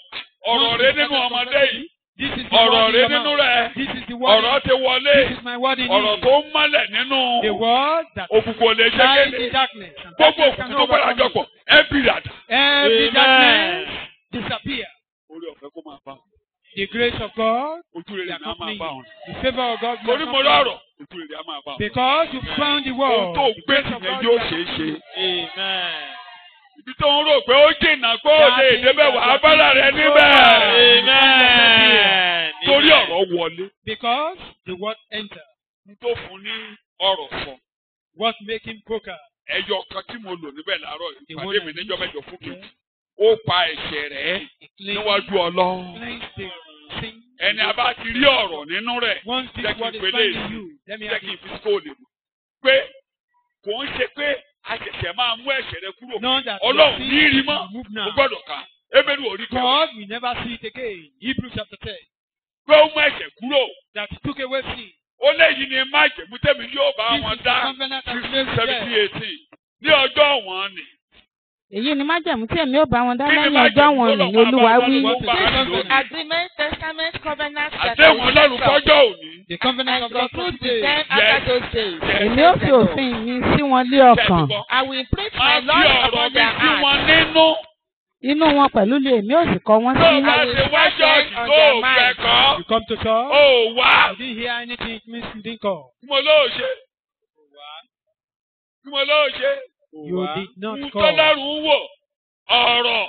ọ̀rọ̀ rẹ̀ nínú ọmọdé yìí This is the ọ̀rọ̀ word in rẹ̀ your nínú mouth. rẹ̀ This is the word. ọ̀rọ̀ ti wọlé This is my word in ọ̀rọ̀ you. tó ń mọ́lẹ̀ nínú The word that òkùnkùn ò lè ṣe shines kéde in darkness. And gbogbo darkness can òkùnkùn tó gbọ́dọ̀ overcome àjọpọ̀ ẹ bì ràdà. it. Every Amen. darkness disappear. orí ọ̀fẹ́ kó máa bá wọn The grace of God ojú rere will ni a máa accompany bá you. wọn The favor of God will torí mo accompany you. lọ́rọ̀ ojú rere a máa bá wọn Because you found the ohun word. tó The gbé grace tì of yẹn God yóò will ṣeé ṣe Amen. ibi tó ń rò pé ó jìnnà kó o lè débẹ̀ wà á bára rẹ níbẹ̀ Amen. torí ọ̀rọ̀ wọlé Because the word enter. n tó fún ní ọ̀rọ̀ sọ What make him broker? ẹyọ kan tí mo lò níbẹ̀ láàárọ̀ The ìpàdé one mi that níjọ́ you- mẹ́jọ fún kejì ó pa ẹ̀ṣẹ̀ rẹ̀ níwájú ọlọ́run Cleanse the sin. ẹni a bá ti rí ọ̀rọ̀ nínú rẹ̀ Once this jẹ́ kí word n is pè found léyìí in you, let me jẹ́ have kí n it. fi kóòlì mọ̀ pé kò ń ṣe pé a ṣẹ̀ṣẹ̀ máa mú ẹ̀ṣẹ̀ rẹ kúrò Know that ọlọ́run the ní sin rí is mọ́ removed mo now. gbọ́dọ̀ ká Hébérù orí kẹwàá God will never see it again. Hebrews chapter 10. pé ó mú ẹ̀ṣẹ̀ kúrò That he took away sin. ó léyìí ni májèmú tẹ́mi yóò bá This wọn is the dá covenant that 16, 17, 18 ní ọjọ́ wọn ni èyí ni májẹ̀mú tí èmi ò bá wọn dá Kí ni lẹ́yìn májẹ̀mú ọjọ́ wọn tó ni lọ́ọ́ máa olúwa bá wí. wọn bá a lò? Agreement, testament, covenant that àdéhùn will ọlọ́run set up fọ́jọ́ òní The covenant of and God conclude for today. with them Yes. after those days. èmi ò fi òfin mi sí wọn lé ọkàn tẹ̀síbọ́ I will imprint máa my fi laws ọ̀rọ̀ upon mi their sí wọn hearts. nínú inú wọn pẹ̀lú lé èmi ò sì kọ wọ́n tó sí. bá I will ti wá write them ṣọ́ọ̀ṣì on tó their ò minds. kẹ́kọ̀ọ́ You come to church, ó wá you didn't hear anything, it means you didn't call. kí mo lóò ṣe kí mo lóò ṣe You did not ń call. tọ́lọ́run wò ọ̀rọ̀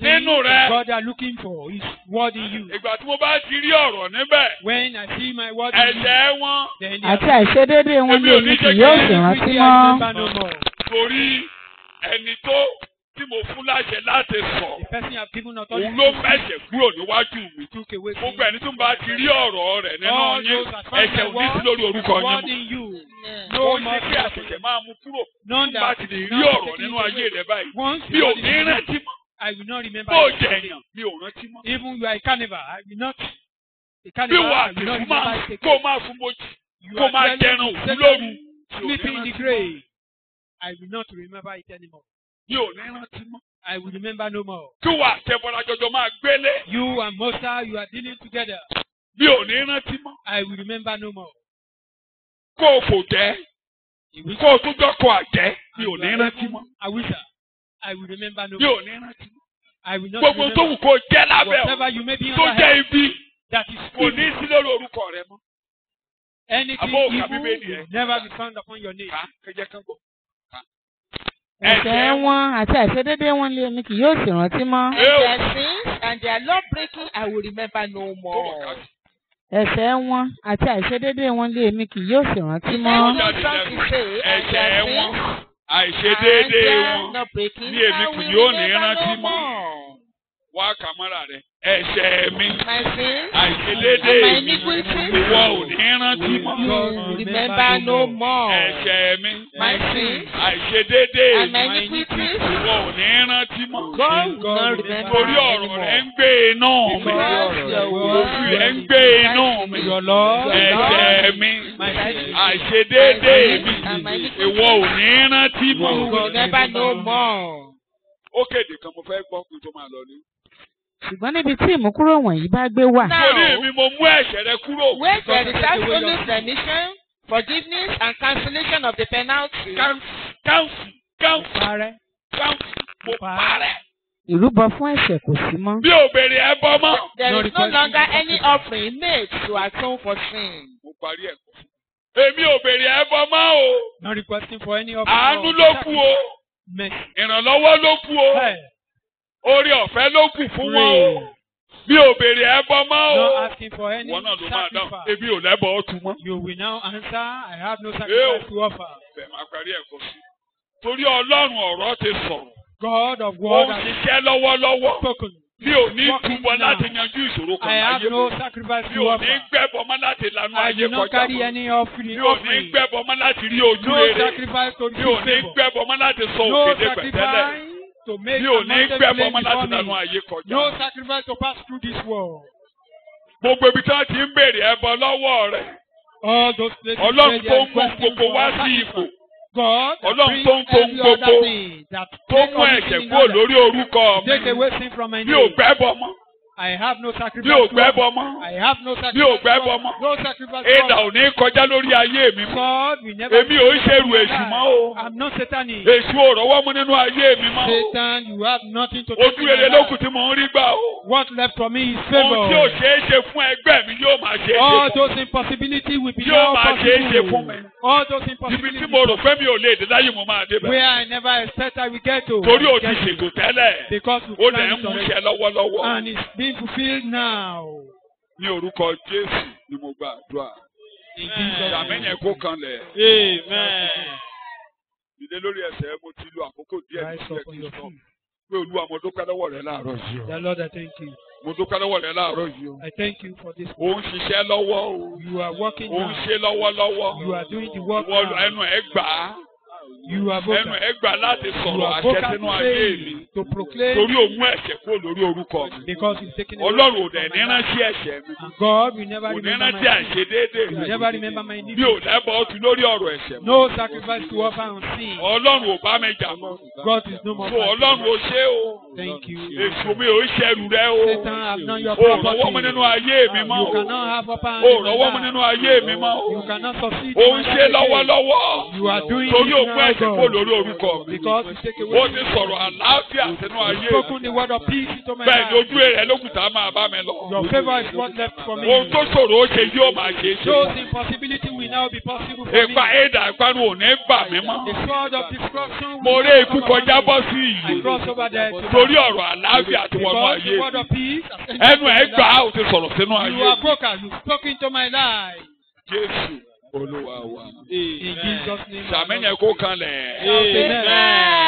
nínú rẹ God are looking for is word in you. ìgbà tí mo bá ti rí ọ̀rọ̀ níbẹ̀ When I see my word in you, ẹ̀ṣẹ̀ wọn then àti àìṣedéédé wọn lé èmi kì yóò sì rántí I mọ́. remember no more. torí ẹni tó tí mo fún láṣẹ láti sọ The person you have given authority òun ló mẹ́ṣẹ̀ kúrò níwájú mi took away sin. gbogbo ẹni tó ń bá ti rí ọ̀rọ̀ rẹ̀ nínú All yín those that found ẹ̀ṣẹ̀ my ò ní sí lórí orúkọ word, yín word mọ́. in you. Amen. No ó more ṣe kí àṣẹ̀ṣẹ̀ máa mú kúrò None tó bá that ti lè is rí not ọ̀rọ̀ taken nínú away. ayé rẹ̀ báyìí Once mi the ò word ní is in you, rántí mọ́ I will not remember bó it. jẹ èèyàn mi ò rántí mọ́ Even you are a carnival, I will not. A bí carnival, wà I will not àtìkú máa remember it kó again. máa fún bójì You kó are máa dwelling jẹran in òkú Satan, lóru mi ò ní sleeping in the rántí mọ́ grave. I will not remember it anymore. mi ò ní rántí mọ́ I will remember no more. kí wà àtẹ̀bọ̀lá jọjọ máa gbélé You and Mosa, you are dealing together. mi ò ní rántí mọ́ I will remember no more. kó o fò jẹ́ In which kó o tún jọ́kọ̀ àjẹ́ mi ò and ní you are rántí even mọ́ a wizard. I will remember no mi more. ò ní rántí mọ́ I will not gbogbo tó wù remember kó o jẹ́ lábẹ́ whatever ọ̀ you may be tó under jẹ́ heaven ibi that is kò ní evil. sí lórí orúkọ rẹ mọ́. Anything Àbó òkà evil Bíbélì ẹ̀. will never be found upon your name. Ká kẹjẹ kan gbọ́. ẹ̀ṣẹ̀ wọn àti àìṣedéédé wọn lé èmi kì yóò sì rántí mọ́. And their sins and their law breaking I will remember no more. ẹ̀ṣẹ̀ wọn àti àìṣedéédé wọn lé èmi kì yóò sì rántí Then mọ́. goes on to say, and Ẹ̀ṣẹ̀ their wọn sins àìṣedéédé and wọn their law breaking ní èmi I kì will yóò ní remember rántí no mọ́. more. Wá kàmọ́ra rẹ̀ ẹ̀ṣẹ̀ mi My sins àìṣedéédé and my mi iniquities ìwọ ò ní rántí mọ́. you will remember no more. Ẹ̀ṣẹ̀ mi My sins àìṣedéédé and my mi iniquities ìwọ ò ní rántí mọ́. God will not remember Torí ọ̀rọ̀ rẹ̀ ń anymore. gbé inú mi. Because your Òfin word rẹ̀ ń gbé inú mi. Your Lord, Ẹ̀ṣẹ̀ mi my sins, àìṣedéédé mi and my ìwọ ò ní rántí mọ́. you will remember no more. Ó kéde kan mo fẹ́ gbọ́ kí n tó máa lọ ní. ṣùgbọ́n níbi tí ìmúkúrò wọ̀nyí bá gbé wà. Now, Mo ní èmi mo mú ẹ̀ṣẹ̀ rẹ kúrò. where there is absolute remission, forgiveness, and cancellation of the penalty, Káùsì parẹ́. mo parẹ́. ìrúbọ fún ẹ̀ṣẹ̀ kò sí mọ́. Bí ò béèrè ẹbọ mọ́. there No is no request. longer any offering made to atone for sin. Mo parí ẹ̀kọ́. Èmi ò béèrè ẹbọ mọ́ o. Not requesting for any offering. Àánú ló kù o. Mercy. Ìrànlọ́wọ́ ló kù o. Hey. Orí ọ̀fẹ́ ló kù fún wọn o. Mi ò béèrè ẹbọ mọ́ o. Not asking for any Wọ́n náà ló máa dáhùn. sacrifice. Èmi ò lẹ́bọ̀ ọ̀tún mọ́. You will now answer, I have no sacrifice to offer. Bẹ́ẹ̀ máa parí ẹ̀kọ́ sí. Torí Ọlọ́run ọ̀rọ̀ ti sọ̀rọ̀. God of Ó word ń has ṣiṣẹ́ lọ́wọ́lọ́wọ́. spoken. Mi ò ní túbọ̀ láti yanjú ìṣòro kan I have láyé no mi. sacrifice Mi to ò ní offer. gbẹ́bọ mọ́ láti lanu I ayé do not kọjá carry mọ́. any offering. Mi ò ní gbẹ́bọ mọ́ láti rí ojú No rere. sacrifice to Mi ò receive ní favor. gbẹ́bọ mọ́ láti sọ No òkèdè pẹ̀tẹ́lẹ̀. sacrifice to make Mi ò ní anointed gbẹ́bọ flame mọ́ láti before lanu me. ayé kọjá. No sacrifice to pass through this world. Gbogbo ibi tí wọ́n ti ń béèrè ẹbọ lọ́wọ́ rẹ̀. All those places Ọlọ́run where they tó are ń mú requesting gbogbo wá for sí sacrifice. ipò. God Ọlọ́run brings tó ń kó every gbogbo other thing that tó take mú ẹ̀ṣẹ̀ everything in kúrò order. lórí orúkọ mi. Take away sin from my Mi ò name. gbẹ́bọ mọ́. I have no Mi sacrifice ò to gbẹ́bọ offer. mọ́. I have no Mi ò sacrifice to gbẹ́bọ offer. mọ́. No sacrifice to Èdà offer. ò ní kọjá lórí ayé mi mọ́. God will never. Èmi ò ń ṣerú èṣù mọ́ o. I'm not satanic. Èṣù ò rọ́wọ́ mú nínú ayé mi mọ́. Satan, you have nothing to take Ojú in rere my ló kù life. tí mò ń rí gbà o. What left for me is Ohun tí ò favor. ṣeé ṣe fún ẹgbẹ́ mi yóò máa ṣe é All ṣe fún those mi. impossibilities will be Yóò now máa ṣe é ṣe fún mi. possible. All those Ibi tí impossibilities mo rò pé mi ò lè dé láyé mo máa dé bẹ̀. where I never expect I will get to. Torí ò ti Get it. ṣètò tẹ́lẹ̀. Because we Ó dẹ̀ plan ń it mú already. iṣẹ́ lọ́wọ́lọ́wọ́. And it's being fulfilled now. Ní orúkọ Jésù ni mo gbàdúrà. In Jesus' Ìdàmẹ́yìn name. kó kanlẹ̀. Amen. Ìdè lórí ẹsẹ̀ mo ti lo àkókò díẹ̀ Rise nígbà up on tí your sọ. feet. Pé Olúwa mo dúpẹ́ lọ́wọ́ rẹ láàárọ̀ yìí o. The Lord, I thank you. Mo dúpẹ́ lọ́wọ́ rẹ láàárọ̀ yìí o. I thank you for this. Ó ń ṣiṣẹ́ lọ́wọ́ o. You are working Ó ń now. ṣe lọ́wọ́lọ́wọ́. You are doing the work Ìwọ now. ẹnu ẹ̀ gbà á. You are Ẹnu vocal. ẹ̀ gbà láti You sọ̀rọ̀ are àṣẹ vocal sínú to ayé mi. say, to proclaim, Torí òun mú ẹ̀ṣẹ̀ kúrò lórí orúkọ mi. because He's taking away Ọlọ́run ò from dẹ̀ my ní life. rántí ẹ̀ṣẹ̀ mi. And God will never Kò ní remember rántí my sin. àìṣedéédé He will mi. never remember my Bí ò iniquity. lẹ́bọ̀ ó ti lórí ọ̀rọ̀ ẹ̀ṣẹ̀ mi. No sacrifice to offer on sin. Ọlọ́run ò bá mi jà mọ́. God is no more. So Ọlọ́run ò ṣe o. Thank you. Èṣù mi ò ń ṣẹrù rẹ o. Satan have known your O rọ́wọ́ mi property. nínú ayé mi mọ́ You o. cannot have upper hand O in my rọ́wọ́ mi life. nínú ayé mi mọ́ You o. cannot succeed O in ń my ṣe life again. lọ́wọ́lọ́wọ́. You are doing Torí it òun now, ẹ̀ṣẹ̀ kúrò God. lórí orúkọ mi. Because you take Ó away ti sọ̀rọ̀ àlàáfíà sínú ayé mi. spoken the word of peace into my Bẹ́ẹ̀ ni life. ojú rẹ̀ lókùtà máa bá mi lọ. Your favor is what left for me. Ohun tó ṣòro ó ṣe yóò máa ṣe é ṣe. Those impossibilities will now be possible for me. Ipa ẹ̀dà ìpanu ò ní gbà mí mọ́. The sword of destruction Mo will rí not ikú come kọjá upon bọ́ me. sí I ìyè. cross over there to Torí ọ̀rọ̀ àlàáfíà ti wọnú because the ayé word mi. of peace has entered Ẹnu my ẹ̀ gbà life. á ò ti sọ̀rọ̀ sínú ayé You are mi. vocal. You spoke into my life. Jésù Olúwa wa. In Jesus' name. Ṣàmẹ́yẹ kó kanlẹ̀. Amen.